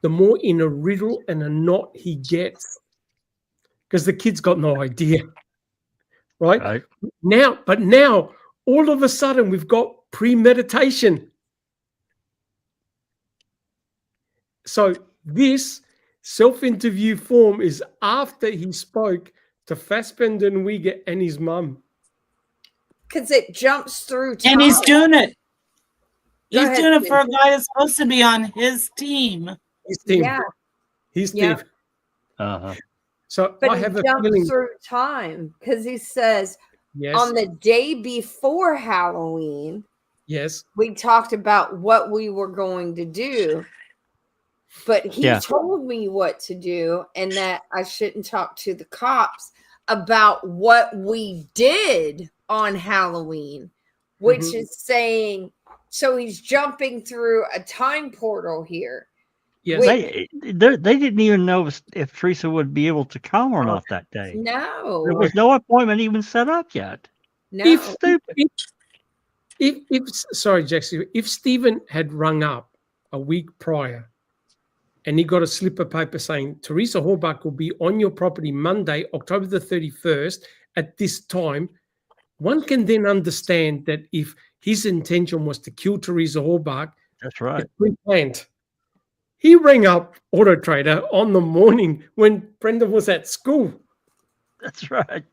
Speaker 2: the more in a riddle and a knot he gets. Because the kid's got no idea. Right? Now, all of a sudden we've got premeditation. So this self-interview form is after he spoke to Fassbender and Uyghur and his mum.
Speaker 5: Because it jumps through time.
Speaker 8: he's doing it.
Speaker 5: Go
Speaker 8: He's
Speaker 5: ahead,
Speaker 8: doing it for a
Speaker 5: Susan.
Speaker 8: guy that's supposed to be on his team.
Speaker 2: His team.
Speaker 5: Yeah,
Speaker 2: His
Speaker 5: yeah.
Speaker 2: team.
Speaker 1: Uh-huh.
Speaker 2: So
Speaker 5: But
Speaker 2: I
Speaker 5: he
Speaker 2: have a
Speaker 5: jumped
Speaker 2: feeling.
Speaker 5: through time because he says
Speaker 2: Yes.
Speaker 5: on the day before Halloween,
Speaker 2: Yes.
Speaker 5: we talked about what we were going to do. But he
Speaker 1: Yeah.
Speaker 5: told me what to do and that I shouldn't talk to the cops about what we did on Halloween, which
Speaker 2: Mhm.
Speaker 5: is saying, so he's jumping through a time portal here.
Speaker 2: Yes.
Speaker 5: Wait.
Speaker 1: They didn't even know if Teresa would be able to come or not that day.
Speaker 5: No,
Speaker 1: There was no appointment even set up yet.
Speaker 5: no.
Speaker 2: If
Speaker 1: Stupid.
Speaker 2: if sorry, Jackson, if Stephen had rung up a week prior and he got a slip of paper saying Teresa Horbach will be on your property Monday, October the 31st at this time, one can then understand that if his intention was to kill Teresa Horbach,
Speaker 1: That's right.
Speaker 2: it's pre-planned. He rang up Auto Trader on the morning when Brenda was at school.
Speaker 1: That's right.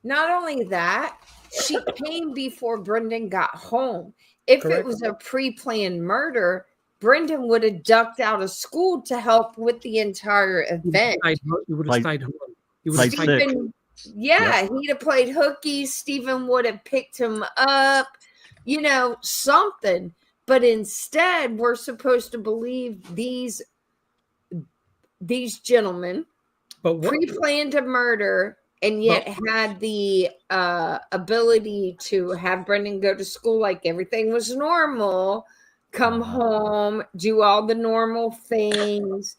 Speaker 5: Not only that, she came before Brendan got home. If
Speaker 2: Correct.
Speaker 5: it was a pre-planned murder, Brendan would have ducked out of school to help with the entire event.
Speaker 2: He would have
Speaker 1: Like-
Speaker 2: stayed home. He would
Speaker 1: like
Speaker 2: have stayed.
Speaker 1: sick.
Speaker 5: Stephen, yeah, he'd have played hooky. Stephen would have picked him up, something. But instead, we're supposed to believe these gentlemen
Speaker 2: But what,
Speaker 5: pre-planned a murder and yet had the ability to have Brendan go to school like everything was normal, come home, do all the normal things,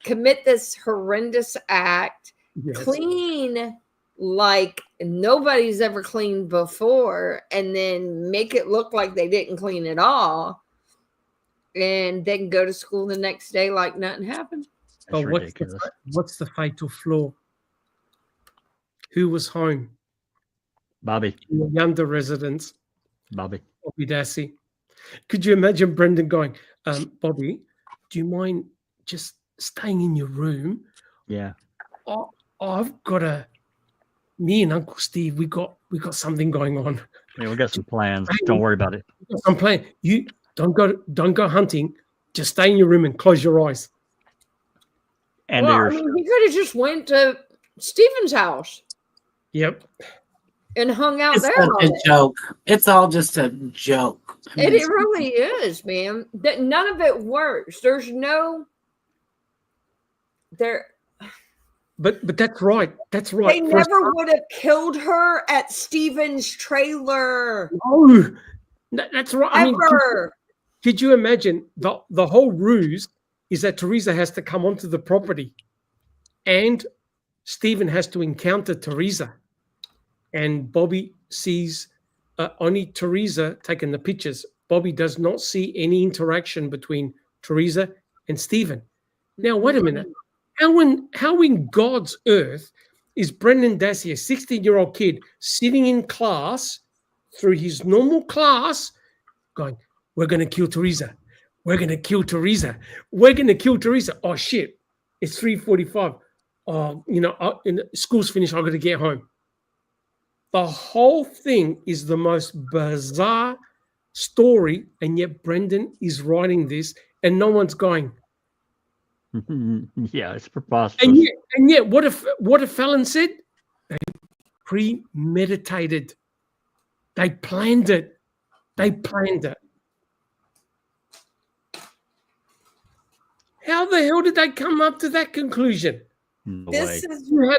Speaker 5: commit this horrendous act,
Speaker 2: yes.
Speaker 5: clean like nobody's ever cleaned before, and then make it look like they didn't clean at all, and then go to school the next day like nothing happened.
Speaker 1: That's
Speaker 2: But
Speaker 1: ridiculous.
Speaker 2: what's the fatal flaw? Who was home?
Speaker 1: Bobby.
Speaker 2: The Yonder residents,
Speaker 1: Bobby.
Speaker 2: Bobby Dassey. Could you imagine Brendan going, Bobby, do you mind just staying in your room?
Speaker 1: Yeah.
Speaker 2: Oh, I've got me and Uncle Steve, we got something going on.
Speaker 1: Yeah, we got some plans. Don't worry about it.
Speaker 2: I'm playing. You don't go hunting. Just stay in your room and close your eyes.
Speaker 1: And
Speaker 5: Well, I
Speaker 1: there's
Speaker 5: mean, he could have just went to Stephen's house
Speaker 2: Yep.
Speaker 5: and hung out
Speaker 8: It's
Speaker 5: there.
Speaker 8: such
Speaker 5: all
Speaker 8: a
Speaker 5: day.
Speaker 8: joke. It's all just a joke. I mean,
Speaker 5: It really is, man. That none of it works. There's no there.
Speaker 2: But that's right. That's right.
Speaker 5: They
Speaker 2: For a
Speaker 5: never would have killed her at Stephen's trailer.
Speaker 2: No, that's right. I mean,
Speaker 5: Ever.
Speaker 2: could you imagine the whole ruse is that Teresa has to come onto the property and Stephen has to encounter Teresa, and Bobby sees only Teresa taking the pictures. Bobby does not see any interaction between Teresa and Stephen. Now, wait a minute. How in God's earth is Brendan Dassey, a 16-year-old kid, sitting in class through his normal class going, we're going to kill Teresa. We're going to kill Teresa. We're going to kill Teresa. Oh, shit. It's 3:45. Oh, school's finished. I've got to get home. The whole thing is the most bizarre story, and yet Brendan is writing this, and no one's going.
Speaker 1: yeah, it's preposterous.
Speaker 2: And yet, what if Fallon said? They premeditated. They planned it. They planned it. How the hell did they come up to that conclusion?
Speaker 1: No
Speaker 5: This
Speaker 1: way.
Speaker 5: is
Speaker 2: You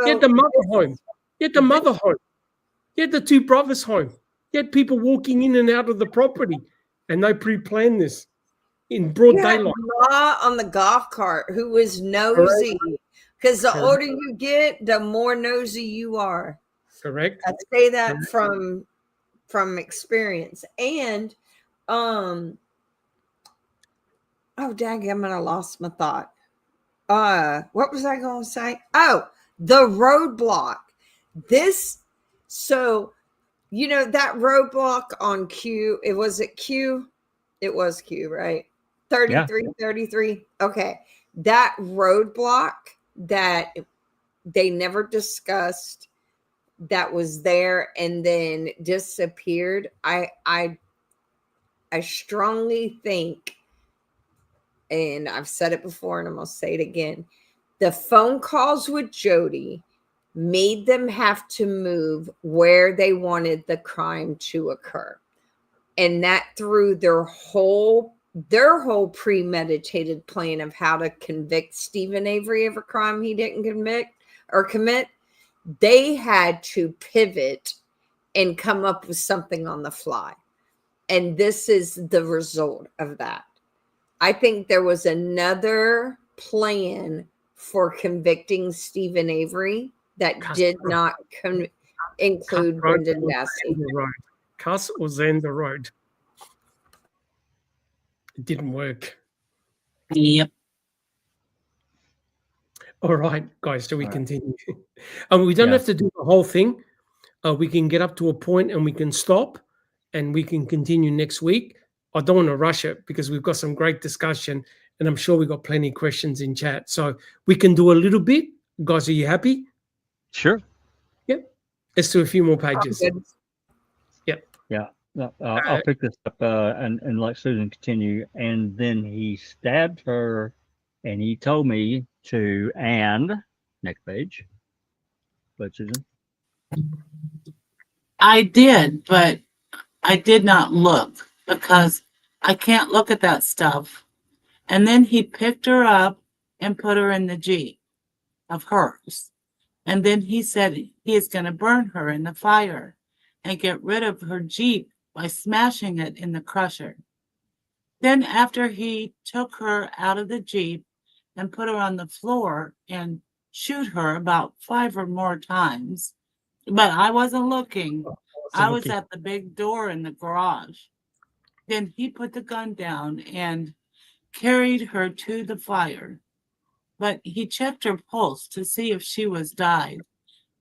Speaker 2: had the mother home. You had the mother home. You had the two brothers home. You had people walking in and out of the property, and they pre-planned this in broad
Speaker 5: you had
Speaker 2: daylight.
Speaker 5: Ma on the golf cart who was nosy. Because the
Speaker 2: Correct.
Speaker 5: older you get, the more nosy you are.
Speaker 2: Correct.
Speaker 5: I say that from experience. And oh dang, I'm gonna lost my thought. What was I gonna say? Oh, the roadblock. So that roadblock on Q, it was Q, right? 33. Okay. That roadblock that they never discussed, that was there and then disappeared. I I strongly think, and I've said it before and I'm going to say it again, the phone calls with Jody made them have to move where they wanted the crime to occur. And that threw their whole premeditated plan of how to convict Stephen Avery of a crime he didn't commit. They had to pivot and come up with something on the fly. And this is the result of that. I think there was another plan for convicting Stephen Avery that did not include Brendan Dassey.
Speaker 2: Cuss was in the road. It didn't work.
Speaker 8: Yep.
Speaker 2: All right, guys, do we continue? We don't have to do the whole thing. We can get up to a point and we can stop and we can continue next week. I don't want to rush it because we've got some great discussion and I'm sure we've got plenty of questions in chat. So we can do a little bit. Guys, are you happy?
Speaker 1: Sure.
Speaker 2: Yep. Let's do a few more pages. Yep.
Speaker 1: Yeah. No, I'll pick this up and let Susan continue. And then he stabbed her and he told me to, and next page. But Susan.
Speaker 8: I did, but I did not look because I can't look at that stuff. And then he picked her up and put her in the Jeep of hers. And then he said he is going to burn her in the fire and get rid of her Jeep by smashing it in the crusher. Then after he took her out of the Jeep and put her on the floor and shoot her about 5 or more times, but I wasn't looking. I was at the big door in the garage. Then he put the gun down and carried her to the fire. But he checked her pulse to see if she was died.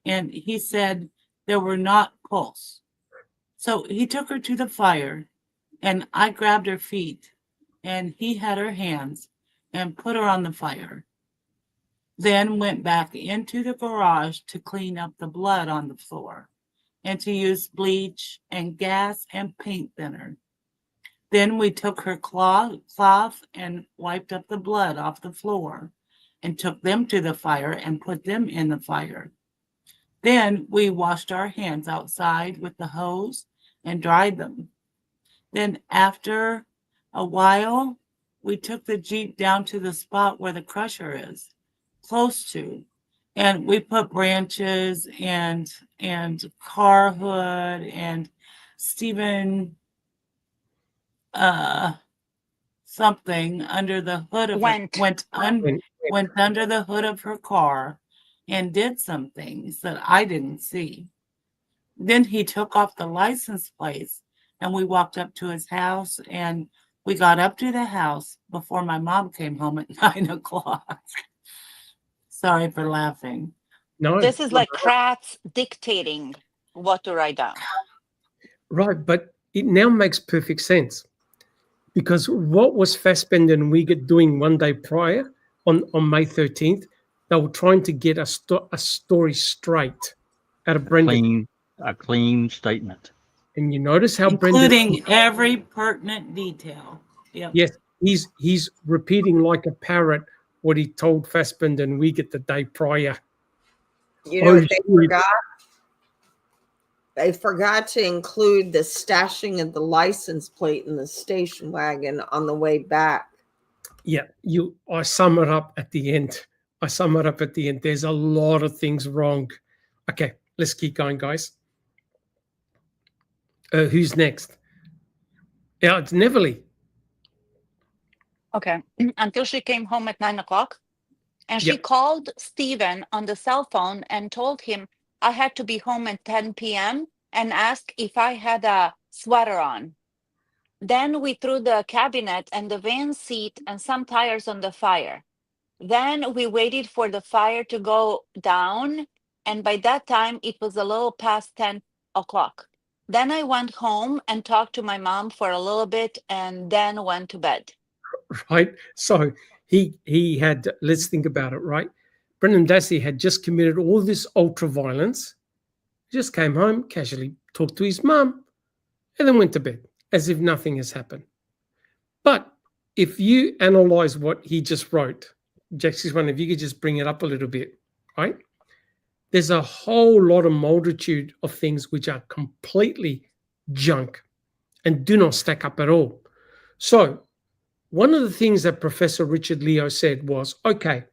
Speaker 8: And he said there were not pulse. So he took her to the fire and I grabbed her feet and he had her hands and put her on the fire. Then went back into the garage to clean up the blood on the floor and to use bleach and gas and paint thinner. Then we took her cloth and wiped up the blood off the floor and took them to the fire and put them in the fire. Then we washed our hands outside with the hose and dried them. Then after a while, we took the Jeep down to the spot where the crusher is, close to, and we put branches and car hood and Stephen something under the hood of went under the hood of her car and did some things that I didn't see. Then he took off the license plates and we walked up to his house and we got up to the house before my mom came home at 9 o'clock. Sorry for laughing.
Speaker 2: No,
Speaker 4: This is like Kratz dictating what to write down.
Speaker 2: right, but it now makes perfect sense. Because what was Fassbender and Wiegert doing one day prior on May 13th? They were trying to get a story straight out of Brendan.
Speaker 1: A clean statement.
Speaker 2: And you notice how
Speaker 8: including every pertinent detail. Yep.
Speaker 2: Yes, he's repeating like a parrot what he told Fassbender and Wiegert the day prior.
Speaker 5: You know what they forgot? They forgot to include the stashing of the license plate in the station wagon on the way back.
Speaker 2: Yeah, I sum it up at the end. There's a lot of things wrong. Okay, let's keep going, guys. Who's next? Yeah, it's Neverly.
Speaker 4: Okay. Until she came home at 9 o'clock. And she called Stephen on the cell phone and told him I had to be home at 10 p.m. and asked if I had a sweater on. Then we threw the cabinet and the van seat and some tires on the fire. Then we waited for the fire to go down. And by that time, it was a little past 10 o'clock. Then I went home and talked to my mom for a little bit and then went to bed.
Speaker 2: Right. So he had, let's think about it, right? Brendan Dassey had just committed all this ultra violence, just came home, casually talked to his mum, and then went to bed. as if nothing has happened. But if you analyze what he just wrote, Jack's one, if you could just bring it up a little bit, right? There's a whole lot of multitude of things which are completely junk and do not stack up at all. So one of the things that Professor Richard Leo said was, okay,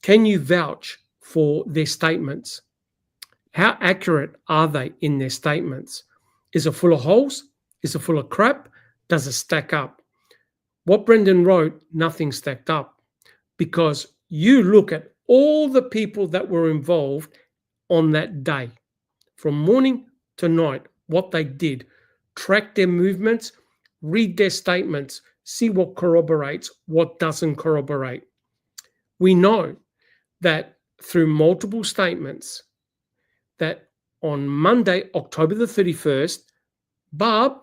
Speaker 2: can you vouch for their statements? How accurate are they in their statements? Is it full of holes? Is it full of crap? Does it stack up? What Brendan wrote, nothing stacked up, because you look at all the people that were involved on that day, from morning to night, what they did, track their movements, read their statements, see what corroborates, what doesn't corroborate. We know that through multiple statements that on Monday, October the 31st, Barb,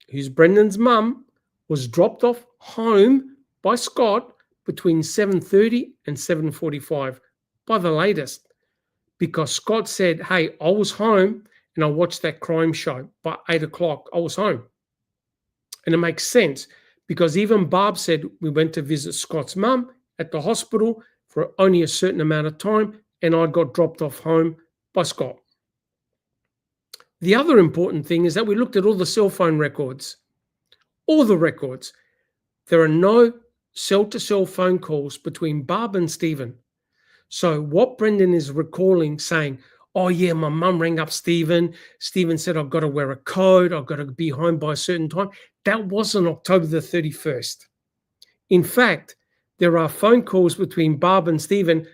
Speaker 2: who's Brendan's mum, was dropped off home by Scott between 7:30 and 7:45 by the latest, because Scott said, hey, I was home and I watched that crime show by 8 o'clock. I was home. And it makes sense because even Barb said we went to visit Scott's mum at the hospital for only a certain amount of time and I got dropped off home by Scott. The other important thing is that we looked at all the cell phone records, all the records. There are no cell-to-cell phone calls between Barb and Stephen. So what Brendan is recalling saying, oh yeah, my mum rang up Stephen. Stephen said, I've got to wear a coat. I've got to be home by a certain time. That wasn't October the 31st. In fact, there are phone calls between Barb and Stephen,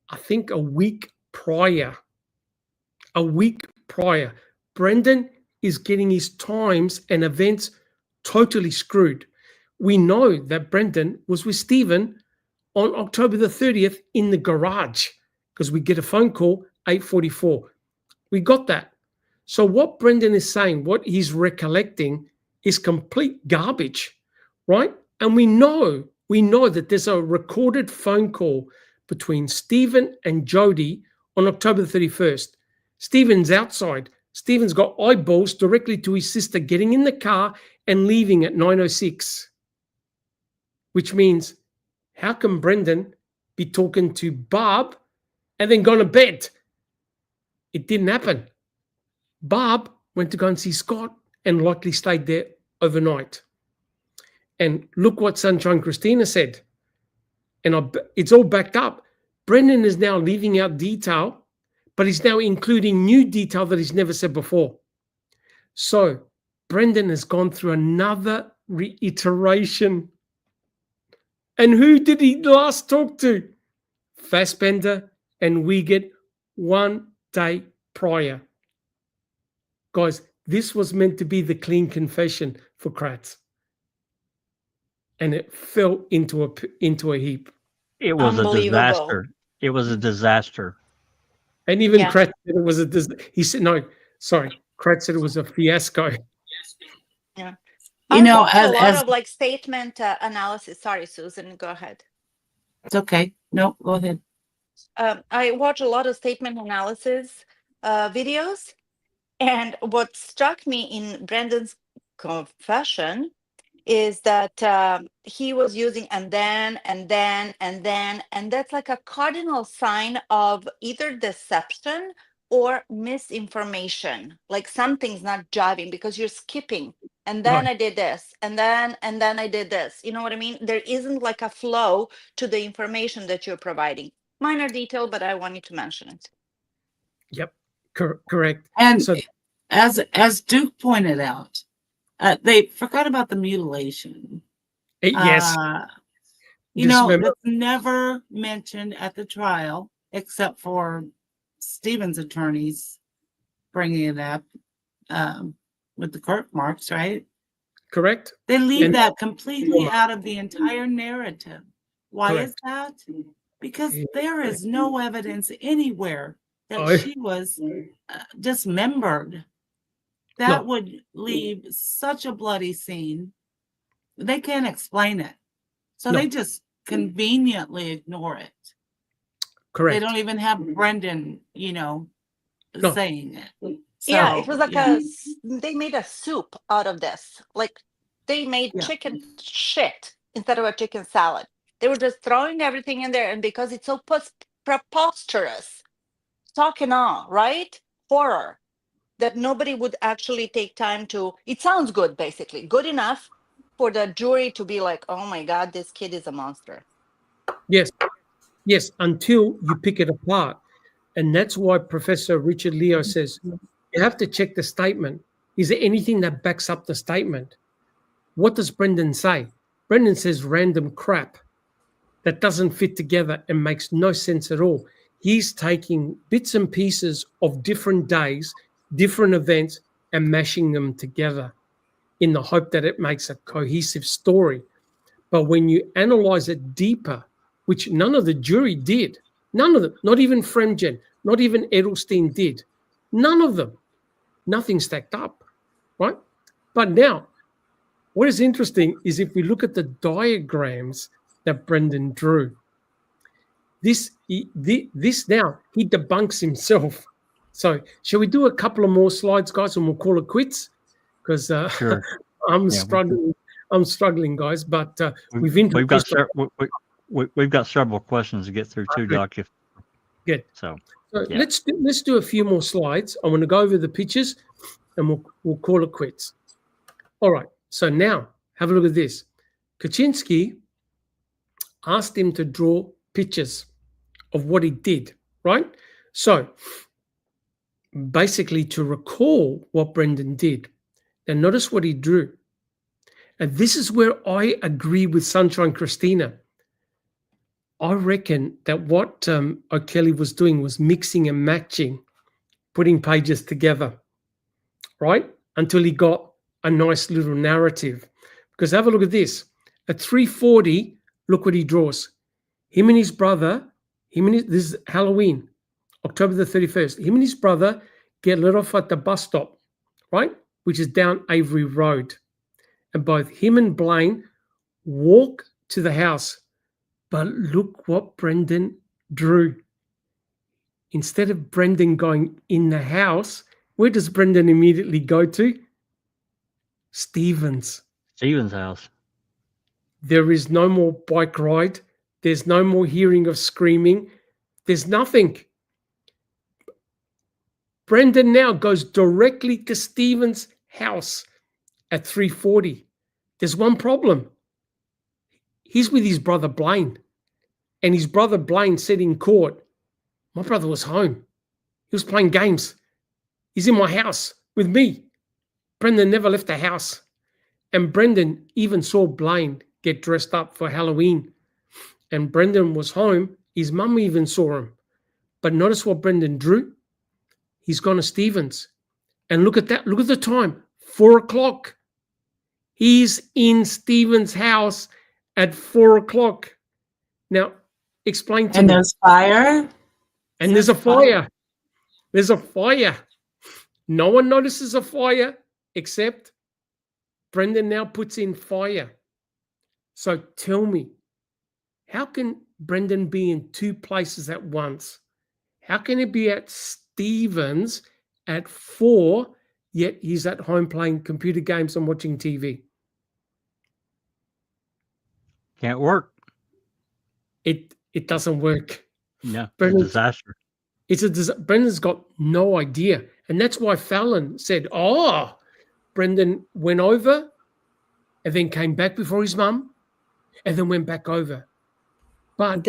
Speaker 2: I think a week prior. A week prior. Brendan is getting his times and events totally screwed. We know that Brendan was with Stephen on October the 30th in the garage because we get a phone call 8:44. We got that. So what Brendan is saying, what he's recollecting is complete garbage, right? And we know that there's a recorded phone call between Stephen and Jody on October the 31st. Stephen's outside. Stephen's got eyeballs directly to his sister getting in the car and leaving at 9:06, which means how can Brendan be talking to Barb and then gone to bed? It didn't happen. Barb went to go and see Scott and likely stayed there overnight. And look what Sunshine Christina said. And it's all backed up. Brendan is now leaving out detail, but he's now including new detail that he's never said before. So Brendan has gone through another reiteration. And who did he last talk to? Fassbender and Wiegert 1 day prior. Guys, this was meant to be the clean confession for Kratz. And it fell into a heap.
Speaker 1: It was a disaster. It was a disaster.
Speaker 2: And even Kratz said it was a disaster. He said, no, sorry. Kratz said it was a fiasco.
Speaker 4: Yeah.
Speaker 8: You know,
Speaker 4: a lot of like statement analysis. Sorry, Susan, go ahead.
Speaker 8: It's okay. No, go ahead.
Speaker 4: I watch a lot of statement analysis videos. And what struck me in Brendan's confession is that he was using and then, and that's like a cardinal sign of either deception or misinformation. Like something's not jiving because you're skipping. And then I did this, and then I did this. You know what I mean? There isn't like a flow to the information that you're providing. Minor detail, but I wanted to mention it.
Speaker 2: Yep, correct.
Speaker 8: And so, as Duke pointed out, they forgot about the mutilation.
Speaker 2: Yes.
Speaker 8: You know, it's never mentioned at the trial, except for Stephen's attorneys bringing it up with the court marks, right?
Speaker 2: Correct.
Speaker 8: They leave that completely out of the entire narrative. Why is that? Because there is no evidence anywhere that she was dismembered. That would leave such a bloody scene. They can't explain it. So they just conveniently ignore it.
Speaker 2: Correct.
Speaker 8: They don't even have Brendan, you know, saying it.
Speaker 4: Yeah, it was like
Speaker 8: yeah.
Speaker 4: they made a soup out of this. Like they made
Speaker 8: Yeah.
Speaker 4: chicken shit instead of a chicken salad. They were just throwing everything in there, and because it's so preposterous, talk and all, right? Horror that nobody would actually take time to. It sounds good, basically, good enough for the jury to be like, "Oh my God, this kid is a monster."
Speaker 2: Yes, yes, until you pick it apart. And that's why Professor Richard Leo says you have to check the statement. Is there anything that backs up the statement? What does Brendan say? Brendan says random crap that doesn't fit together and makes no sense at all. He's taking bits and pieces of different days, different events, and mashing them together in the hope that it makes a cohesive story. But when you analyze it deeper, which none of the jury did, none of them, not even Fremgen, not even Edelstein did, none of them, nothing stacked up, right? But now, what is interesting is if we look at the diagrams that Brendan drew, this now, he debunks himself. So shall we do a couple of more slides, guys, and we'll call it quits? Because
Speaker 1: Sure.
Speaker 2: I'm
Speaker 1: Yeah,
Speaker 2: struggling. I'm struggling, guys, but we've
Speaker 1: got several questions to get through too, Doc. If
Speaker 2: good.
Speaker 1: so,
Speaker 2: yeah. Let's do a few more slides. I want to go over the pictures, and we'll call it quits. All right. So now have a look at this. Kaczynski asked him to draw pictures of what he did. Right. So basically, to recall what Brendan did, and notice what he drew. And this is where I agree with Sunshine Christina. I reckon that what O'Kelly was doing was mixing and matching, putting pages together, right? Until he got a nice little narrative. Because have a look at this. At 3:40, look what he draws. Him and his brother, this is Halloween, October the 31st. Him and his brother get let off at the bus stop, right? Which is down Avery Road. And both him and Blaine walk to the house. But look what Brendan drew. Instead of Brendan going in the house, where does Brendan immediately go to? Stephen's
Speaker 1: house.
Speaker 2: There is no more bike ride. There's no more hearing of screaming. There's nothing. Brendan now goes directly to Stephen's house at 3:40. There's one problem. He's with his brother Blaine. And his brother Blaine said in court, my brother was home. He was playing games. He's in my house with me. Brendan never left the house. And Brendan even saw Blaine get dressed up for Halloween. And Brendan was home. His mum even saw him. But notice what Brendan drew. He's gone to Stephen's. And look at that. Look at the time. 4 o'clock. He's in Stephen's house at 4 o'clock. Now, explain to me.
Speaker 8: And there's fire.
Speaker 2: And there's a fire. There's a fire. No one notices a fire except Brendan now puts in fire. So tell me, how can Brendan be in two places at once? How can he be at Stephen's at 4, yet he's at home playing computer games and watching TV?
Speaker 1: Can't work.
Speaker 2: It doesn't work.
Speaker 1: No, it's a disaster.
Speaker 2: Brendan's got no idea. And that's why Fallon said, Brendan went over and then came back before his mum and then went back over. But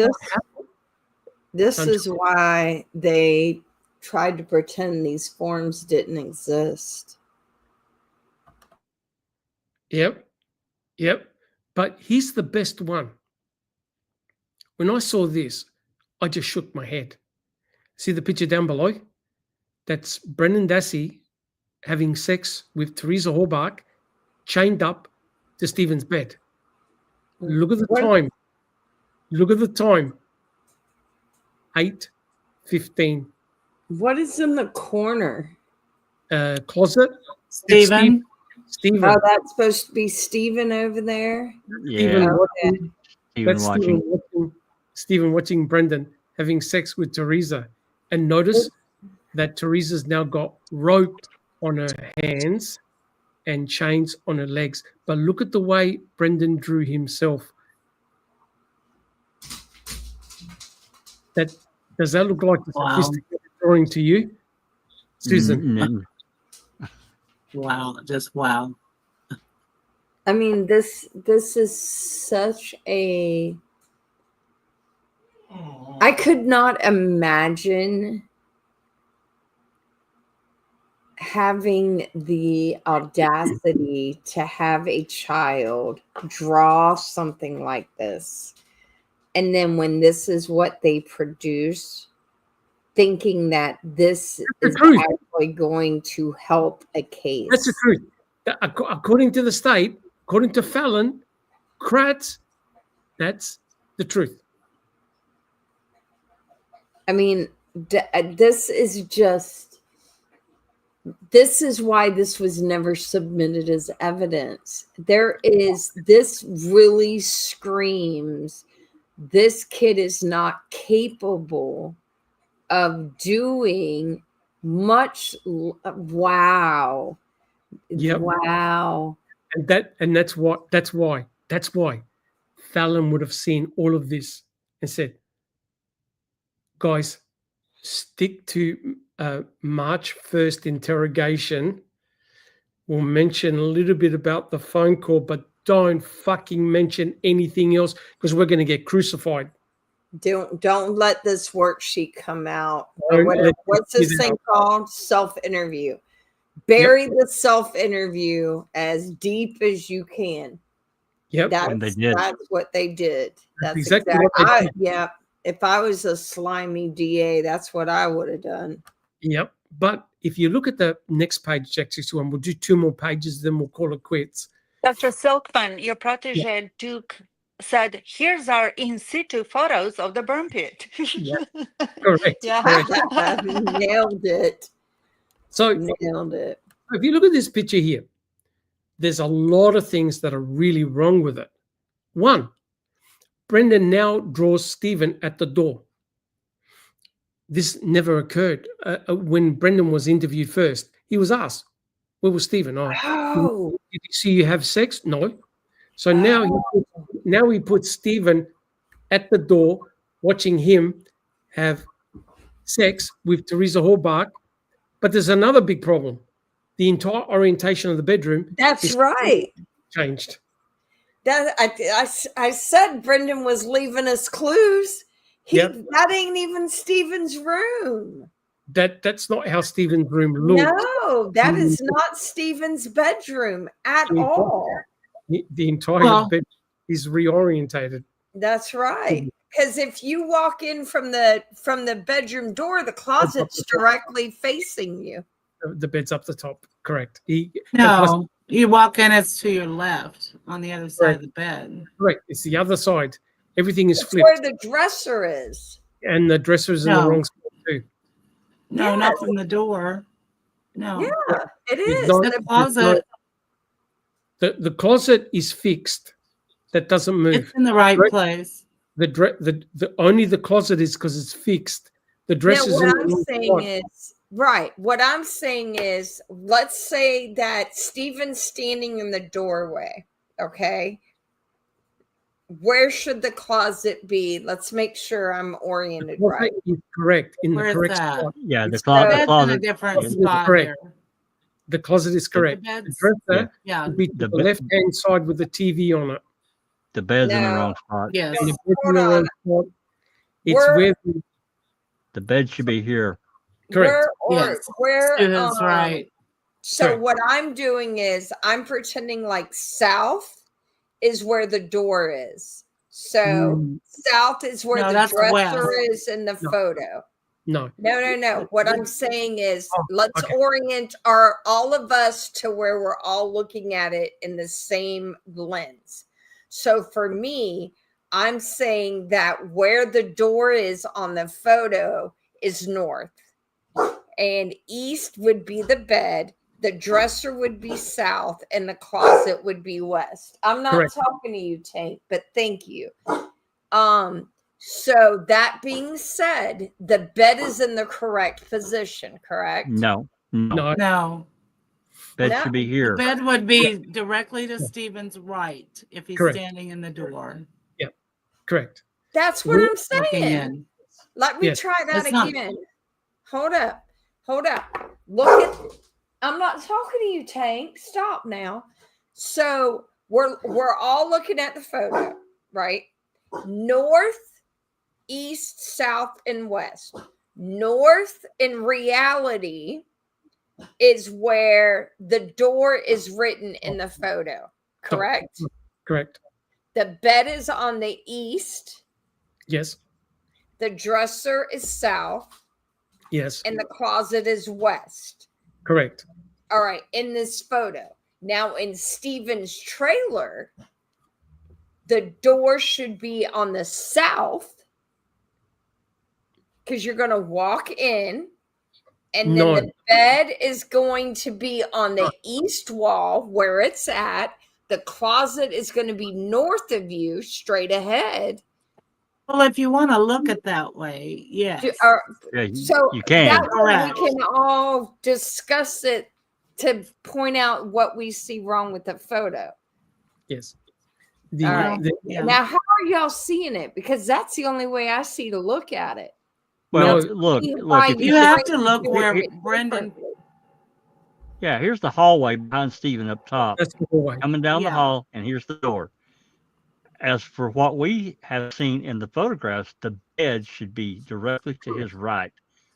Speaker 5: this is why they tried to pretend these forms didn't exist.
Speaker 2: Yep. But he's the best one. When I saw this, I just shook my head. See the picture down below? That's Brendan Dassey having sex with Teresa Horbach, chained up to Stephen's bed. Look at the time. Look at the time. 8:15.
Speaker 5: What is in the corner?
Speaker 2: Closet.
Speaker 8: Stephen.
Speaker 2: Stephen.
Speaker 5: Oh, that's supposed to be Stephen over there?
Speaker 1: Yeah.
Speaker 2: Stephen watching Brendan having sex with Teresa. And notice that Teresa's now got rope on her hands and chains on her legs. But look at the way Brendan drew himself. Does that look like a
Speaker 8: Wow.
Speaker 2: sophisticated drawing to you, Susan?
Speaker 1: Mm,
Speaker 8: Wow, just wow.
Speaker 5: I mean, this is such a. I could not imagine having the audacity to have a child draw something like this. And then when this is what they produce, thinking that this is
Speaker 2: truth.
Speaker 5: actually going to help a case.
Speaker 2: That's the truth. According to the state, according to Fallon, Kratz, that's the truth.
Speaker 5: I mean, this is why this was never submitted as evidence. This really screams, this kid is not capable of doing much. Wow.
Speaker 2: Yep.
Speaker 5: Wow.
Speaker 2: And that's why Fallon would have seen all of this and said, guys, stick to March 1st interrogation. We'll mention a little bit about the phone call, but don't fucking mention anything else because we're going to get crucified.
Speaker 5: Don't let this worksheet come out.
Speaker 2: Don't
Speaker 5: What's this thing called? Self-interview. Bury the self-interview as deep as you can.
Speaker 2: Yep.
Speaker 1: And they did.
Speaker 5: That's what they did. That's
Speaker 2: exactly
Speaker 5: exactly
Speaker 2: what they did.
Speaker 5: Yeah. If I was a slimy DA, that's what I would have done.
Speaker 2: Yep. But if you look at the next page, Jack 61, we'll do 2 more pages, then we'll call it quits.
Speaker 4: Dr. Silkman, your protege Duke said, here's our in situ photos of the burn pit.
Speaker 2: Correct.
Speaker 4: Yeah.
Speaker 2: Correct.
Speaker 5: Nailed it.
Speaker 2: So
Speaker 5: Nailed it.
Speaker 2: if you look at this picture here, there's a lot of things that are really wrong with it. One, Brendan now draws Stephen at the door. This never occurred. When Brendan was interviewed first, he was asked, where was Stephen? Oh, did you see you have sex? No. So now he puts Stephen at the door, watching him have sex with Teresa Horbach. But there's another big problem. The entire orientation of the bedroom.
Speaker 5: That's right.
Speaker 2: Changed.
Speaker 5: I said Brendan was leaving us clues. That ain't even Stephen's room.
Speaker 2: That's not how Stephen's room looked.
Speaker 5: No, that is not Stephen's bedroom at all.
Speaker 2: The entire bed is reorientated.
Speaker 5: That's right. Because if you walk in from the bedroom door, the closet's directly facing you.
Speaker 2: The bed's up the top. Correct.
Speaker 8: No, you walk in, it's to your left on the other side of the bed.
Speaker 2: Correct. It's the other side. Everything is flipped.
Speaker 5: Where the dresser is.
Speaker 2: And the dresser is in the wrong spot too.
Speaker 8: No, not from the door. No.
Speaker 5: Yeah, it is.
Speaker 8: The closet.
Speaker 2: The closet is fixed. That doesn't move.
Speaker 8: It's in the right place.
Speaker 2: The only the closet is because it's fixed. The dress is in the wrong spot.
Speaker 5: What I'm saying is, let's say that Stephen's standing in the doorway. Okay. Where should the closet be? Let's make sure I'm oriented right.
Speaker 2: Is correct in
Speaker 8: Where
Speaker 2: the
Speaker 8: is
Speaker 2: correct
Speaker 8: that?
Speaker 2: spot.
Speaker 1: Yeah, the
Speaker 8: Bed's
Speaker 1: closet.
Speaker 8: in a different
Speaker 2: is
Speaker 8: spot
Speaker 2: correct.
Speaker 8: here.
Speaker 2: The closet is correct.
Speaker 8: The
Speaker 2: The dresser
Speaker 8: Yeah.
Speaker 2: would be to the left-hand side with the TV on it.
Speaker 1: The bed's in the wrong spot.
Speaker 8: Yes.
Speaker 2: And the bed's in the wrong spot. It's where
Speaker 1: the bed should be here.
Speaker 2: Correct.
Speaker 8: That's right.
Speaker 5: So
Speaker 2: Correct.
Speaker 5: what I'm doing is I'm pretending like south is where the door is. So south is where the dresser is in the photo.
Speaker 2: No.
Speaker 5: What I'm saying is let's orient all of us to where we're all looking at it in the same lens. So for me, I'm saying that where the door is on the photo is north, and east would be the bed, the dresser would be south, and the closet would be west. I'm not talking to you, Tank, but thank you. So that being said, the bed is in the correct position, correct?
Speaker 1: No,
Speaker 2: No,
Speaker 8: No,
Speaker 1: bed
Speaker 5: No.
Speaker 1: should be
Speaker 8: the
Speaker 1: here.
Speaker 8: bed would be directly to Stephen's right if he's
Speaker 2: Correct.
Speaker 8: standing in the door
Speaker 2: correct.
Speaker 5: That's what I'm
Speaker 8: looking
Speaker 5: saying.
Speaker 8: in.
Speaker 5: Let me
Speaker 2: Yes.
Speaker 5: try that
Speaker 8: That's not-
Speaker 5: again. Hold up. Look at. I'm not talking to you, Tank. Stop now. So we're all looking at the photo, right? North, east, south, and west. North, in reality, is where the door is written in the photo. Correct.
Speaker 2: Correct.
Speaker 5: The bed is on the east.
Speaker 2: Yes.
Speaker 5: The dresser is south.
Speaker 2: Yes.
Speaker 5: And the closet is west.
Speaker 2: Correct.
Speaker 5: All right, in this photo. Now, in Stephen's trailer, the door should be on the south because you're going to walk in, and then the bed is going to be on the east wall where it's at. The closet is going to be north of you, straight ahead.
Speaker 8: Well, if you want to look at that way, yes.
Speaker 1: Yeah,
Speaker 5: So
Speaker 1: you can.
Speaker 5: that way
Speaker 8: Correct.
Speaker 5: we can all discuss it to point out what we see wrong with the photo.
Speaker 2: Yes.
Speaker 5: All right.
Speaker 8: Yeah.
Speaker 5: Now, how are y'all seeing it? Because that's the only way I see to look at it.
Speaker 1: Well,
Speaker 2: No,
Speaker 1: look.
Speaker 5: Why
Speaker 1: If
Speaker 8: You have to look where
Speaker 5: bring it
Speaker 8: Brendan,
Speaker 5: differently.
Speaker 1: yeah, here's the hallway behind Stephen up top,
Speaker 2: That's the hallway.
Speaker 1: coming down the
Speaker 8: Yeah.
Speaker 1: hall, and here's the door. As for what we have seen in the photographs, the bed should be directly to his right.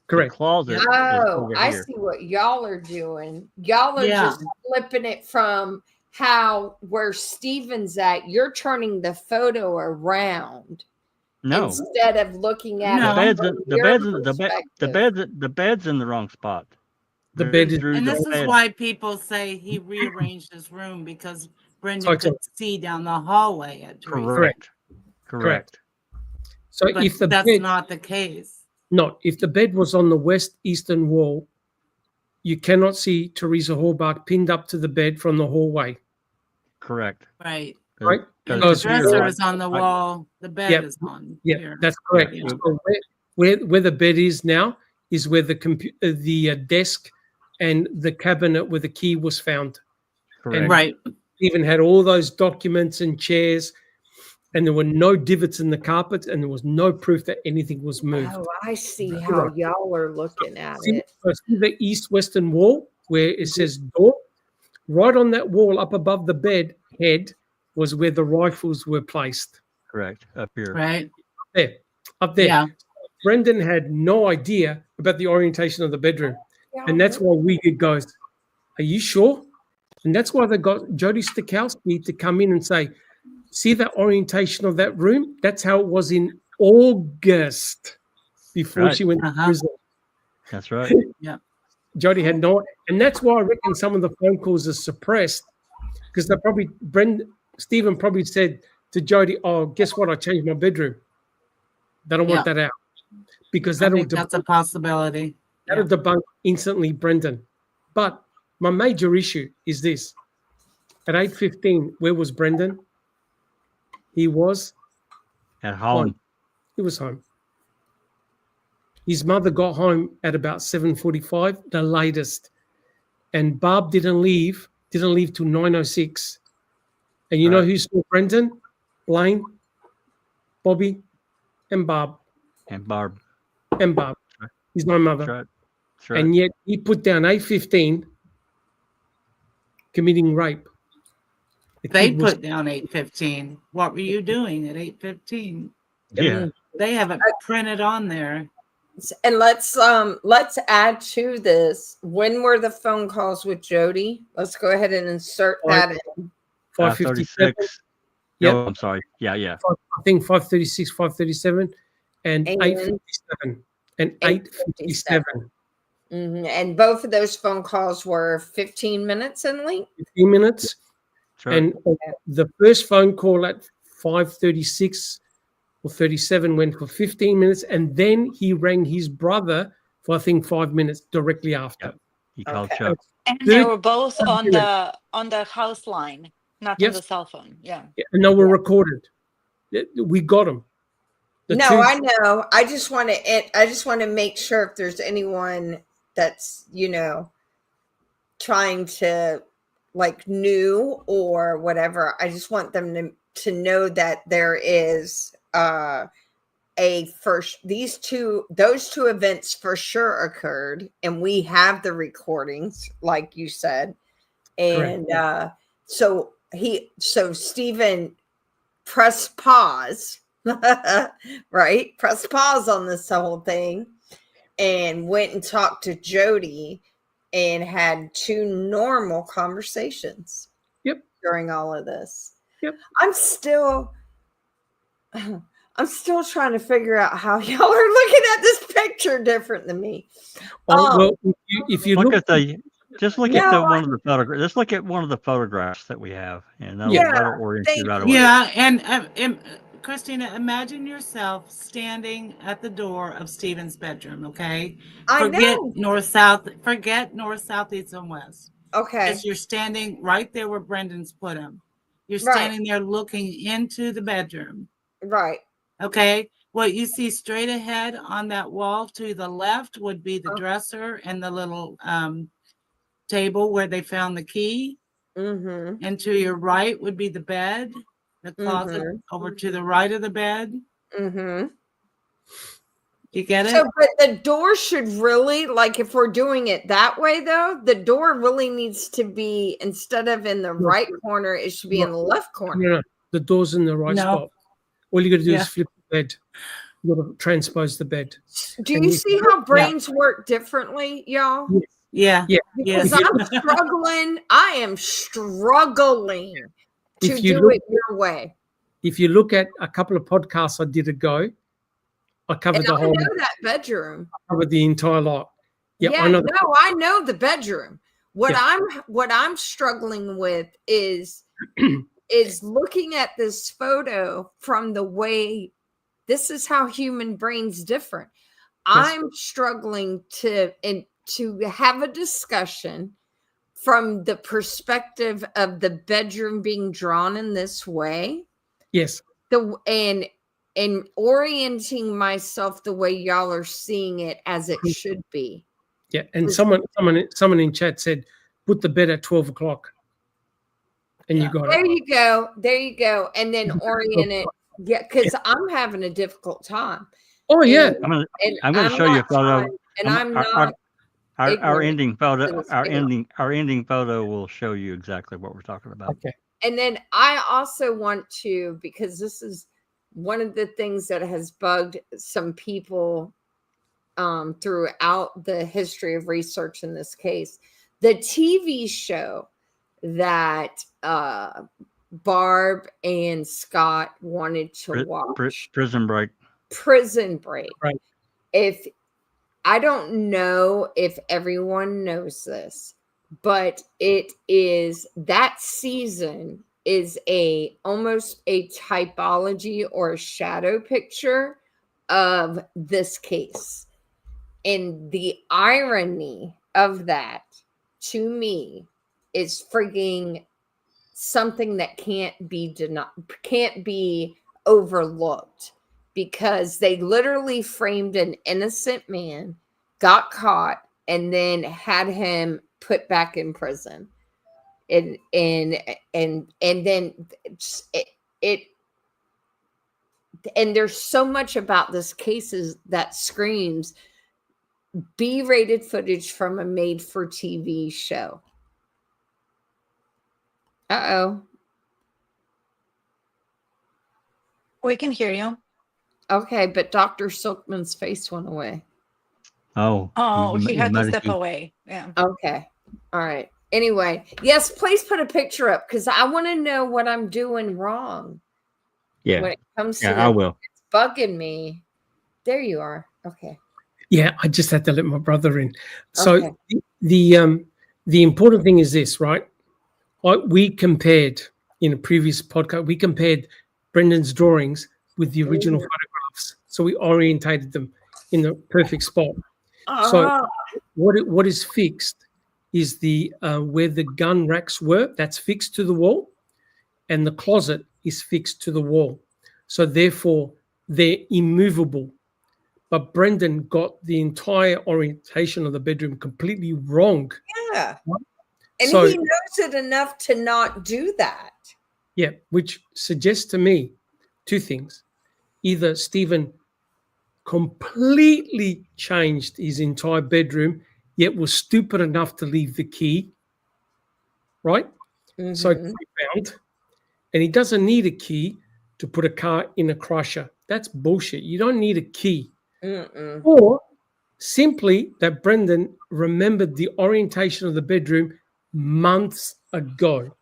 Speaker 2: Correct.
Speaker 1: The closet is
Speaker 5: Oh,
Speaker 1: over
Speaker 5: I
Speaker 1: here.
Speaker 5: see what y'all are doing. Y'all are
Speaker 8: Yeah.
Speaker 5: just flipping it from how where Stephen's at. You're turning the photo around
Speaker 1: No,
Speaker 5: instead of looking at
Speaker 8: No.
Speaker 1: the
Speaker 5: it
Speaker 1: bed's
Speaker 5: from
Speaker 1: in, the
Speaker 5: your
Speaker 1: bed's in, the bed
Speaker 5: perspective.
Speaker 1: the bed's in the wrong spot.
Speaker 2: The
Speaker 1: Barry
Speaker 2: bed is-
Speaker 1: drew
Speaker 8: and
Speaker 1: the
Speaker 8: this is
Speaker 1: bed.
Speaker 8: why people say he rearranged his room because Brendan
Speaker 2: So it's
Speaker 8: could see down the hallway at Teresa.
Speaker 1: Correct. Correct.
Speaker 2: So
Speaker 8: But
Speaker 2: if the
Speaker 8: that's
Speaker 2: bed,
Speaker 8: not the case.
Speaker 2: if the bed was on the west eastern wall, you cannot see Teresa Hallbach pinned up to the bed from the hallway.
Speaker 1: Correct.
Speaker 8: Right.
Speaker 2: Right.
Speaker 8: And the
Speaker 2: Because-
Speaker 8: dresser is on the
Speaker 1: I-
Speaker 8: wall, the bed
Speaker 2: Yep.
Speaker 8: is on
Speaker 2: Yeah,
Speaker 8: here.
Speaker 2: that's correct.
Speaker 8: Yeah.
Speaker 2: So where the bed is now is where the desk and the cabinet where the key was found.
Speaker 1: Correct.
Speaker 8: Right.
Speaker 2: Even had all those documents and chairs, and there were no divots in the carpet, and there was no proof that anything was moved.
Speaker 5: Oh, I see how y'all are looking at
Speaker 2: See,
Speaker 5: it.
Speaker 2: so see the east-western wall where it says door? Right on that wall up above the bed head was where the rifles were placed.
Speaker 1: Correct. Up here.
Speaker 8: Right.
Speaker 2: Up there.
Speaker 8: Yeah.
Speaker 2: Brendan had no idea about the orientation of the bedroom. And that's why Wiegert goes, "Are you sure?" And that's why they got Jody Stokowski to come in and say, "See that orientation of that room? That's how it was in August before
Speaker 1: Right.
Speaker 2: she went to
Speaker 8: Uh-huh.
Speaker 2: prison."
Speaker 1: That's right.
Speaker 2: Jody had no, and that's why I reckon some of the phone calls are suppressed because they probably Stephen probably said to Jody, "Oh, guess what? I changed my bedroom. They don't want that out because
Speaker 8: I
Speaker 2: that'll
Speaker 8: think that's a possibility.
Speaker 2: that'll debunk instantly Brendan." But my major issue is this: at 8:15, where was Brendan? He was
Speaker 1: At home.
Speaker 2: He was home. His mother got home at about 7:45, the latest. And Barb didn't leave till 9:06. And you know
Speaker 1: Right.
Speaker 2: who saw Brendan? Blaine, Bobby, and Barb.
Speaker 1: And Barb.
Speaker 2: And Barb. He's my mother.
Speaker 1: That's right. That's right.
Speaker 2: And yet he put down 8:15 committing rape. The
Speaker 8: They
Speaker 2: kid was-
Speaker 8: put down 8:15. What were you doing at 8:15?
Speaker 1: yeah.
Speaker 8: They have it printed on there.
Speaker 5: And let's add to this. When were the phone calls with Jody? Let's go ahead and insert that in.
Speaker 2: 5:57.
Speaker 1: 36.
Speaker 2: Yep.
Speaker 1: Oh, I'm sorry. Yeah, yeah.
Speaker 2: I think 5:36, 5:37, and
Speaker 5: And
Speaker 2: 8:57 and 8:57.
Speaker 5: And both of those phone calls were 15 minutes in length.
Speaker 2: 15 minutes.
Speaker 1: That's right.
Speaker 2: And the first phone call at 5:36 or 37 went for 15 minutes, and then he rang his brother for I think 5 minutes directly after.
Speaker 1: Yep. He called
Speaker 5: Okay.
Speaker 1: Chuck.
Speaker 4: And
Speaker 2: Good.
Speaker 4: they were both on
Speaker 2: Good.
Speaker 4: the house line, not
Speaker 2: Yes.
Speaker 4: on the cell phone. Yeah.
Speaker 2: And they were recorded. We got them.
Speaker 5: No, I know. I just want to make sure if there's anyone that's, trying to like new or whatever. I just want them to know that there is those two events for sure occurred, and we have the recordings, like you said. And so Stephen pressed pause, right? Press pause on this whole thing and went and talked to Jody and had 2 normal conversations.
Speaker 2: Yep.
Speaker 5: During all of this.
Speaker 2: Yep.
Speaker 5: I'm still trying to figure out how y'all are looking at this picture different than me.
Speaker 2: Well, if you look
Speaker 1: at one of the photographs. Just look at one of the photographs that we have, and that'll orient you right away.
Speaker 8: Yeah, and Christina, imagine yourself standing at the door of Stephen's bedroom. Okay, forget north, south, east, and west.
Speaker 5: Okay,
Speaker 8: because you're standing right there where Brendan's put him. You're standing there looking into the bedroom.
Speaker 5: Right.
Speaker 8: Okay. What you see straight ahead on that wall to the left would be the dresser and the little table where they found the key.
Speaker 5: Mm-hmm.
Speaker 8: And to your right would be the bed, the closet over to the right of the bed.
Speaker 5: Mm-hmm.
Speaker 8: You get it?
Speaker 5: So, but the door should really, like, if we're doing it that way, though, the door really needs to be, instead of in the right corner, it should be in the left corner.
Speaker 2: No, the door's in the right spot. All you got to do is flip the bed. You got to transpose the bed.
Speaker 5: Do you see how brains work differently, y'all?
Speaker 2: Yeah.
Speaker 5: Because I'm struggling. I am struggling to do it your way.
Speaker 2: If you look at a couple of podcasts I did ago, I covered the whole.
Speaker 5: I know that bedroom.
Speaker 2: I covered the entire lot.
Speaker 5: I know the bedroom. What I'm struggling with is looking at this photo from the way this is how human brains different. I'm struggling to have a discussion from the perspective of the bedroom being drawn in this way.
Speaker 2: Yes.
Speaker 5: And orienting myself the way y'all are seeing it as it should be.
Speaker 2: Yeah, and someone in chat said, put the bed at 12 o'clock. And you got it.
Speaker 5: There you go. And then orient it. Yeah, because I'm having a difficult time.
Speaker 2: Oh, yeah.
Speaker 1: I'm going to show you a photo.
Speaker 5: And I'm not.
Speaker 1: Our ending photo. Our ending photo will show you exactly what we're talking about.
Speaker 2: Okay.
Speaker 5: And then I also want to, because this is one of the things that has bugged some people throughout the history of research in this case, the TV show that Barb and Scott wanted to watch,
Speaker 1: Prison Break.
Speaker 5: Right. If I don't know if everyone knows this, but it is that season is almost a typology or a shadow picture of this case. And the irony of that to me is freaking something that can't be overlooked, because they literally framed an innocent man, got caught, and then had him put back in prison. And then and there's so much about this case that screams B-rated footage from a made-for-TV show. Uh-oh.
Speaker 4: We can hear you.
Speaker 5: Okay, but Dr. Silkman's face went away.
Speaker 1: Oh,
Speaker 4: he had to step away. Yeah.
Speaker 5: Okay. All right. Anyway, yes, please put a picture up, because I want to know what I'm doing wrong.
Speaker 1: Yeah.
Speaker 5: When it comes to
Speaker 1: I will.
Speaker 5: It's bugging me. There you are. Okay.
Speaker 2: Yeah, I just had to let my brother in. So the important thing is this, right? We compared in a previous podcast, we compared Brendan's drawings with the original photographs. So we orientated them in the perfect spot. So what is fixed is the where the gun racks were, that's fixed to the wall, and the closet is fixed to the wall. So therefore, they're immovable. But Brendan got the entire orientation of the bedroom completely wrong.
Speaker 5: Yeah. And
Speaker 2: So-
Speaker 5: he knows it enough to not do that.
Speaker 2: Yeah, which suggests to me two things. Either Stephen completely changed his entire bedroom, yet was stupid enough to leave the key, right? So it's found, and he doesn't need a key to put a car in a crusher. That's bullshit. You don't need a key. Or simply that Brendan remembered the orientation of the bedroom months ago.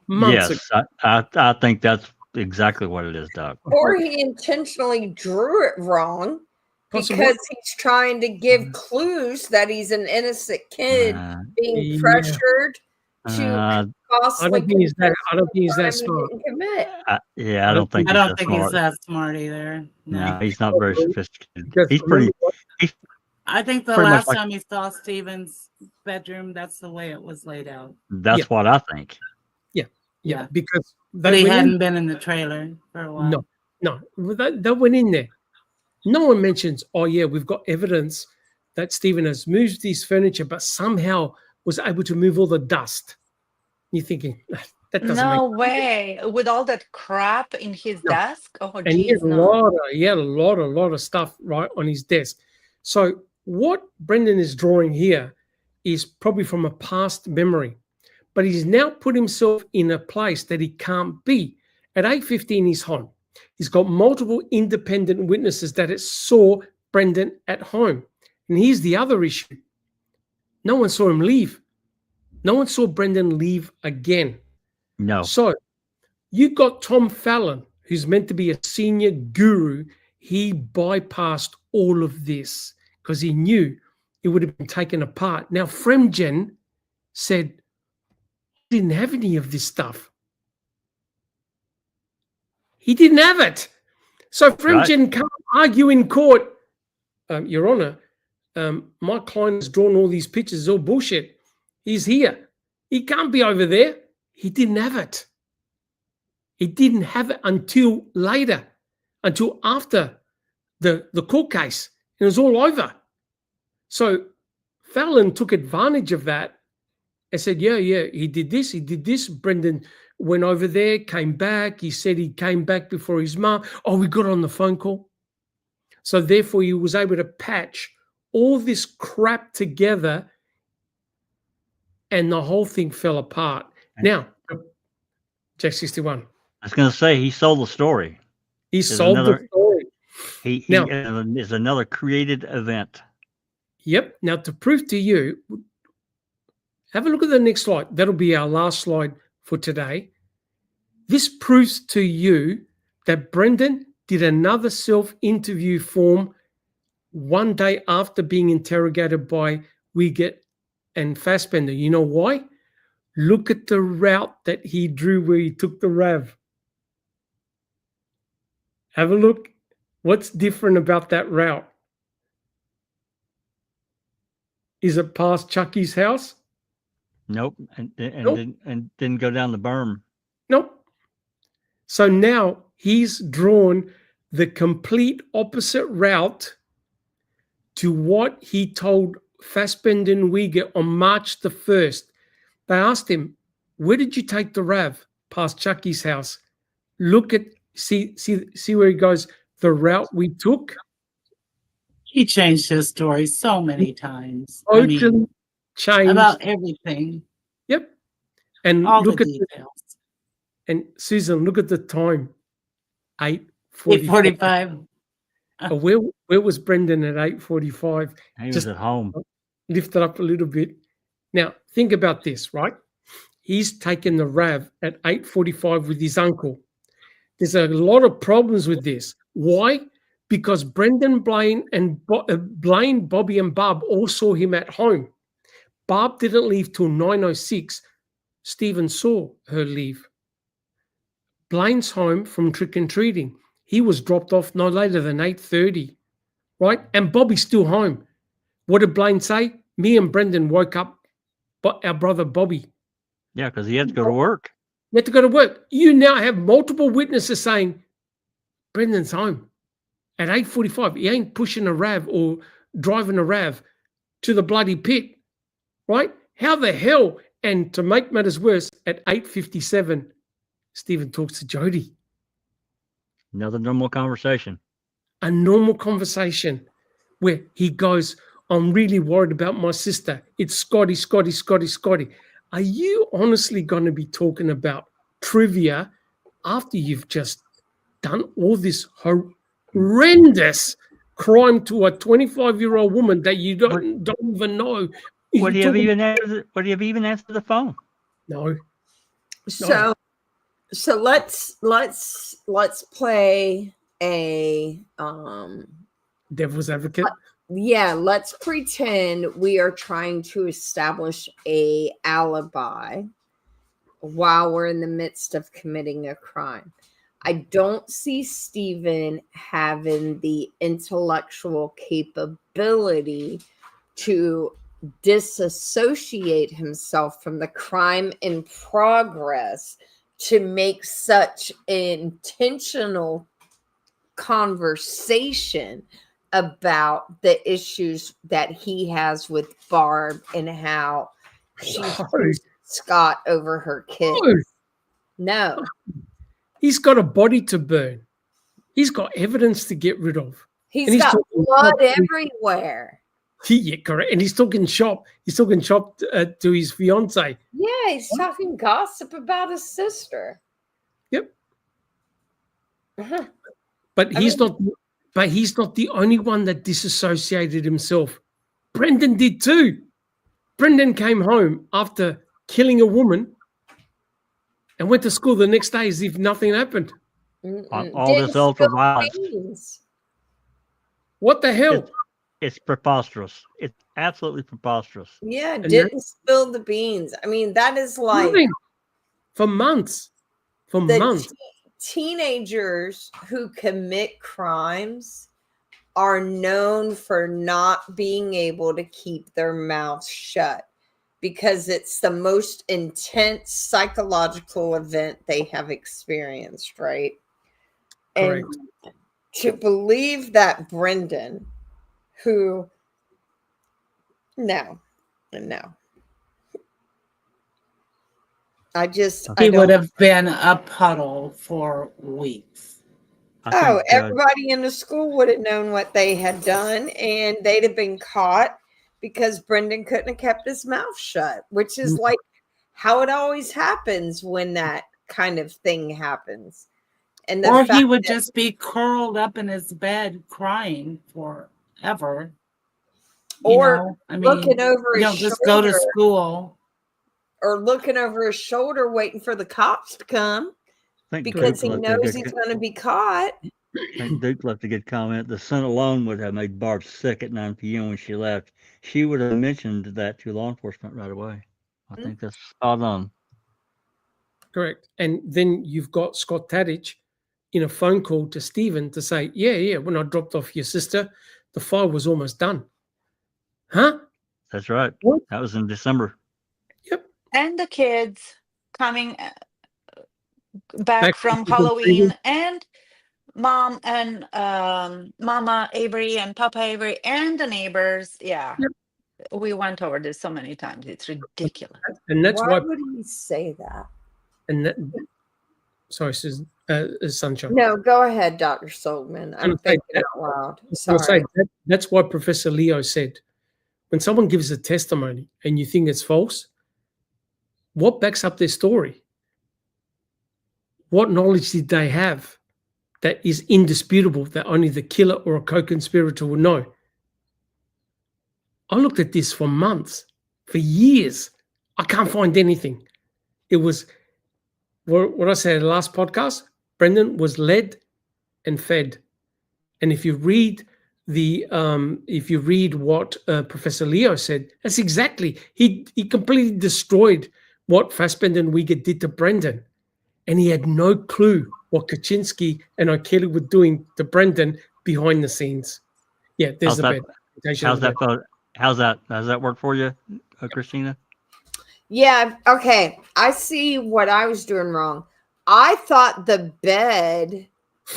Speaker 2: Months ago.
Speaker 1: Yes, I think that's exactly what it is, Doc.
Speaker 5: Or he intentionally drew it wrong
Speaker 2: Possibly.
Speaker 5: because he's trying to give clues that he's an innocent kid being
Speaker 2: yeah.
Speaker 5: pressured to
Speaker 1: Uh,
Speaker 5: possibly
Speaker 2: I don't think he's that. I don't think he's
Speaker 5: crime
Speaker 2: that
Speaker 5: he
Speaker 2: smart.
Speaker 5: didn't commit.
Speaker 1: yeah, I don't think
Speaker 8: I
Speaker 1: he's
Speaker 8: don't
Speaker 1: that
Speaker 8: think
Speaker 1: smart.
Speaker 8: he's that smart either.
Speaker 1: No, he's not very sophisticated.
Speaker 2: Because
Speaker 1: He's pretty.
Speaker 2: remember what-
Speaker 1: He's
Speaker 8: I think the
Speaker 1: Pretty much
Speaker 8: last
Speaker 1: like-
Speaker 8: time he saw Steven's bedroom, that's the way it was laid out.
Speaker 1: that's
Speaker 2: Yeah.
Speaker 1: what I think.
Speaker 2: Yeah, because
Speaker 8: But
Speaker 2: they
Speaker 8: he
Speaker 2: went in-
Speaker 8: hadn't been in the trailer for a while.
Speaker 2: No, they went in there. No one mentions, oh yeah, we've got evidence that Stephen has moved his furniture, but somehow was able to move all the dust. You're thinking, that doesn't
Speaker 4: No
Speaker 2: make
Speaker 4: way. With all that crap in his
Speaker 2: No.
Speaker 4: desk. Oh,
Speaker 2: And he
Speaker 4: geez,
Speaker 2: had a
Speaker 4: no.
Speaker 2: lot of stuff right on his desk. So what Brendan is drawing here is probably from a past memory, but he's now put himself in a place that he can't be. At 8:15, he's home. He's got multiple independent witnesses that saw Brendan at home. And here's the other issue. No one saw him leave. No one saw Brendan leave again.
Speaker 1: No,
Speaker 2: So you got Tom Fallon, who's meant to be a senior guru. He bypassed all of this because he knew it would have been taken apart. Now, Fremgen said, he didn't have any of this stuff. He didn't have it. So Fremgen can't argue in court, Your Honor, my client has drawn all these pictures, it's all bullshit. He's here. He can't be over there. He didn't have it. He didn't have it until later, until after the court case. It was all over. So Fallon took advantage of that and said, yeah, he did this. Brendan went over there, came back. He said he came back before his mom. Oh, we got on the phone call. So therefore, he was able to patch all this crap together and the whole thing fell apart. Now, Jack 61.
Speaker 1: I was going to say he sold the story.
Speaker 2: He
Speaker 1: There's
Speaker 2: sold the
Speaker 1: another-
Speaker 2: story.
Speaker 1: He
Speaker 2: Now-
Speaker 1: is another created event.
Speaker 2: Yep. Now, to prove to you, have a look at the next slide. That'll be our last slide for today. This proves to you that Brendan did another self-interview form one day after being interrogated by Wiegert and Fassbender. You know why? Look at the route that he drew where he took the RAV. Have a look. What's different about that route? Is it past Chucky's house?
Speaker 1: Nope, and
Speaker 2: Nope.
Speaker 1: didn't go down the berm.
Speaker 2: Nope. So now he's drawn the complete opposite route to what he told Fassbender and Wiegert on March the 1st. They asked him, where did you take the RAV? Past Chucky's house. Look at, see where he goes, the route we took.
Speaker 8: He changed his story so many times. I mean,
Speaker 2: Totally changed.
Speaker 8: about everything,
Speaker 2: Yep. And
Speaker 8: all
Speaker 2: look
Speaker 8: the
Speaker 2: at
Speaker 8: details.
Speaker 2: and Susan, look at the time. 8:45.
Speaker 8: 8:45.
Speaker 2: Where was Brendan at 8:45?
Speaker 1: He was
Speaker 2: Just-
Speaker 1: at home.
Speaker 2: Lift it up a little bit. Now, think about this, right? He's taken the RAV at 8:45 with his uncle. There's a lot of problems with this. Why? Because Brendan, Blaine, and Blaine, Bobby, and Barb all saw him at home. Barb didn't leave till 9:06. Stephen saw her leave. Blaine's home from trick-and-treating. He was dropped off no later than 8:30, right? And Bobby's still home. What did Blaine say? Me and Brendan woke up our brother Bobby.
Speaker 1: Yeah, because he had to go to work.
Speaker 2: You had to go to work. You now have multiple witnesses saying Brendan's home at 8:45. He ain't pushing a RAV or driving a RAV to the bloody pit, right? How the hell? And to make matters worse, at 8:57, Stephen talks to Jody.
Speaker 1: Another normal conversation.
Speaker 2: A normal conversation where he goes, I'm really worried about my sister. It's Scotty, Scotty, Scotty, Scotty. Are you honestly going to be talking about trivia after you've just done all this horrendous crime to a 25-year-old woman that you don't even know?
Speaker 1: Would you have even answered the phone?
Speaker 2: No.
Speaker 5: So let's play a
Speaker 2: devil's advocate.
Speaker 5: Yeah, let's pretend we are trying to establish a alibi while we're in the midst of committing a crime. I don't see Stephen having the intellectual capability to disassociate himself from the crime in progress to make such intentional conversation about the issues that he has with Barb and how she chose Scott over her kids. No.
Speaker 2: He's got a body to burn. He's got evidence to get rid of.
Speaker 5: He's got blood everywhere.
Speaker 2: Yeah, correct. And he's talking shop. He's talking shop to his fiance.
Speaker 5: Yeah, he's talking gossip about his sister.
Speaker 2: Yep. But he's not the only one that disassociated himself. Brendan did too. Brendan came home after killing a woman and went to school the next day as if nothing happened.
Speaker 1: All this ultra violence.
Speaker 2: What the hell?
Speaker 1: It's preposterous. It's absolutely preposterous.
Speaker 5: Yeah, and didn't spill the beans. I mean, that is like
Speaker 2: for months. For months.
Speaker 5: Teenagers who commit crimes are known for not being able to keep their mouths shut because it's the most intense psychological event they have experienced, right? Correct. And to believe that Brendan, who, no.
Speaker 8: He would have been a puddle for weeks.
Speaker 5: Everybody in the school would have known what they had done, and they'd have been caught because Brendan couldn't have kept his mouth shut, which is like how it always happens when that kind of thing happens. And
Speaker 8: or he would just be curled up in his bed crying forever.
Speaker 5: Or looking over his shoulder.
Speaker 8: Just go to school.
Speaker 5: Or looking over his shoulder waiting for the cops to come because he knows he's going to be caught.
Speaker 1: I think Duke left a good comment. The scent alone would have made Barb sick at 9 p.m. when she left. She would have mentioned that to law enforcement right away. I think that's spot on.
Speaker 2: Correct. And then you've got Scott Tadich in a phone call to Stephen to say, yeah, when I dropped off your sister, the file was almost done. Huh?
Speaker 1: That's right.
Speaker 2: What?
Speaker 1: That was in December.
Speaker 2: Yep.
Speaker 4: And the kids coming back from Halloween, and mom and Mama Avery and Papa Avery and the neighbors. Yeah. Yep. We went over this so many times. It's ridiculous.
Speaker 2: And that's
Speaker 5: why would he say that?
Speaker 2: And sorry, Sunshine.
Speaker 5: No, go ahead, Dr. Silkman. I'm thinking out loud. Sorry.
Speaker 2: That's why Professor Leo said, when someone gives a testimony and you think it's false, what backs up their story? What knowledge did they have that is indisputable that only the killer or a co-conspirator would know? I looked at this for months, for years. I can't find anything. It was what I said in the last podcast. Brendan was led and fed, and if you read what Professor Leo said, that's exactly he completely destroyed what Fassbender and Uyghur did to Brendan, and he had no clue what Kaczynski and O'Kelly were doing to Brendan behind the scenes. Yeah, there's a bit.
Speaker 1: How's that work for you, Christina?
Speaker 5: Yeah, okay. I see what I was doing wrong. I thought the bed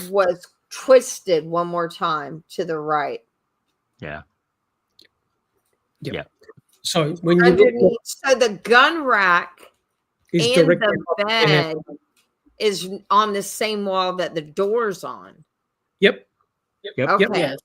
Speaker 5: was twisted one more time to the right.
Speaker 1: Yeah.
Speaker 2: So when you look,
Speaker 5: Underneath, so the gun rack
Speaker 2: is
Speaker 5: and
Speaker 2: directly
Speaker 5: the
Speaker 2: above the head.
Speaker 5: bed is on the same wall that the door's on.
Speaker 2: Yep.
Speaker 5: Okay.
Speaker 8: Yes.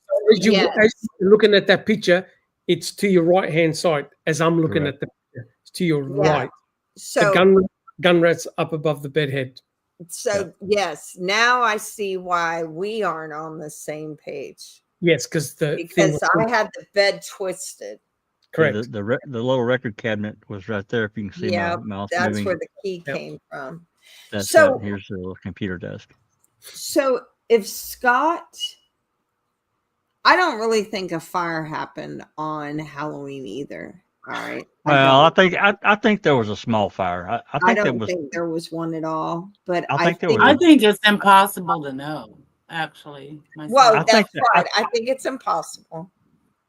Speaker 2: As you're looking at that picture, it's to your right hand side. As I'm looking
Speaker 1: Correct.
Speaker 2: at the picture, it's to your
Speaker 5: Yeah.
Speaker 2: right.
Speaker 5: So
Speaker 2: The gun rack's up above the bed head.
Speaker 5: So yes, now I see why we aren't on the same page.
Speaker 2: Yes, because
Speaker 5: Because I had the bed twisted.
Speaker 2: correct.
Speaker 1: Yeah, the little record cabinet was right there. If you can see
Speaker 5: Yeah,
Speaker 1: my mouse
Speaker 5: that's
Speaker 1: moving,
Speaker 5: where the key
Speaker 2: Yep.
Speaker 5: came from.
Speaker 1: that's
Speaker 5: so-
Speaker 1: it. Here's the little computer desk.
Speaker 5: So if Scott, I don't really think a fire happened on Halloween either. All right.
Speaker 1: Well, I think there was a small fire. I
Speaker 5: I
Speaker 1: think there
Speaker 5: don't
Speaker 1: was.
Speaker 5: think there was one at all. But
Speaker 1: I
Speaker 5: I
Speaker 1: think there
Speaker 5: think,
Speaker 1: was
Speaker 8: I think it's impossible to know, actually. myself.
Speaker 5: well,
Speaker 1: I
Speaker 5: that's
Speaker 1: think that-
Speaker 5: right. I think it's impossible.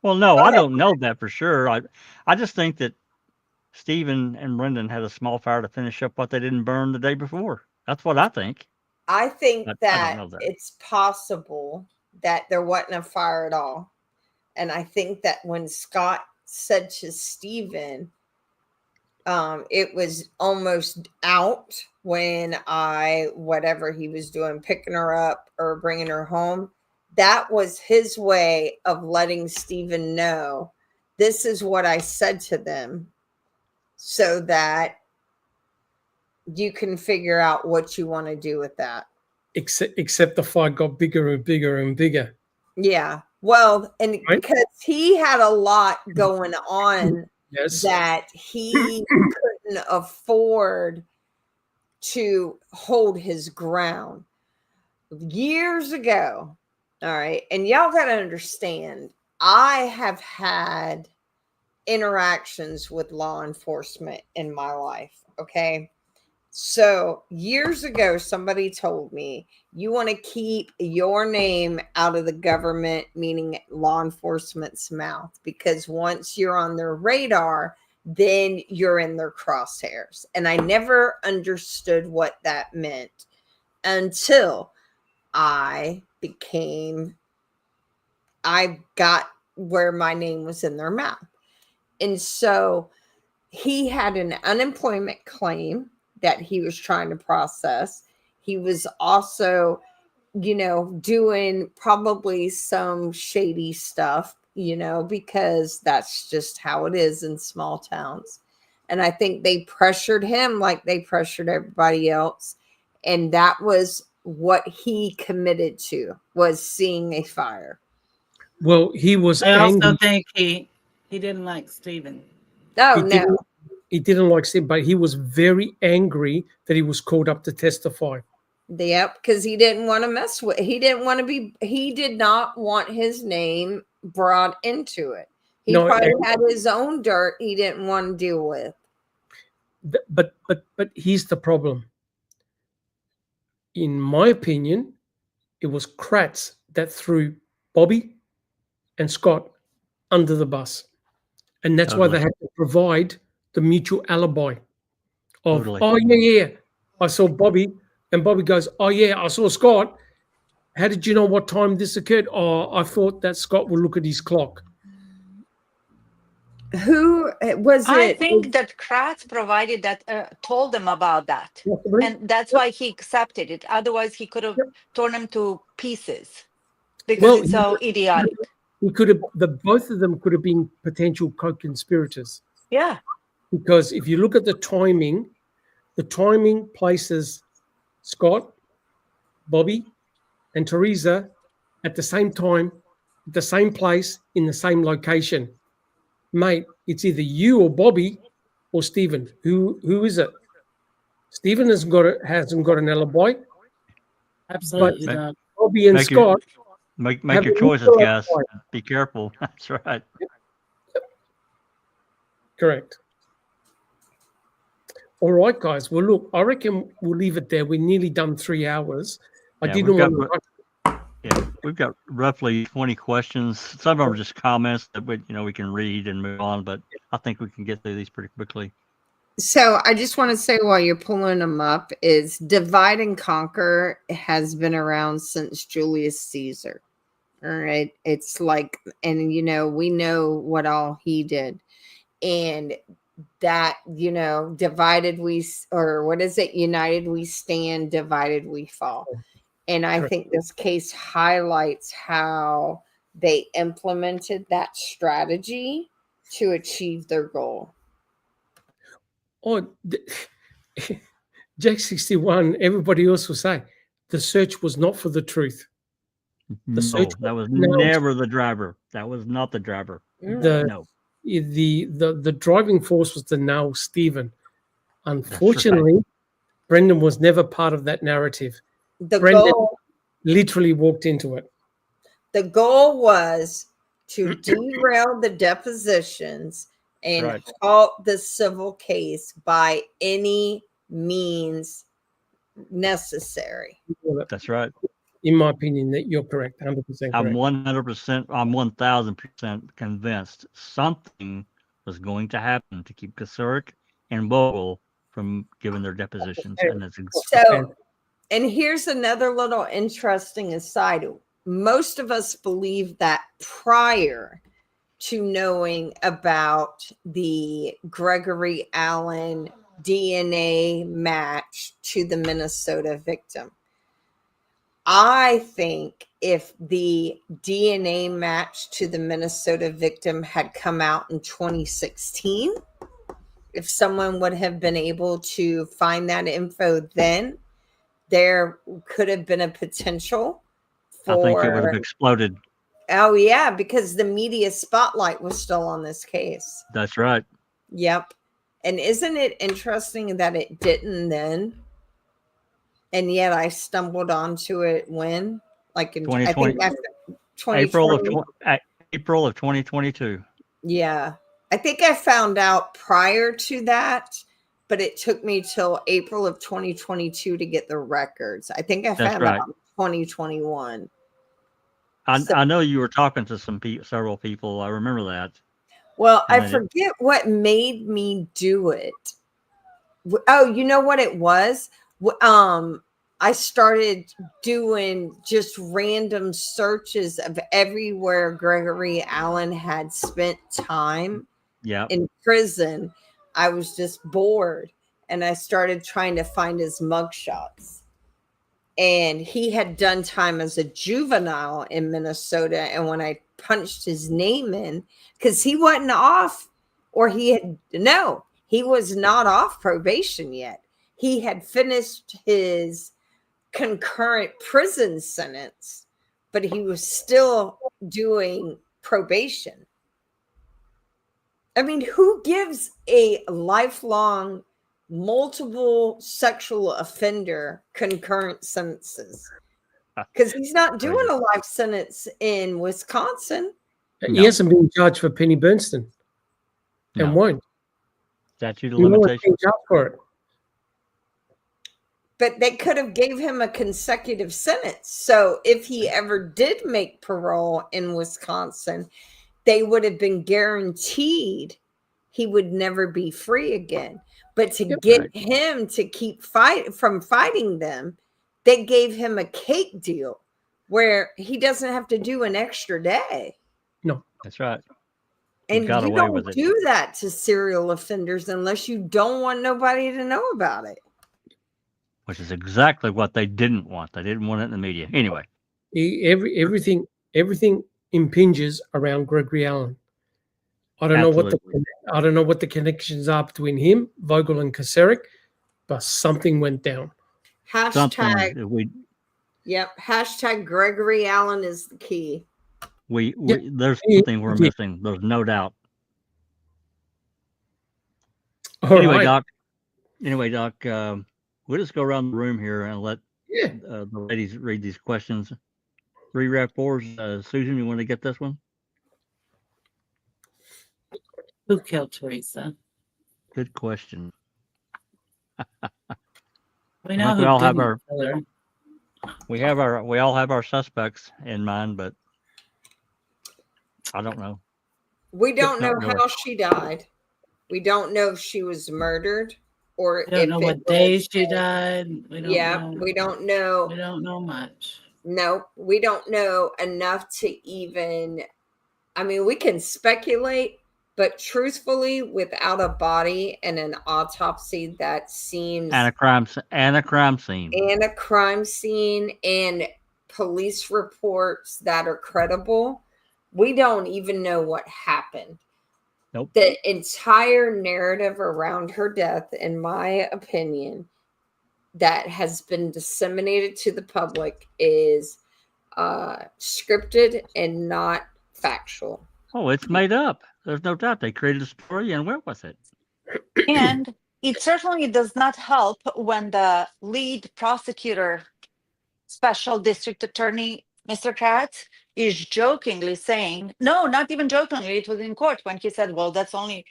Speaker 1: Well, no,
Speaker 5: Go
Speaker 1: I
Speaker 5: ahead.
Speaker 1: don't know that for sure. I just think that Stephen and Brendan had a small fire to finish up what they didn't burn the day before. That's what I think.
Speaker 5: I think
Speaker 1: I don't
Speaker 5: that
Speaker 1: know that.
Speaker 5: it's possible that there wasn't a fire at all. And I think that when Scott said to Stephen, it was almost out when whatever he was doing, picking her up or bringing her home, that was his way of letting Stephen know, this is what I said to them, so that you can figure out what you want to do with that.
Speaker 2: Except the fight got bigger and bigger and bigger.
Speaker 5: Yeah. Well, and
Speaker 2: Right.
Speaker 5: because he had a lot going on
Speaker 2: Yes.
Speaker 5: that he couldn't afford to hold his ground years ago. All right. And y'all got to understand, I have had interactions with law enforcement in my life. Okay. So years ago, somebody told me, you want to keep your name out of the government, meaning law enforcement's mouth, because once you're on their radar, then you're in their crosshairs. And I never understood what that meant until I got where my name was in their mouth. And so he had an unemployment claim that he was trying to process. He was also, doing probably some shady stuff, because that's just how it is in small towns. And I think they pressured him like they pressured everybody else. And that was what he committed to, was seeing a fire.
Speaker 2: Well, he was
Speaker 8: I also
Speaker 2: angry.
Speaker 8: think he didn't like Stephen.
Speaker 5: Oh,
Speaker 2: He
Speaker 5: no.
Speaker 2: He didn't like Stephen, but he was very angry that he was called up to testify.
Speaker 5: Yep, because he didn't want to mess with, he did not want his name brought into it. He
Speaker 2: No,
Speaker 5: probably
Speaker 2: and-
Speaker 5: had his own dirt he didn't want to deal with.
Speaker 2: But here's the problem. In my opinion, it was Kratz that threw Bobby and Scott under the bus. And that's why they had to provide the mutual alibi of,
Speaker 1: Totally.
Speaker 2: oh, yeah, I saw Bobby. And Bobby goes, oh, yeah, I saw Scott. How did you know what time this occurred? Oh, I thought that Scott would look at his clock.
Speaker 5: Who was
Speaker 4: I
Speaker 5: it?
Speaker 4: think that Kratz provided that, told them about that.
Speaker 2: Possibly.
Speaker 4: And that's why he accepted it. Otherwise, he could have torn him to pieces because
Speaker 2: Well,
Speaker 4: it's so idiotic.
Speaker 2: He could have, both of them could have been potential co-conspirators.
Speaker 4: Yeah.
Speaker 2: Because if you look at the timing places Scott, Bobby, and Teresa at the same time, at the same place, in the same location. Mate, it's either you or Bobby or Stephen. Who is it? Stephen hasn't got an alibi.
Speaker 8: Absolutely
Speaker 1: But-
Speaker 8: not.
Speaker 2: Bobby and
Speaker 1: Make your-
Speaker 2: Scott
Speaker 1: Make
Speaker 2: have
Speaker 1: your
Speaker 2: a
Speaker 1: choices,
Speaker 2: mutual
Speaker 1: guys.
Speaker 2: alibi.
Speaker 1: Be careful. That's right.
Speaker 2: Correct. All right, guys. Well, look, I reckon we'll leave it there. We're nearly done 3 hours. I
Speaker 1: Yeah,
Speaker 2: didn't
Speaker 1: we've
Speaker 2: want
Speaker 1: got-
Speaker 2: to.
Speaker 1: Yeah, we've got roughly 20 questions. Some of them are just comments that we can read and move on, but I think we can get through these pretty quickly.
Speaker 5: So I just want to say while you're pulling them up is divide and conquer has been around since Julius Caesar. All right. It's like, and we know what all he did. And that, divided or what is it? United we stand, divided we fall. And I think this case highlights how they implemented that strategy to achieve their goal.
Speaker 2: Oh, Jack 61, everybody else will say the search was not for the truth.
Speaker 1: No, that was never the driver. That was not the driver.
Speaker 2: The driving force was to nail Stephen. Unfortunately, Brendan was never part of that narrative. Brendan literally walked into it.
Speaker 5: The goal was to derail the depositions and halt the civil case by any means necessary.
Speaker 1: That's right.
Speaker 2: In my opinion, that you're correct, 100% correct.
Speaker 1: I'm 100%, I'm 1,000% convinced something was going to happen to keep Kasurek and Vogel from giving their depositions.
Speaker 5: Okay.
Speaker 1: And that's
Speaker 5: and here's another little interesting aside. Most of us believe that prior to knowing about the Gregory Allen DNA match to the Minnesota victim. I think if the DNA match to the Minnesota victim had come out in 2016, if someone would have been able to find that info then, there could have been a potential for...
Speaker 1: I think it would have exploded.
Speaker 5: Oh, yeah, because the media spotlight was still on this case.
Speaker 1: That's right.
Speaker 5: Yep. And isn't it interesting that it didn't then? And yet I stumbled onto it when? Like in
Speaker 1: 2020,
Speaker 5: I think
Speaker 1: April of 2022.
Speaker 5: Yeah. I think I found out prior to that, but it took me till April of 2022 to get the records. I think I found out in 2021.
Speaker 1: I know you were talking to several people. I remember that.
Speaker 5: Well, I forget what made me do it. Oh, you know what it was? I started doing just random searches of everywhere Gregory Allen had spent time in prison. I was just bored, and I started trying to find his mugshots. And he had done time as a juvenile in Minnesota. And when I punched his name in, because he wasn't off, or he was not off probation yet. He had finished his concurrent prison sentence, but he was still doing probation. I mean, who gives a lifelong multiple sexual offender concurrent sentences? Because he's not doing a life sentence in Wisconsin.
Speaker 2: He hasn't been charged for Penny Bernstein and won't.
Speaker 1: Statute of limitations.
Speaker 2: For it.
Speaker 5: But they could have gave him a consecutive sentence. So if he ever did make parole in Wisconsin, they would have been guaranteed he would never be free again. But to get him to keep fighting them, they gave him a cake deal where he doesn't have to do an extra day.
Speaker 2: No,
Speaker 1: that's right.
Speaker 5: And you don't do that to serial offenders unless you don't want nobody to know about it.
Speaker 1: Which is exactly what they didn't want. They didn't want it in the media. Anyway.
Speaker 2: Everything impinges around Gregory Allen. I don't know what the connections are between him, Vogel, and Kasurek, but something went down.
Speaker 5: Hashtag Gregory Allen is the key.
Speaker 1: There's something we're missing. There's no doubt. Anyway, Doc, we'll just go around the room here and let the ladies read these questions. 3 Rap 4s. Susan, you want to get this one?
Speaker 8: Who killed Teresa?
Speaker 1: Good question.
Speaker 8: We know
Speaker 1: we all have our suspects in mind, but I don't know.
Speaker 5: We don't know how she died. We don't know if she was murdered or
Speaker 8: We don't know what day she died. We don't know.
Speaker 5: We don't know.
Speaker 8: We don't know much.
Speaker 5: No, we don't know enough to even, I mean, we can speculate, but truthfully, without a body and an autopsy, that seems
Speaker 1: And a crime scene.
Speaker 5: and a crime scene and police reports that are credible, we don't even know what happened.
Speaker 1: Nope.
Speaker 5: The entire narrative around her death, in my opinion, that has been disseminated to the public is scripted and not factual.
Speaker 1: Oh, it's made up. There's no doubt they created a story and went with it.
Speaker 4: And it certainly does not help when the lead prosecutor, special district attorney, Mr. Katz, is jokingly saying, no, not even jokingly, it was in court when he said, well, that's only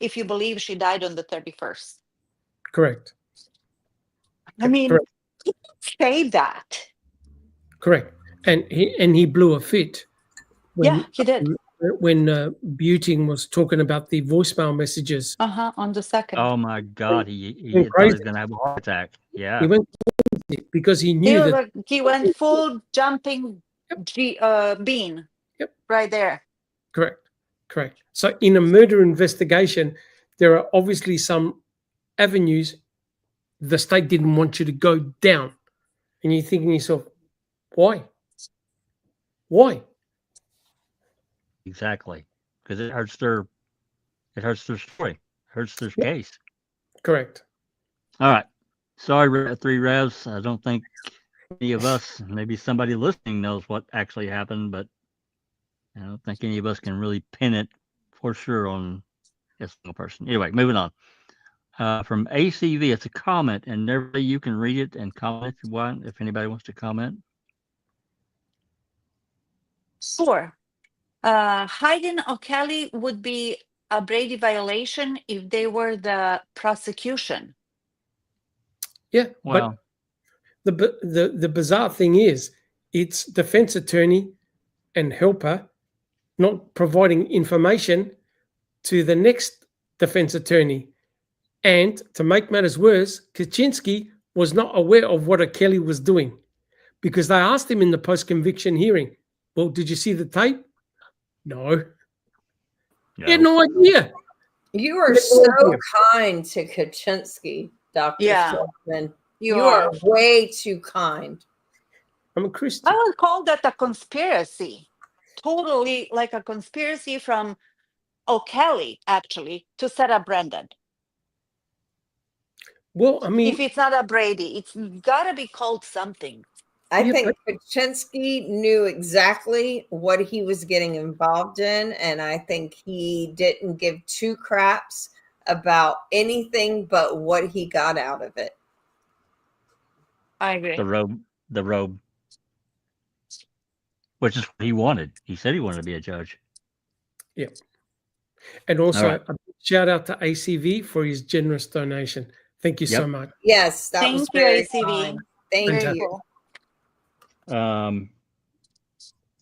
Speaker 4: if you believe she died on the 31st.
Speaker 2: Correct.
Speaker 4: I mean,
Speaker 2: Correct.
Speaker 4: say that.
Speaker 2: Correct. And he blew a fit.
Speaker 4: Yeah, he did.
Speaker 2: When Buting was talking about the voicemail messages.
Speaker 4: On the 2nd.
Speaker 1: Oh my God, he
Speaker 2: Went
Speaker 1: thought he was
Speaker 2: crazy.
Speaker 1: going to have a heart attack. Yeah.
Speaker 2: He went crazy because he knew that.
Speaker 4: He went full jumping bean.
Speaker 2: Yep.
Speaker 4: Right there.
Speaker 2: Correct. So in a murder investigation, there are obviously some avenues the state didn't want you to go down. And you're thinking to yourself, why? Why?
Speaker 1: Exactly. Because it hurts their story. Hurts their case.
Speaker 2: Correct.
Speaker 1: All right. Sorry, Three Revs. I don't think any of us, maybe somebody listening knows what actually happened, but I don't think any of us can really pin it for sure on a single person. Anyway, moving on. From ACV, it's a comment, and everybody, you can read it and comment if you want, if anybody wants to comment.
Speaker 4: Sure. Hayden O'Kelly would be a Brady violation if they were the prosecution.
Speaker 2: Yeah.
Speaker 1: Well,
Speaker 2: but the bizarre thing is, it's defense attorney and helper not providing information to the next defense attorney. And to make matters worse, Kaczynski was not aware of what O'Kelly was doing because they asked him in the post-conviction hearing, well, did you see the tape? No. He had no idea.
Speaker 5: You are so kind to Kaczynski, Dr.
Speaker 4: Yeah.
Speaker 5: Silkman.
Speaker 4: You
Speaker 5: are way too kind.
Speaker 2: I'm a Christian.
Speaker 4: I would call that a conspiracy. Totally like a conspiracy from O'Kelly, actually, to set up Brendan.
Speaker 2: Well, I mean,
Speaker 4: if it's not a Brady, it's got to be called something.
Speaker 5: I think Kaczynski knew exactly what he was getting involved in, and I think he didn't give two craps about anything but what he got out of it.
Speaker 4: I agree.
Speaker 1: The robe, which is what he wanted. He said he wanted to be a judge.
Speaker 2: Yeah. And also,
Speaker 1: right.
Speaker 2: a shout out to ACV for his generous donation. Thank you so much.
Speaker 5: Yes, that was very
Speaker 4: ACV.
Speaker 5: kind. Thank you.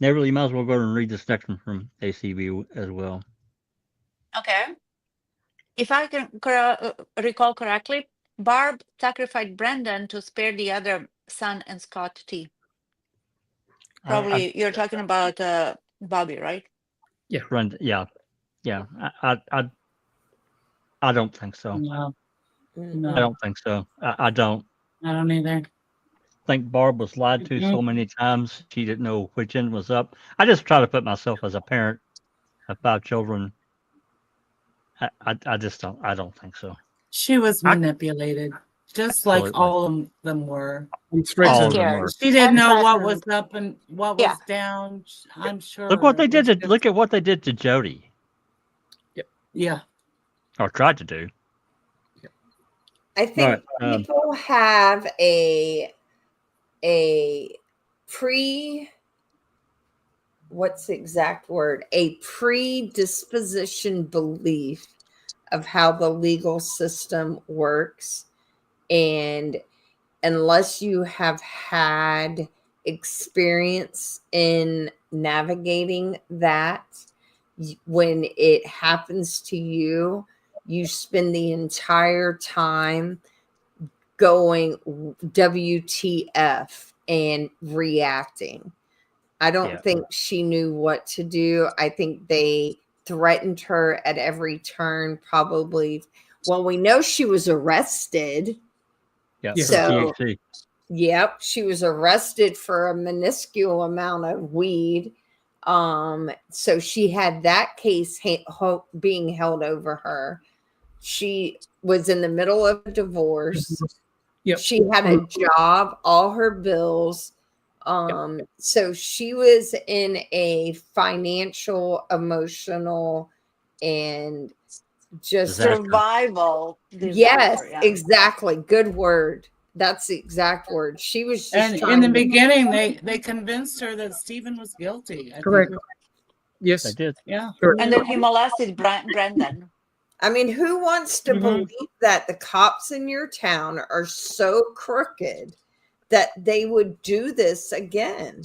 Speaker 1: Nevertheless, you might as well go and read the section from ACV as well.
Speaker 4: Okay. If I can recall correctly, Barb sacrificed Brendan to spare the other son and Scott T. Probably you're talking about Bobby, right?
Speaker 2: Yeah.
Speaker 1: Brendan, yeah. I don't think so.
Speaker 8: No.
Speaker 1: I don't think so. I don't.
Speaker 8: I don't either.
Speaker 1: Think Barb was lied to so many times she didn't know which end was up. I just try to put myself as a parent of 5 children. I just don't. I don't think so.
Speaker 8: She was manipulated, just like
Speaker 1: Absolutely.
Speaker 8: all of them were.
Speaker 1: All of them were.
Speaker 8: She didn't know what
Speaker 4: threatened.
Speaker 8: was up and what was down. I'm sure.
Speaker 1: Look what they did.
Speaker 8: It was
Speaker 1: Look at what they did to Jody,
Speaker 8: Yeah.
Speaker 1: or tried to do.
Speaker 5: I think people have a what's the exact word? A predisposition belief of how the legal system works. And unless you have had experience in navigating that, when it happens to you, you spend the entire time going WTF and reacting. I don't think she knew what to do. I think they threatened her at every turn, probably. Well, we know she was arrested.
Speaker 1: Yeah.
Speaker 5: So,
Speaker 1: THC.
Speaker 5: yep, she was arrested for a minuscule amount of weed. So she had that case being held over her. She was in the middle of a divorce.
Speaker 2: Yep.
Speaker 5: She had a job, all her bills. So she was in a financial, emotional, and just
Speaker 4: survival.
Speaker 5: Yes,
Speaker 4: disaster, yeah.
Speaker 5: exactly. Good word. That's the exact word. She was just
Speaker 8: And in the beginning, they convinced her that Stephen was guilty. I
Speaker 2: Correct.
Speaker 8: think.
Speaker 2: Yes.
Speaker 1: They did.
Speaker 8: Yeah.
Speaker 4: And then he molested Brendan.
Speaker 5: I mean, who wants to believe that the cops in your town are so crooked that they would do this again?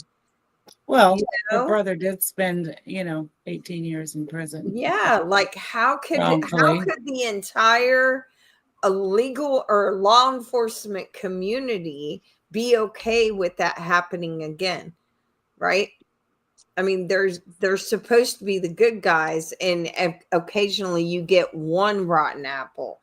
Speaker 8: Well,
Speaker 5: You
Speaker 8: her
Speaker 5: know?
Speaker 8: brother did spend, 18 years in prison.
Speaker 5: Yeah, like how could
Speaker 8: Wrongfully.
Speaker 5: the entire legal or law enforcement community be okay with that happening again? Right? I mean, they're supposed to be the good guys, and occasionally you get one rotten apple.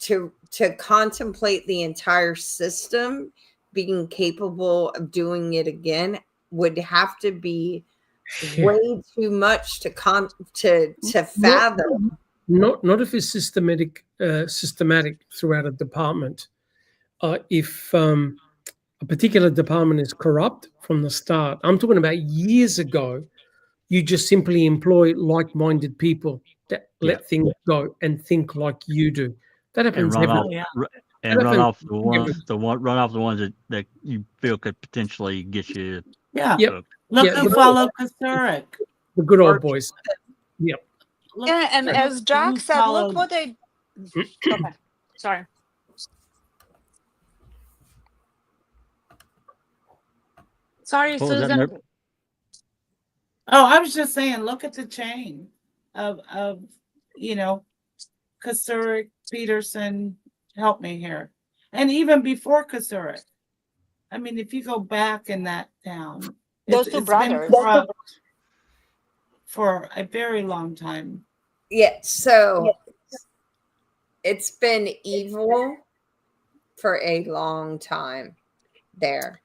Speaker 5: To contemplate the entire system being capable of doing it again would have to be way too much to fathom.
Speaker 2: Not if it's systematic throughout a department. If a particular department is corrupt from the start, I'm talking about years ago, you just simply employ like-minded people that let things go and think like you do. That happens
Speaker 1: And run
Speaker 2: everywhere.
Speaker 1: off, run off the ones that you feel could potentially get you.
Speaker 8: Yeah.
Speaker 2: Yep.
Speaker 8: Look who followed Kasurik.
Speaker 2: The good old boys. Yep.
Speaker 4: Yeah, and as Jack said, look what they. Okay, sorry. Sorry, Susan.
Speaker 8: Oh, I was just saying, look at the chain of Kasurik, Peterson, help me here. And even before Kasurik. I mean, if you go back in that town,
Speaker 4: those two brothers
Speaker 8: been corrupt for a very long time.
Speaker 5: Yeah, so it's been evil for a long time there.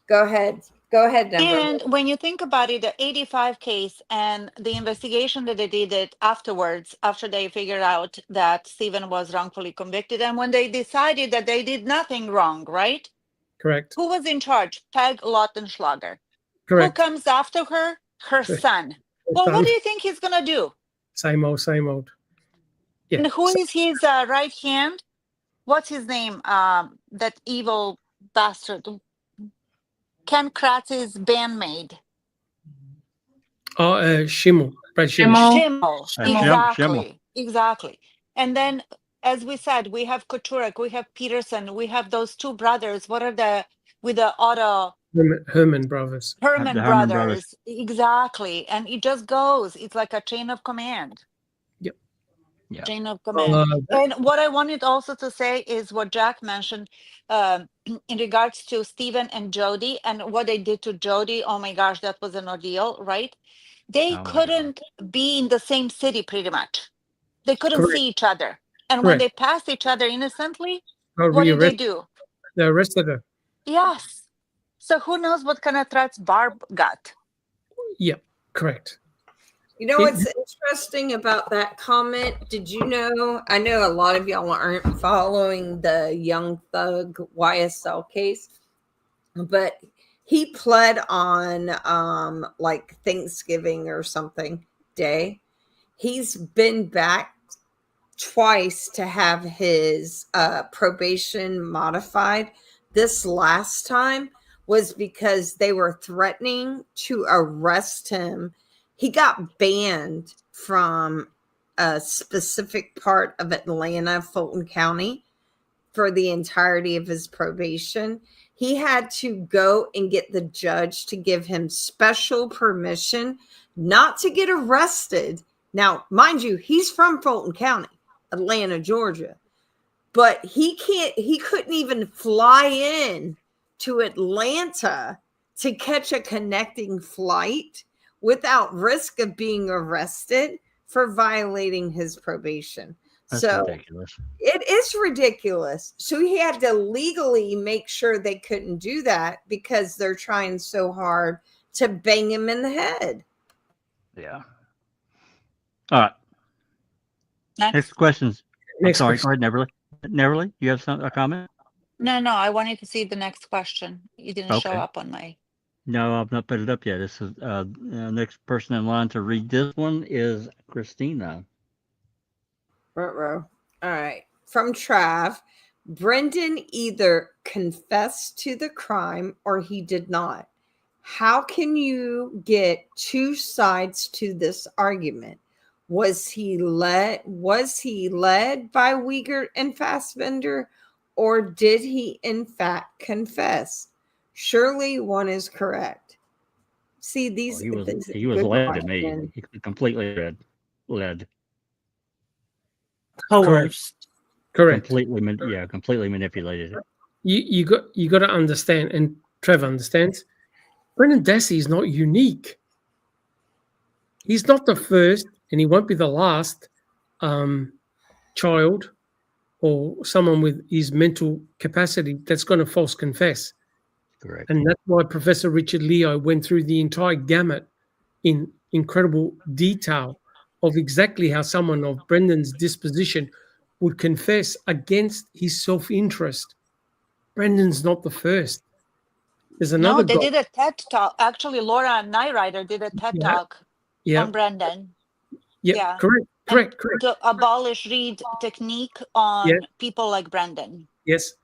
Speaker 5: Go ahead, Deborah.
Speaker 4: And when you think about it, the 85 case and the investigation that they did it afterwards, after they figured out that Stephen was wrongfully convicted, and when they decided that they did nothing wrong, right?
Speaker 2: Correct.
Speaker 4: Who was in charge? Peg Lautenschlager.
Speaker 2: Correct.
Speaker 4: Who comes after her? Her son. Well, what do you think he's going to do?
Speaker 2: Same old, same old. Yeah.
Speaker 4: And who is his right hand? What's his name? That evil bastard. Ken Kratz's bandmate.
Speaker 2: Schimmel. Brad Schimmel.
Speaker 4: Schimmel. Exactly. Exactly. And then, as we said, we have Kuturek, we have Peterson, we have those two brothers. What are with the auto?
Speaker 2: Herman brothers.
Speaker 4: Herman brothers. Exactly. And it just goes. It's like a chain of command.
Speaker 2: Yep.
Speaker 1: Yeah.
Speaker 4: Chain of command. And what I wanted also to say is what Jack mentioned in regards to Stephen and Jody and what they did to Jody. Oh my gosh, that was an ordeal, right? They couldn't be in the same city pretty much. They couldn't see each other. And when they passed each other innocently, what did they do?
Speaker 2: They arrested her.
Speaker 4: Yes. So who knows what kind of threats Barb got?
Speaker 2: Yep, correct.
Speaker 5: You know what's interesting about that comment? Did you know? I know a lot of y'all aren't following the Young Thug YSL case, but he pled on like Thanksgiving or something day. He's been back twice to have his probation modified. This last time was because they were threatening to arrest him. He got banned from a specific part of Atlanta, Fulton County, for the entirety of his probation. He had to go and get the judge to give him special permission not to get arrested Now, mind you, he's from Fulton County, Atlanta, Georgia, but he couldn't even fly in to Atlanta to catch a connecting flight without risk of being arrested for violating his probation.
Speaker 1: That's
Speaker 5: so
Speaker 1: ridiculous.
Speaker 5: It is ridiculous. So he had to legally make sure they couldn't do that because they're trying so hard to bang him in the head.
Speaker 1: Yeah. All right. Next questions.
Speaker 2: Next
Speaker 1: Sorry,
Speaker 2: question.
Speaker 1: go ahead, Neverly, you have a comment?
Speaker 4: No, I wanted to see the next question. You didn't show
Speaker 1: Okay.
Speaker 4: up on my.
Speaker 1: No, I've not put it up yet. This is next person in line to read this one is Christina.
Speaker 5: All right. From Trav, Brendan either confessed to the crime or he did not. How can you get two sides to this argument? Was he led by Wiegert and Fassbender, or did he in fact confess? Surely one is correct. See, these
Speaker 1: He was
Speaker 5: these
Speaker 1: led
Speaker 5: good
Speaker 1: to me.
Speaker 5: questions.
Speaker 1: He completely led.
Speaker 8: Coerced.
Speaker 2: Correct.
Speaker 1: Completely manipulated it.
Speaker 2: You got to understand, and Trevor understands. Brendan Dassey is not unique. He's not the first, and he won't be the last child or someone with his mental capacity that's going to false confess.
Speaker 1: Correct.
Speaker 2: And that's why Professor Richard Leo went through the entire gamut in incredible detail of exactly how someone of Brendan's disposition would confess against his self-interest. Brendan's not the first. There's another
Speaker 4: No, they
Speaker 2: guy.
Speaker 4: did a TED talk. Actually, Laura Nyrider did a TED talk on Brendan.
Speaker 2: Yeah, correct.
Speaker 4: To abolish read technique on people like Brendan.
Speaker 2: Yes.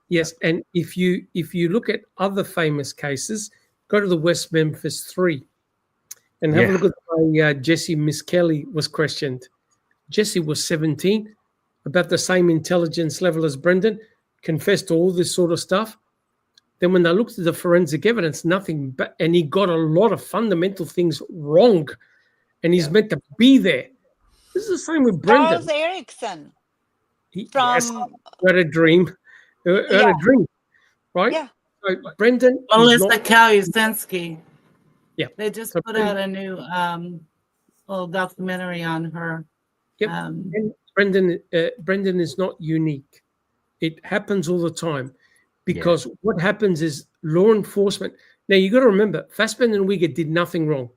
Speaker 2: And if you look at other famous cases, go to the West Memphis 3 and have a look at the way Jesse Miss Kelly was questioned. Jesse was 17, about the same intelligence level as Brendan, confessed to all this sort of stuff. Then when they looked at the forensic evidence, nothing but, and he got a lot of fundamental things wrong, and he's meant to be there. This is the same with Brendan.
Speaker 4: Charles Erickson
Speaker 2: He
Speaker 4: from
Speaker 2: had a dream. Had a dream, right?
Speaker 4: Yeah.
Speaker 2: So Brendan
Speaker 8: Melissa
Speaker 2: is not,
Speaker 8: Kalusinski.
Speaker 2: Yeah.
Speaker 8: They just
Speaker 2: So
Speaker 8: put out a new little documentary on her.
Speaker 2: Yep. And Brendan is not unique. It happens all the time because what happens is law enforcement. Now you got to remember, Fassbender and Wiegert did nothing wrong.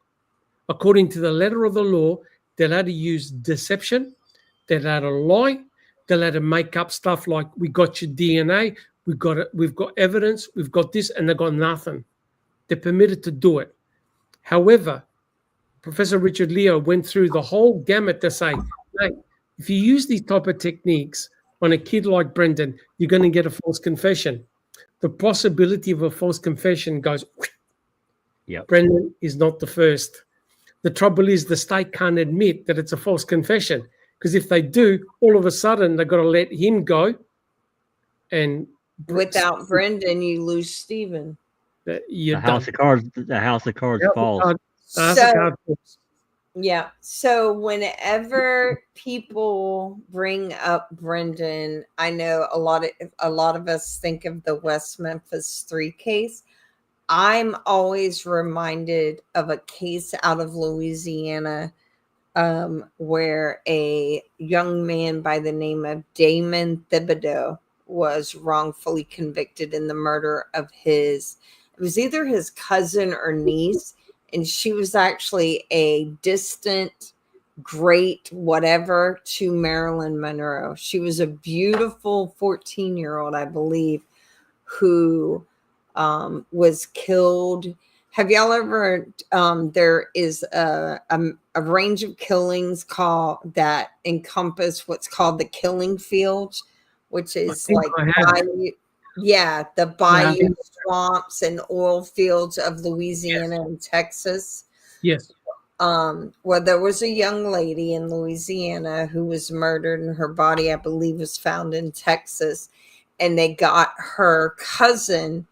Speaker 2: According to the letter of the law, they're allowed to use deception. They're allowed to lie. They're allowed to make up stuff like, we got your DNA, we've got evidence, we've got this, and they've got nothing. They're permitted to do it. However, Professor Richard Leo went through the whole gamut to say, hey, if you use these type of techniques on a kid like Brendan, you're going to get a false confession. The possibility of a false confession goes, Brendan is not the first. The trouble is the state can't admit that it's a false confession, because if they do, all of a sudden they've got to let him go. And
Speaker 5: without Brendan, you lose Stephen.
Speaker 1: The house of cards falls.
Speaker 5: So whenever people bring up Brendan, I know a lot of us think of the West Memphis 3 case. I'm always reminded of a case out of Louisiana where a young man by the name of Damon Thibodeau was wrongfully convicted in the murder of it was either his cousin or niece, and she was actually a distant great whatever to Marilyn Monroe. She was a beautiful 14-year-old, I believe, who was killed. Have y'all ever there is a range of killings that encompass what's called the killing fields, which is like the bayou swamps and oil fields of Louisiana and Texas.
Speaker 2: Yes.
Speaker 5: Well, there was a young lady in Louisiana who was murdered, and her body, I believe, was found in Texas, and they got her cousin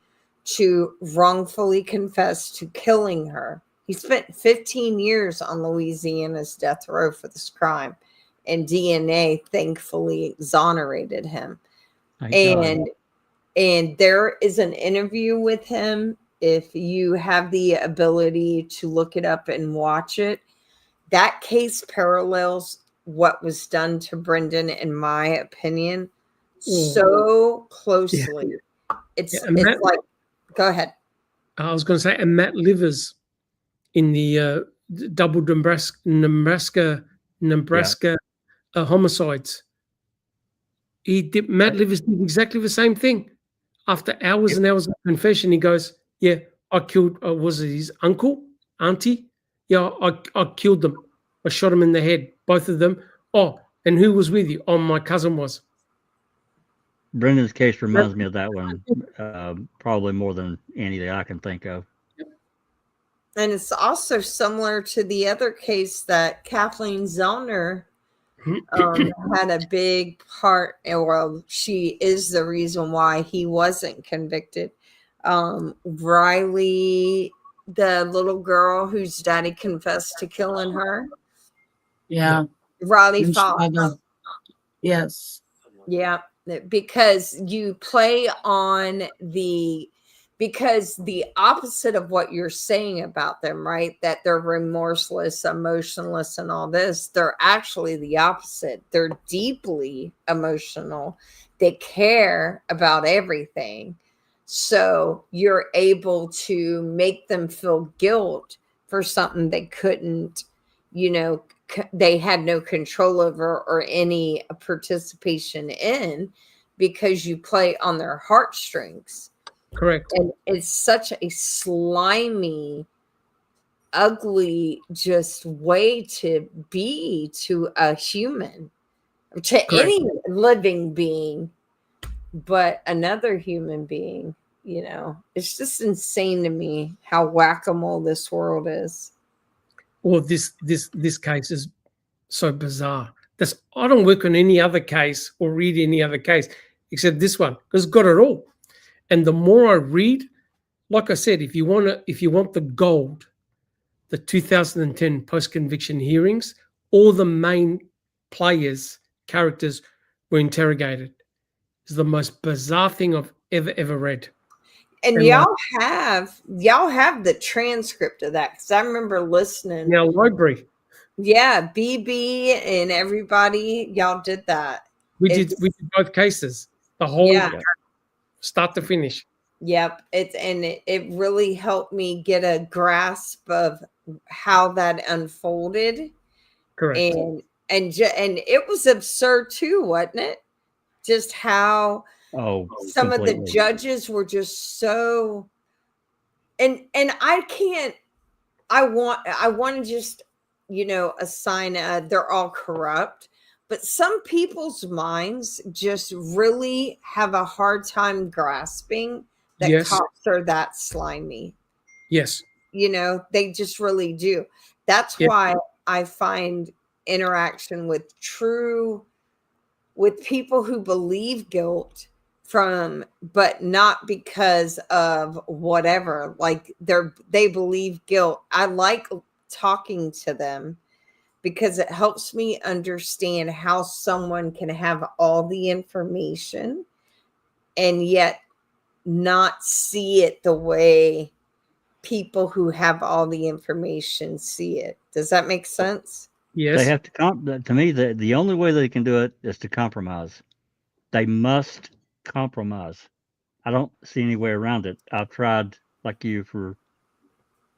Speaker 5: to wrongfully confess to killing her. He spent 15 years on Louisiana's death row for this crime, and DNA thankfully exonerated him.
Speaker 1: Thank God.
Speaker 5: And there is an interview with him. If you have the ability to look it up and watch it, that case parallels what was done to Brendan, in my opinion, so closely. It's like, go ahead.
Speaker 2: I was going to say, and Matt Livers in the double Nebraska homicides. Matt Livers did exactly the same thing. After hours and hours of confession, he goes, "Yeah, I killed. Was it his uncle, auntie? Yeah, I killed them. I shot them in the head, both of them. Oh, and who was with you? Oh, my cousin was."
Speaker 1: Brendan's case reminds me of that one, probably more than any that I can think of.
Speaker 5: And it's also similar to the other case that Kathleen Zellner had a big part, well, she is the reason why he wasn't convicted. Riley, the little girl whose daddy confessed to killing her.
Speaker 8: Yeah.
Speaker 5: Riley Fox.
Speaker 8: Yes.
Speaker 5: Yeah, because you play on because the opposite of what you're saying about them, right? That they're remorseless, emotionless, and all this. They're actually the opposite. They're deeply emotional. They care about everything. So you're able to make them feel guilt for something they couldn't, they had no control over or any participation in, because you play on their heartstrings.
Speaker 2: Correct.
Speaker 5: And it's such a slimy, ugly, just way to be to a human, to
Speaker 2: Correct.
Speaker 5: any living being, but another human being. It's just insane to me how whack-a-mole this world is.
Speaker 2: Well, this case is so bizarre. I don't work on any other case or read any other case except this one, because it's got it all. And the more I read, like I said, if you want the gold, the 2010 post-conviction hearings, all the main characters were interrogated. It's the most bizarre thing I've ever read.
Speaker 5: And y'all have the transcript of that, because I remember listening.
Speaker 2: In our library.
Speaker 5: Yeah, BB and everybody, y'all did that.
Speaker 2: We did both cases, the whole start to finish.
Speaker 5: Yep, it really helped me get a grasp of how that unfolded.
Speaker 2: Correct.
Speaker 5: And it was absurd too, wasn't it? Just how some
Speaker 1: completely.
Speaker 5: of the judges were just so, and I want to just assign they're all corrupt, but some people's minds just really have a hard time grasping that cops are that slimy.
Speaker 2: Yes.
Speaker 5: They just really do. That's why I find interaction with people who believe guilt but not because of whatever, like they believe guilt. I like talking to them because it helps me understand how someone can have all the information and yet not see it the way people who have all the information see it. Does that make sense?
Speaker 2: Yes.
Speaker 1: They have to to me, the only way they can do it is to compromise. They must compromise. I don't see any way around it. I've tried, like you, for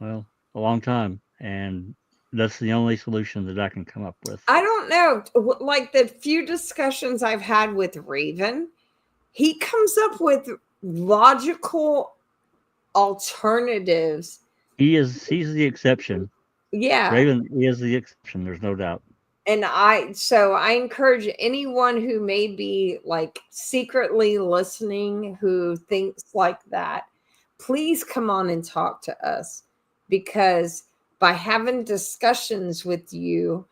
Speaker 1: a long time, and that's the only solution that I can come up with.
Speaker 5: I don't know. Like the few discussions I've had with Raven, he comes up with logical alternatives.
Speaker 1: He's the exception.
Speaker 5: Yeah.
Speaker 1: Raven is the exception. There's no doubt.
Speaker 5: And I encourage anyone who may be like secretly listening, who thinks like that, please come on and talk to us, because by having discussions with you,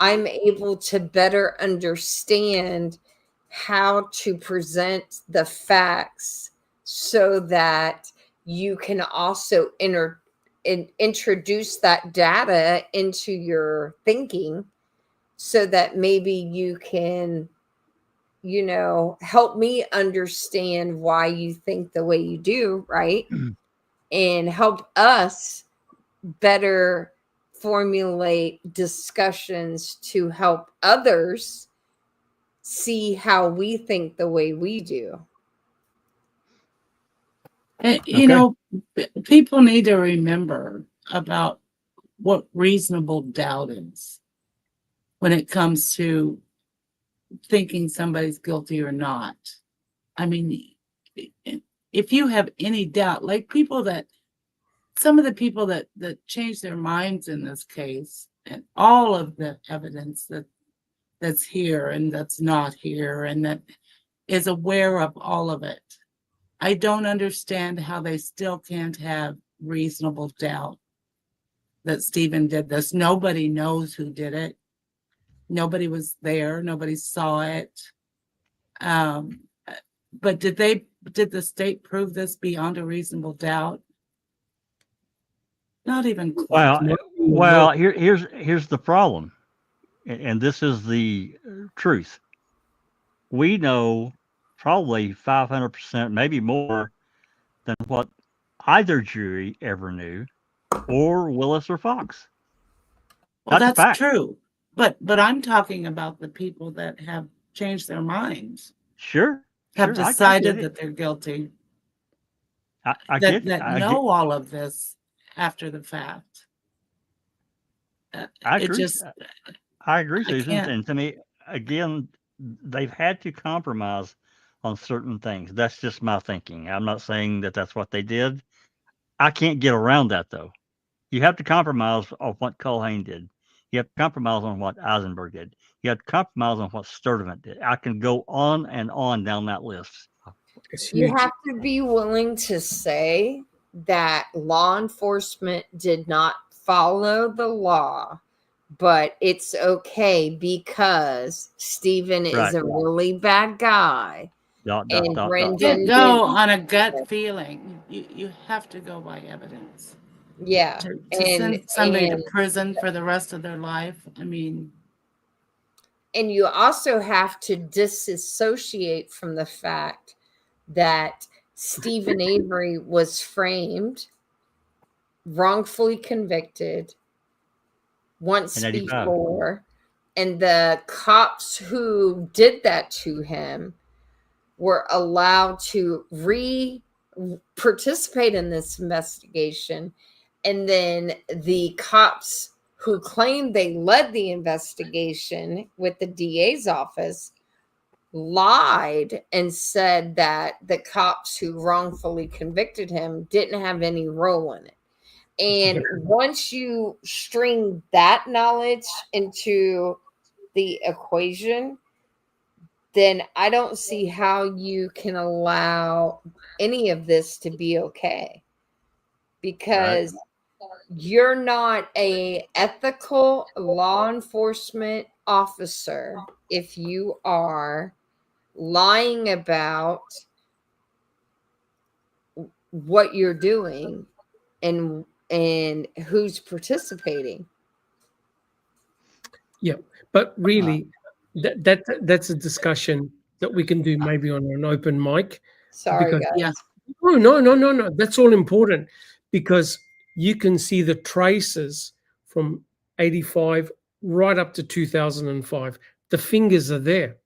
Speaker 5: I'm able to better understand how to present the facts so that you can also introduce that data into your thinking so that maybe you can, help me understand why you think the way you do, right? And help us better formulate discussions to help others see how we think the way we do.
Speaker 8: You know, people need to remember about what reasonable doubt is when it comes to thinking somebody's guilty or not. I mean, if you have any doubt, like some of the people that changed their minds in this case, and all of the evidence that's here and that's not here and that is aware of all of it, I don't understand how they still can't have reasonable doubt that Stephen did this. Nobody knows who did it. Nobody was there. Nobody saw it. But did the state prove this beyond a reasonable doubt? Not even close.
Speaker 1: Well, here's the problem, and this is the truth. We know probably 500%, maybe more, than what either jury ever knew, or Willis or Fox.
Speaker 8: Well, that's true. But I'm talking about the people that have changed their minds.
Speaker 1: Sure.
Speaker 8: Have decided that they're guilty.
Speaker 1: I get
Speaker 8: all of this after the fact.
Speaker 1: I agree, Susan. And to me, again, they've had to compromise on certain things. That's just my thinking. I'm not saying that that's what they did. I can't get around that, though. You have to compromise on what Culhane did. You have to compromise on what Eisenberg did. You have to compromise on what Sturdivant did. I can go on and on down that list.
Speaker 5: You have to be willing to say that law enforcement did not follow the law, but it's okay because Stephen is a really bad guy. And Brendan
Speaker 8: go on a gut feeling. You have to go by evidence.
Speaker 5: Yeah.
Speaker 8: To send somebody to prison for the rest of their life. I mean.
Speaker 5: And you also have to disassociate from the fact that Stephen Avery was framed, wrongfully convicted once before, and the cops who did that to him were allowed to participate in this investigation. And then the cops who claimed they led the investigation with the DA's office lied and said that the cops who wrongfully convicted him didn't have any role in it. And once you string that knowledge into the equation, then I don't see how you can allow any of this to be okay. Because you're not an ethical law enforcement officer if you are lying about what you're doing and who's participating.
Speaker 2: Yeah, but really, that's a discussion that we can do maybe on an open mic.
Speaker 5: Sorry, guys.
Speaker 2: Yeah. No. That's all important because you can see the traces from 85 right up to 2005. The fingers are there.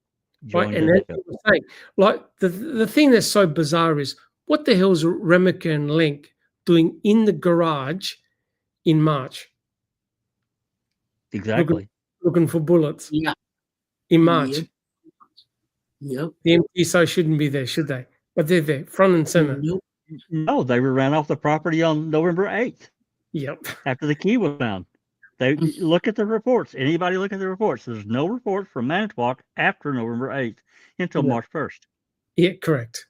Speaker 2: Right? And as you were saying, like the thing that's so bizarre is what the hell's Remica and Link doing in the garage in March?
Speaker 1: Exactly.
Speaker 2: Looking for bullets.
Speaker 8: Yeah.
Speaker 2: In March.
Speaker 8: Yep.
Speaker 2: The MTSO shouldn't be there, should they? But they're there, front and center.
Speaker 1: No, they were ran off the property on November 8th.
Speaker 2: Yep.
Speaker 1: After the key was found. They look at the reports. Anybody look at the reports? There's no report from Manitowoc after November 8th until March 1st.
Speaker 2: Yeah, correct.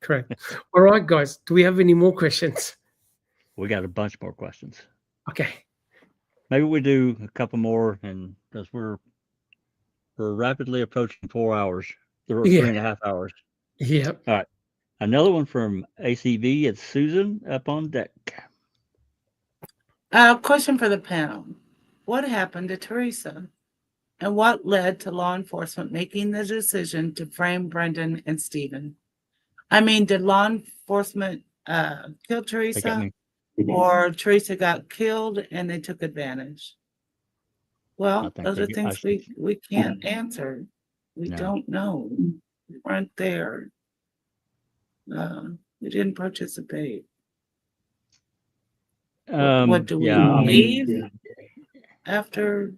Speaker 2: All right, guys. Do we have any more questions?
Speaker 1: We got a bunch more questions.
Speaker 2: Okay.
Speaker 1: Maybe we do a couple more, and because we're rapidly approaching 4 hours. 3.5 hours.
Speaker 2: Yeah.
Speaker 1: All right. Another one from ACV. It's Susan up on deck.
Speaker 8: Question for the panel. What happened to Teresa? And what led to law enforcement making the decision to frame Brendan and Stephen? I mean, did law enforcement kill
Speaker 1: They got
Speaker 8: Teresa?
Speaker 1: me.
Speaker 8: Or Teresa got killed and they took advantage?
Speaker 1: I
Speaker 8: Well,
Speaker 1: think
Speaker 8: those
Speaker 1: they
Speaker 8: are
Speaker 1: get- I
Speaker 8: things
Speaker 1: think-
Speaker 8: we can't answer. We
Speaker 1: No.
Speaker 8: don't know. We weren't there. We didn't participate. What do we
Speaker 1: Yeah, I mean,
Speaker 8: believe after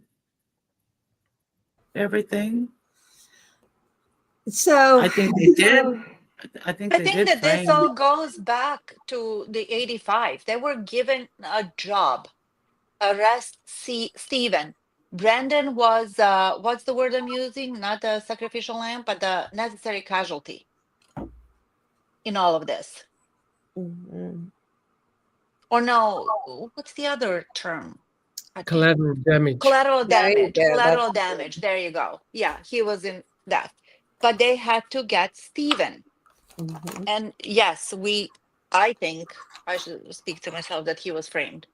Speaker 8: everything?
Speaker 5: So
Speaker 8: I think they did. I think
Speaker 4: I
Speaker 8: they
Speaker 4: think
Speaker 8: did
Speaker 4: that this
Speaker 8: frame.
Speaker 4: all goes back to the 85. They were given a job. Arrest Stephen. Brandon was, what's the word I'm using? Not the sacrificial lamb, but the necessary casualty in all of this.
Speaker 5: Mhm.
Speaker 4: Or no, what's the other term? I can't-
Speaker 2: Collateral damage.
Speaker 4: Collateral
Speaker 5: There you
Speaker 4: damage.
Speaker 5: go,
Speaker 4: Collateral
Speaker 5: that's
Speaker 4: damage. There you go. Yeah, he was in that. But they had to get Stephen.
Speaker 5: Mhm.
Speaker 4: And yes, I think I should speak to myself that he was framed.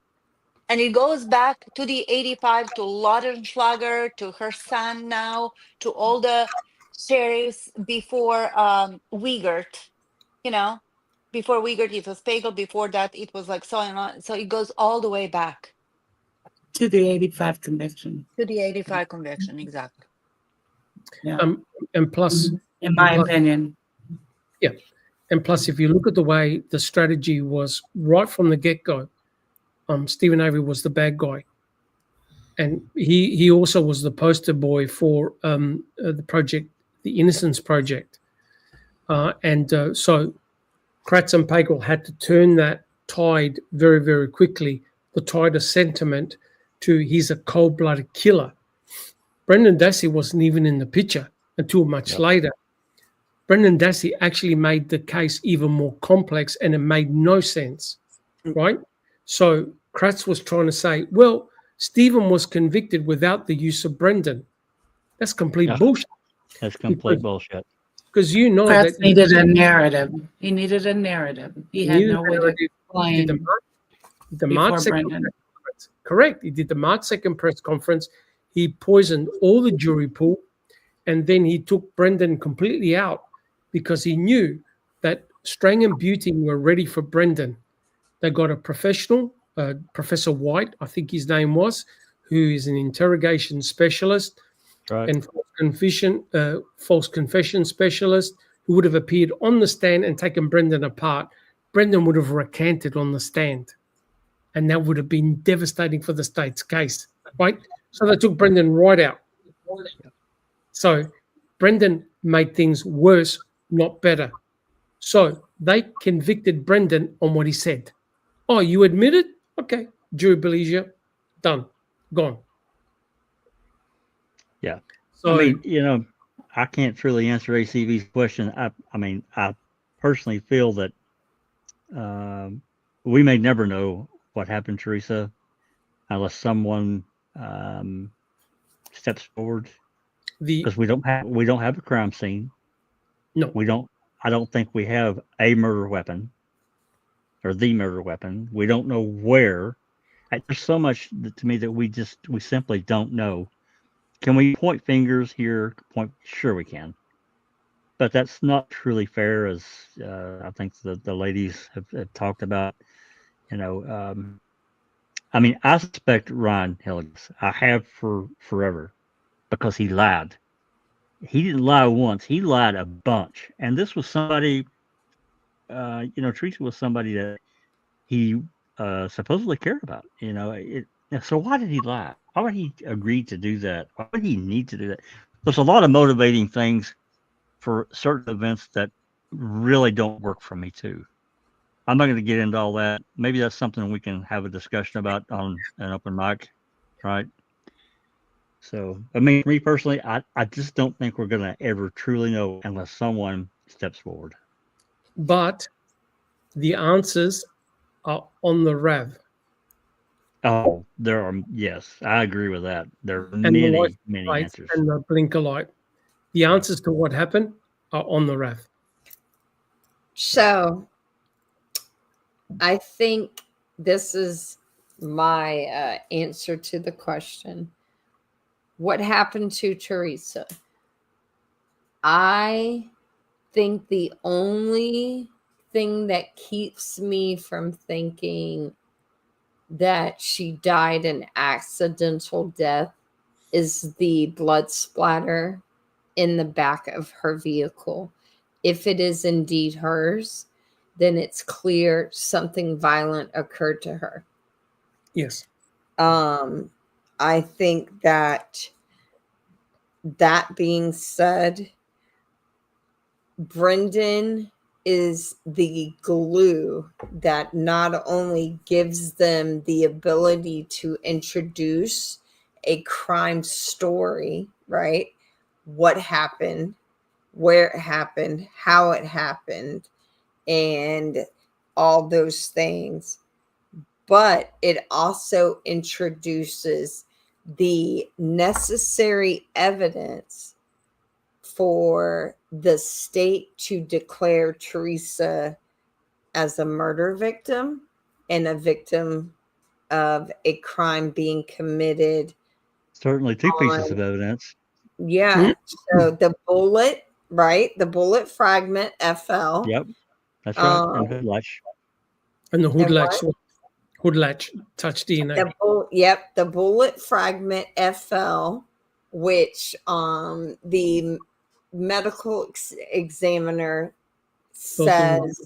Speaker 4: And it goes back to the 85, to Lautenschlager, to her son now, to all the sheriffs before Wiegert, before Wiegert it was Pagel, before that it was like so and on. So it goes all the way back
Speaker 8: To the 85 conviction,
Speaker 4: to the 85 conviction, exactly.
Speaker 8: yeah,
Speaker 2: And plus,
Speaker 8: in my
Speaker 2: plus-
Speaker 8: opinion.
Speaker 2: and plus, if you look at the way the strategy was right from the get-go, Stephen Avery was the bad guy, and he also was the poster boy for the project, the Innocence Project, so Kratz and Pagel had to turn that tide very, very quickly, the tide of sentiment to he's a cold-blooded killer. Brendan Dassey wasn't even in the picture until much later. Brendan Dassey actually made the case even more complex, and it made no sense, right? So Kratz was trying to say, well, Stephen was convicted without the use of Brendan. That's complete
Speaker 1: Yeah.
Speaker 2: bullshit.
Speaker 1: That's complete bullshit.
Speaker 2: Because you know
Speaker 8: Kratz
Speaker 2: that
Speaker 8: needed a narrative. He needed a narrative. He had no way to
Speaker 2: did
Speaker 8: explain
Speaker 2: the March
Speaker 8: before
Speaker 2: 2nd
Speaker 8: Brendan.
Speaker 2: press conference. Correct. He did the March 2nd press conference. He poisoned all the jury pool, and then he took Brendan completely out because he knew that Strang and Buting were ready for Brendan. They got a professional, Professor White, I think his name was, who is an interrogation specialist
Speaker 1: Right.
Speaker 2: and false confession specialist, who would have appeared on the stand and taken Brendan apart. Brendan would have recanted on the stand, and that would have been devastating for the state's case, right? So they took Brendan right out. So Brendan made things worse, not better. So they convicted Brendan on what he said. Oh, you admitted? Okay, jury believes you. Done. Gone.
Speaker 1: Yeah.
Speaker 2: So,
Speaker 1: I mean, I can't truly answer ACV's question. I mean, I personally feel that we may never know what happened to Teresa unless someone steps forward, because we don't have a crime scene.
Speaker 2: No.
Speaker 1: I don't think we have a murder weapon or the murder weapon. We don't know where. There's so much to me that we simply don't know. Can we point fingers here? Sure we can, but that's not truly fair, as I think the ladies have talked about. I mean, I suspect Ryan Hillis. I have for forever, because he lied. He didn't lie once. He lied a bunch. And this was somebody, Teresa was somebody that he supposedly cared about. So why did he lie? Why would he agree to do that? Why would he need to do that? There's a lot of motivating things for certain events that really don't work for me too. I'm not going to get into all that. Maybe that's something we can have a discussion about on an open mic, right? So, I mean, me personally, I just don't think we're going to ever truly know unless someone steps forward.
Speaker 2: but the answers are on the RAV.
Speaker 1: Oh, there are, yes, I agree with that. There are
Speaker 2: And the
Speaker 1: many,
Speaker 2: license
Speaker 1: many
Speaker 2: plates
Speaker 1: answers.
Speaker 2: and the blinker light. The answers to what happened are on the RAV.
Speaker 5: So I think this is my answer to the question. What happened to Teresa? I think the only thing that keeps me from thinking that she died an accidental death is the blood splatter in the back of her vehicle. If it is indeed hers, then it's clear something violent occurred to her.
Speaker 2: Yes.
Speaker 5: I think that being said, Brendan is the glue that not only gives them the ability to introduce a crime story, right? What happened, where it happened, how it happened, and all those things. But it also introduces the necessary evidence for the state to declare Teresa as a murder victim and a victim of a crime being committed.
Speaker 1: Certainly two pieces of evidence.
Speaker 5: Yeah. So the bullet, right? The bullet fragment FL.
Speaker 1: Yep. That's right. And hood latch.
Speaker 2: And the hood
Speaker 5: And
Speaker 2: latch, hood latch touch DNA.
Speaker 5: The bullet fragment FL, which the medical examiner says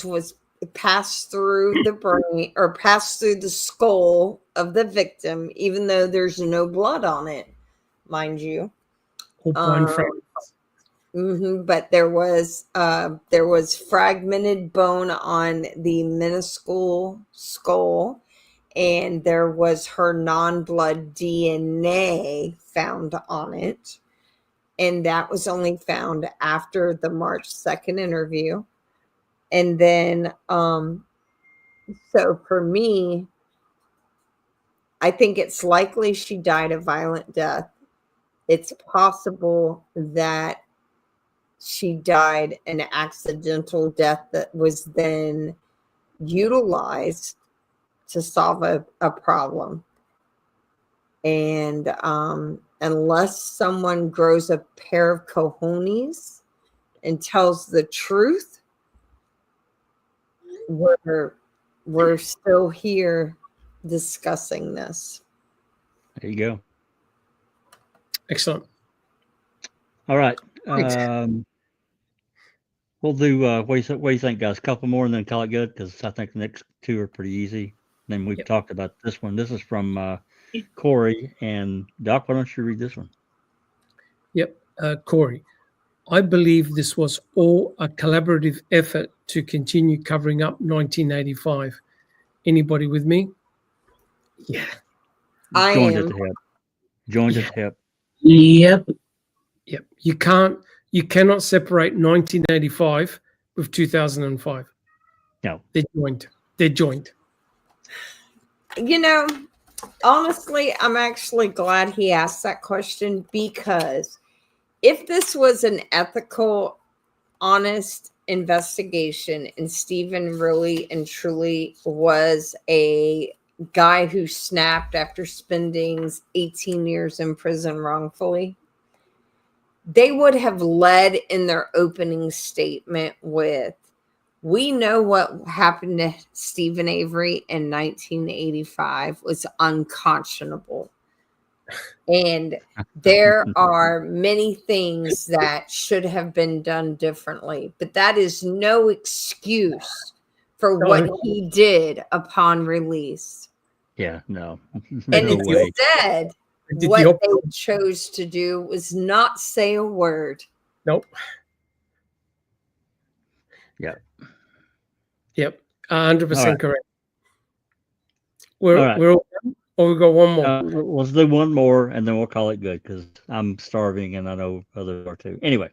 Speaker 5: was passed through the brain or passed through the skull of the victim, even though there's no blood on it, mind you. But there was fragmented bone on the minuscule skull, and there was her non-blood DNA found on it. And that was only found after the March 2nd interview. And then, so for me, I think it's likely she died a violent death. It's possible that she died an accidental death that was then utilized to solve a problem. And unless someone grows a pair of cojones and tells the truth, we're still here discussing this.
Speaker 1: There you go.
Speaker 2: Excellent.
Speaker 1: All right. We'll do, what do you think, guys? A couple more and then call it good, because I think the next two are pretty easy. Then we've talked about this one. This is from Corey. And Doc, why don't you read this one?
Speaker 2: Yep. Corey, I believe this was all a collaborative effort to continue covering up 1985. Anybody with me? Yeah.
Speaker 1: Joined at the hip. Joined at the hip.
Speaker 8: Yep.
Speaker 2: Yep. You cannot separate 1985 with 2005.
Speaker 1: No.
Speaker 2: They're joined.
Speaker 5: You know, honestly, I'm actually glad he asked that question, because if this was an ethical, honest investigation and Stephen really and truly was a guy who snapped after spending 18 years in prison wrongfully, they would have led in their opening statement with, we know what happened to Stephen Avery in 1985 was unconscionable. And there are many things that should have been done differently, but that is no excuse for what he did upon release.
Speaker 1: Yeah, no.
Speaker 5: And
Speaker 1: No way.
Speaker 5: instead, what they chose to do was not say a word.
Speaker 2: Nope.
Speaker 1: Yep.
Speaker 2: Yep. 100% correct.
Speaker 1: All right.
Speaker 2: We're all done, or we got one more?
Speaker 1: Let's do one more and then we'll call it good, because I'm starving and I know others are too. Anyway,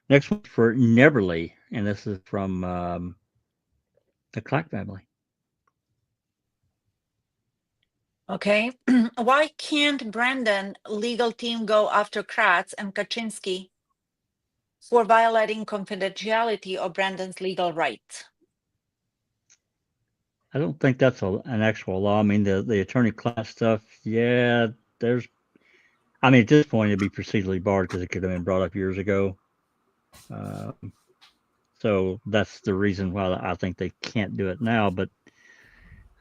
Speaker 1: next one for Neverly, and this is from the Clack family.
Speaker 4: Okay. Why can't Brendan legal team go after Kratz and Kaczynski? for violating confidentiality of Brendan's legal rights?
Speaker 1: I don't think that's an actual law. I mean, the attorney-client stuff, yeah, there's, I mean, at this point, it'd be procedurally barred because it could have been brought up years ago. So that's the reason why I think they can't do it now. But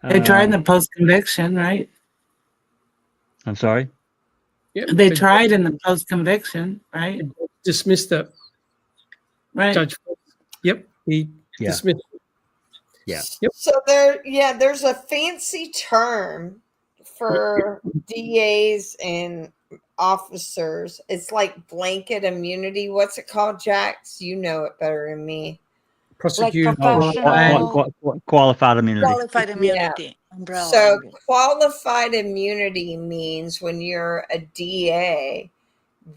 Speaker 8: They tried the post-conviction, right?
Speaker 1: I'm sorry?
Speaker 2: Yeah,
Speaker 8: They tried in the post-conviction, right?
Speaker 2: dismissed it.
Speaker 8: Right.
Speaker 2: Judge. Yep. He
Speaker 1: Yeah.
Speaker 2: dismissed it.
Speaker 1: Yeah.
Speaker 2: Yep.
Speaker 5: So there's a fancy term for DAs and officers. It's like blanket immunity. What's it called, Jax? You know it better than me.
Speaker 2: Prosecutor.
Speaker 4: Like professional
Speaker 1: Qualified immunity.
Speaker 4: qualified immunity. Umbrella
Speaker 5: So
Speaker 4: language.
Speaker 5: qualified immunity means when you're a DA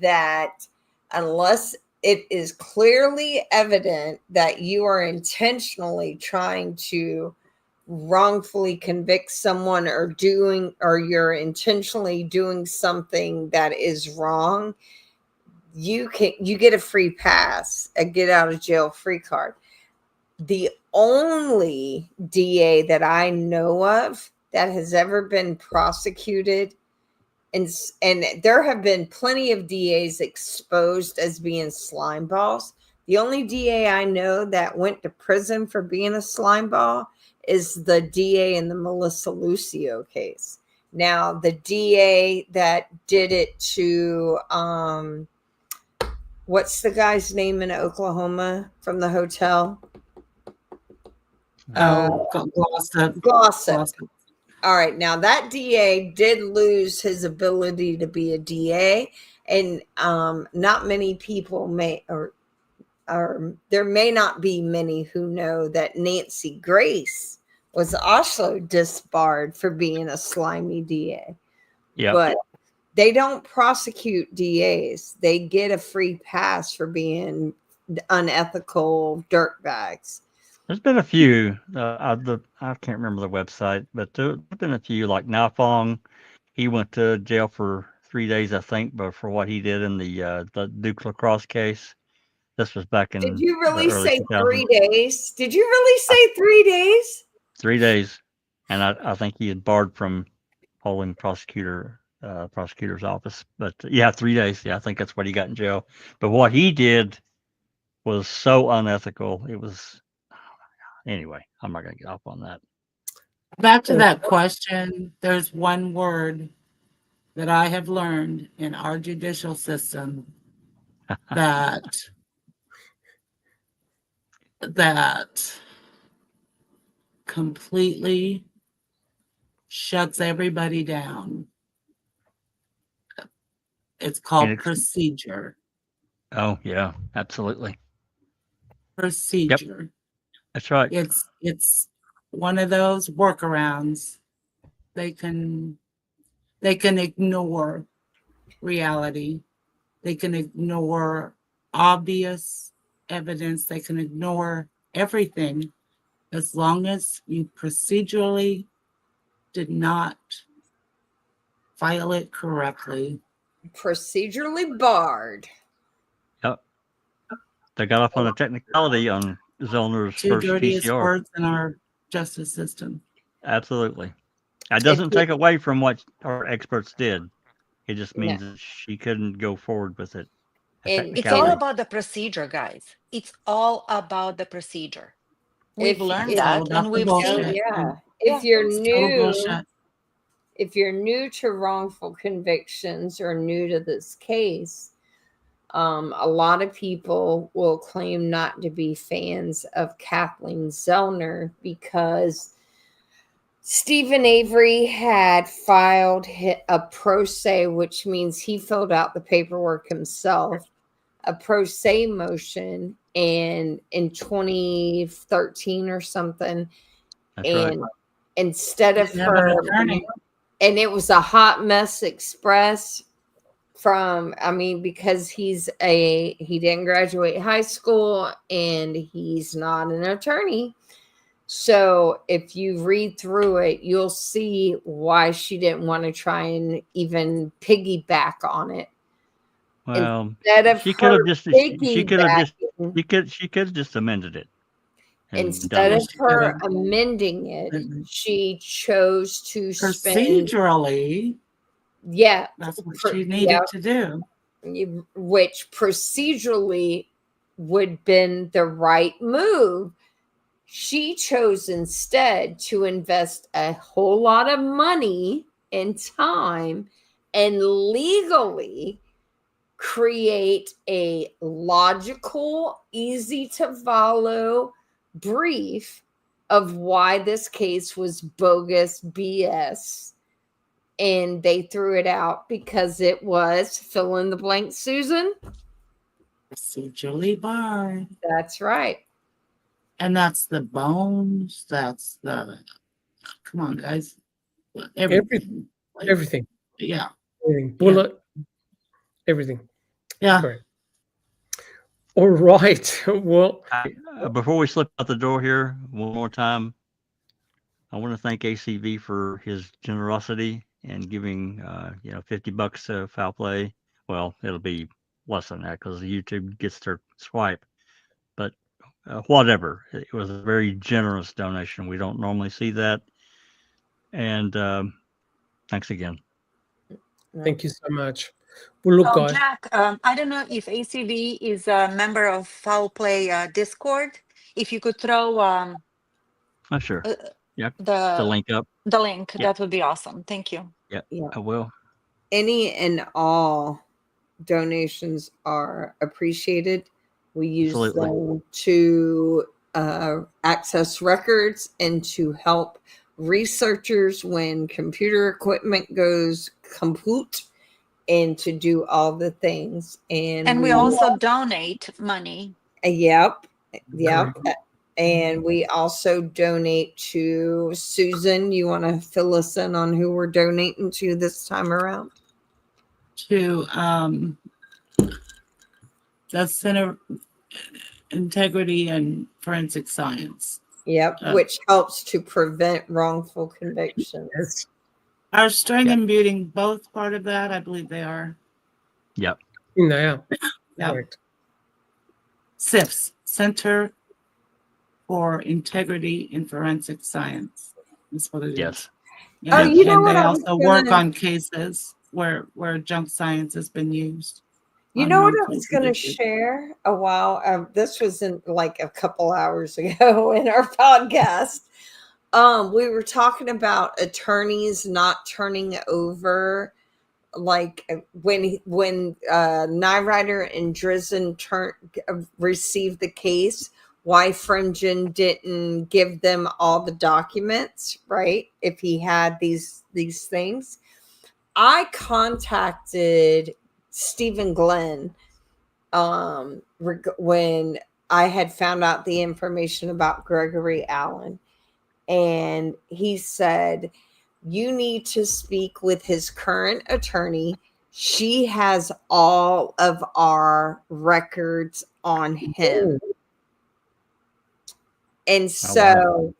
Speaker 5: that unless it is clearly evident that you are intentionally trying to wrongfully convict someone or you're intentionally doing something that is wrong, you get a free pass, a get out of jail free card. The only DA that I know of that has ever been prosecuted, and there have been plenty of DAs exposed as being slime balls. The only DA I know that went to prison for being a slime ball is the DA in the Melissa Lucio case. Now, the DA that did it to, what's the guy's name in Oklahoma from the hotel? Glossip. All right. Now that DA did lose his ability to be a DA, and not many people there may not be many who know that Nancy Grace was also disbarred for being a slimy DA.
Speaker 1: Yeah.
Speaker 5: But they don't prosecute DAs. They get a free pass for being unethical dirtbags.
Speaker 1: There's been a few. I can't remember the website, but there's been a few. Like Nafong, he went to jail for 3 days, I think, but for what he did in the Duke Lacrosse case. This was back in.
Speaker 5: Did you really
Speaker 1: the early
Speaker 5: say
Speaker 1: 2000s.
Speaker 5: 3 days? Did you really say 3 days?
Speaker 1: 3 days, and I think he had barred from holding prosecutor's office. But yeah, 3 days. Yeah, I think that's what he got in jail. But what he did was so unethical. It was. Anyway, I'm not going to get off on that.
Speaker 8: Back to that question, there's one word that I have learned in our judicial system that completely shuts everybody down. It's called procedure.
Speaker 1: Oh, yeah, absolutely.
Speaker 8: Procedure.
Speaker 1: Yep. That's right.
Speaker 8: It's one of those workarounds. They can ignore reality. They can ignore obvious evidence. They can ignore everything as long as you procedurally did not file it correctly.
Speaker 5: Procedurally barred.
Speaker 1: Yep. They got off on a technicality on Zellner's
Speaker 8: Two
Speaker 1: first
Speaker 8: dirtiest
Speaker 1: PCR.
Speaker 8: words in our justice system.
Speaker 1: Absolutely. That doesn't take away from what our experts did. It just means that she couldn't go forward with it.
Speaker 4: It's all about the procedure, guys. It's all about the procedure. We've learned that, and we've seen.
Speaker 5: Yeah. If you're new to wrongful convictions or new to this case, a lot of people will claim not to be fans of Kathleen Zellner because Stephen Avery had filed a pro se, which means he filled out the paperwork himself, a pro se motion, and in 2013 or something.
Speaker 1: That's
Speaker 5: and
Speaker 1: right.
Speaker 5: Instead of her, and it was a hot mess express because he didn't graduate high school and he's not an attorney. So if you read through it, you'll see why she didn't want to try and even piggyback on it.
Speaker 1: Well,
Speaker 5: Instead of
Speaker 1: she could have
Speaker 5: her
Speaker 1: just
Speaker 5: piggybacking,
Speaker 1: she could have just amended it and
Speaker 5: instead
Speaker 1: done
Speaker 5: of
Speaker 1: it.
Speaker 8: She
Speaker 5: her
Speaker 8: could've-
Speaker 5: amending it,
Speaker 8: Mhm.
Speaker 5: she chose to spend,
Speaker 8: Procedurally,
Speaker 5: yeah,
Speaker 8: that's what
Speaker 5: pr-
Speaker 8: she
Speaker 5: yeah,
Speaker 8: needed to do.
Speaker 5: which procedurally would been the right move. She chose instead to invest a whole lot of money and time and legally create a logical, easy to follow brief of why this case was bogus BS. And they threw it out because it was fill in the blank, Susan.
Speaker 8: Procedurally barred.
Speaker 5: That's right.
Speaker 8: And that's the bones. That's the, come on, guys.
Speaker 2: Everything.
Speaker 8: Like,
Speaker 2: Everything.
Speaker 8: yeah.
Speaker 2: Everything. Bullet. Everything.
Speaker 8: Yeah.
Speaker 2: Correct. All right. Well,
Speaker 1: Before we slip out the door here, one more time, I want to thank ACV for his generosity and giving, $50 foul play. Well, it'll be less than that because YouTube gets their swipe. But whatever, it was a very generous donation. We don't normally see that. And thanks again.
Speaker 2: thank you so much. Well, look, guys.
Speaker 4: Jack, I don't know if ACV is a member of Foul Play Discord. If you could throw
Speaker 1: Oh, sure. Yeah,
Speaker 4: the
Speaker 1: the link up.
Speaker 4: the link,
Speaker 1: Yeah.
Speaker 4: that would be awesome. Thank you.
Speaker 1: Yeah,
Speaker 5: Yeah.
Speaker 1: I will.
Speaker 5: Any and all donations are appreciated. We use
Speaker 1: Absolutely.
Speaker 5: them to access records and to help researchers when computer equipment goes kaput, and to do all the things. And
Speaker 4: we also donate money.
Speaker 5: Yep. And we also donate to Susan. You want to fill us in on who we're donating to this time around?
Speaker 8: To the Center Integrity and Forensic Science.
Speaker 5: Yep, which helps to prevent wrongful convictions.
Speaker 2: Yes.
Speaker 8: Are String and Buting both part of that? I believe they are.
Speaker 1: Yep.
Speaker 2: They are.
Speaker 8: Yeah.
Speaker 2: Correct.
Speaker 8: CIFS, Center for Integrity in Forensic Science. That's what it is.
Speaker 1: Yes.
Speaker 8: And,
Speaker 5: Oh, you know
Speaker 8: and
Speaker 5: what
Speaker 8: they
Speaker 5: I was
Speaker 8: also work
Speaker 5: gonna-
Speaker 8: on cases where junk science has been used.
Speaker 5: You
Speaker 8: on
Speaker 5: know what I
Speaker 8: wrongfully
Speaker 5: was going to
Speaker 8: convicted.
Speaker 5: share a while? This was in like a couple hours ago in our podcast. We were talking about attorneys not turning over, like when Nyrider and Drizzen received the case, why Fringen didn't give them all the documents, right? If he had these things. I contacted Stephen Glenn when I had found out the information about Gregory Allen. And he said, you need to speak with his current attorney. She has all of our records on him. And so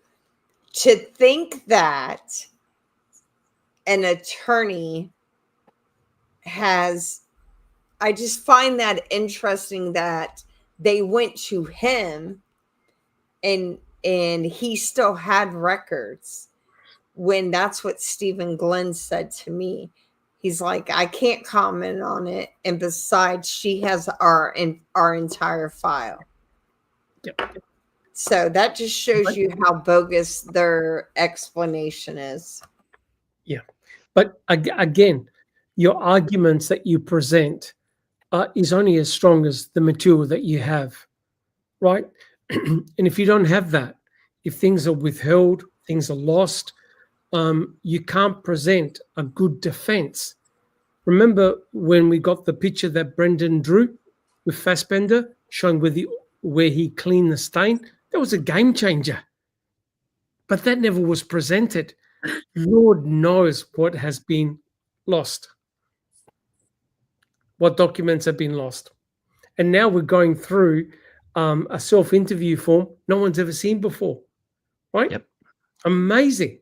Speaker 5: to think that an attorney has, I just find that interesting that they went to him and he still had records, when that's what Stephen Glenn said to me. He's like, I can't comment on it. And besides, she has our entire file.
Speaker 2: Yep.
Speaker 5: So that just shows you how bogus their explanation is.
Speaker 2: Yeah. But again, your arguments that you present is only as strong as the material that you have, right? And if you don't have that, if things are withheld, things are lost, you can't present a good defense. Remember when we got the picture that Brendan drew with Fassbender showing where he cleaned the stain? That was a game changer. But that never was presented. Lord knows what has been lost. What documents have been lost. And now we're going through a self-interview form no one's ever seen before. Right?
Speaker 1: Yep.
Speaker 2: Amazing.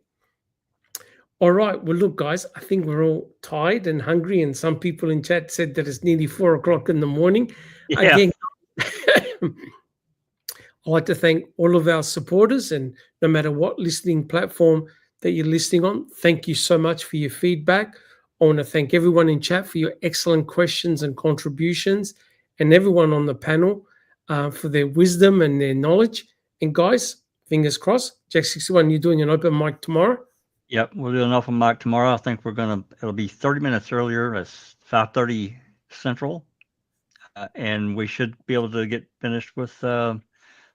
Speaker 2: All right. Well, look, guys, I think we're all tired and hungry, and some people in chat said that it's nearly 4 o'clock in the morning.
Speaker 1: Yeah.
Speaker 2: Again, I'd like to thank all of our supporters, and no matter what listening platform that you're listening on, thank you so much for your feedback. I want to thank everyone in chat for your excellent questions and contributions, and everyone on the panel for their wisdom and their knowledge. And guys, fingers crossed, Jack 61, you're doing an open mic tomorrow?
Speaker 1: Yep, we'll do an open mic tomorrow. I think it'll be 30 minutes earlier. It's 5:30 Central. And we should be able to get finished with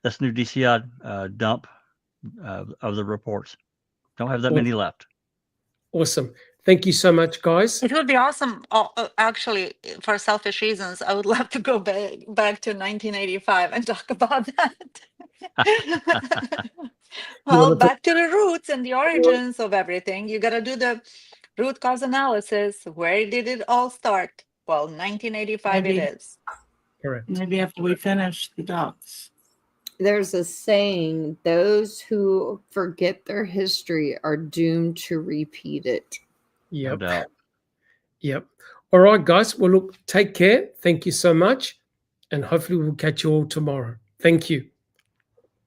Speaker 1: this new DCI dump of the reports. Don't have that many left.
Speaker 2: Awesome. Thank you so much, guys.
Speaker 4: It would be awesome. Actually, for selfish reasons, I would love to go back to 1985 and talk about that. Well, back to the roots and the origins of everything. You got to do the root cause analysis. Where did it all start? Well, 1985
Speaker 8: Maybe.
Speaker 4: it is.
Speaker 2: Correct.
Speaker 8: Maybe after we finish the docs.
Speaker 5: There's a saying, those who forget their history are doomed to repeat it.
Speaker 1: No
Speaker 2: Yep.
Speaker 1: doubt.
Speaker 2: Yep. All right, guys. Well, look, take care. Thank you so much. And hopefully we'll catch you all tomorrow. Thank you.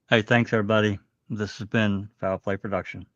Speaker 1: Hey, thanks everybody. This has been Foul Play Production.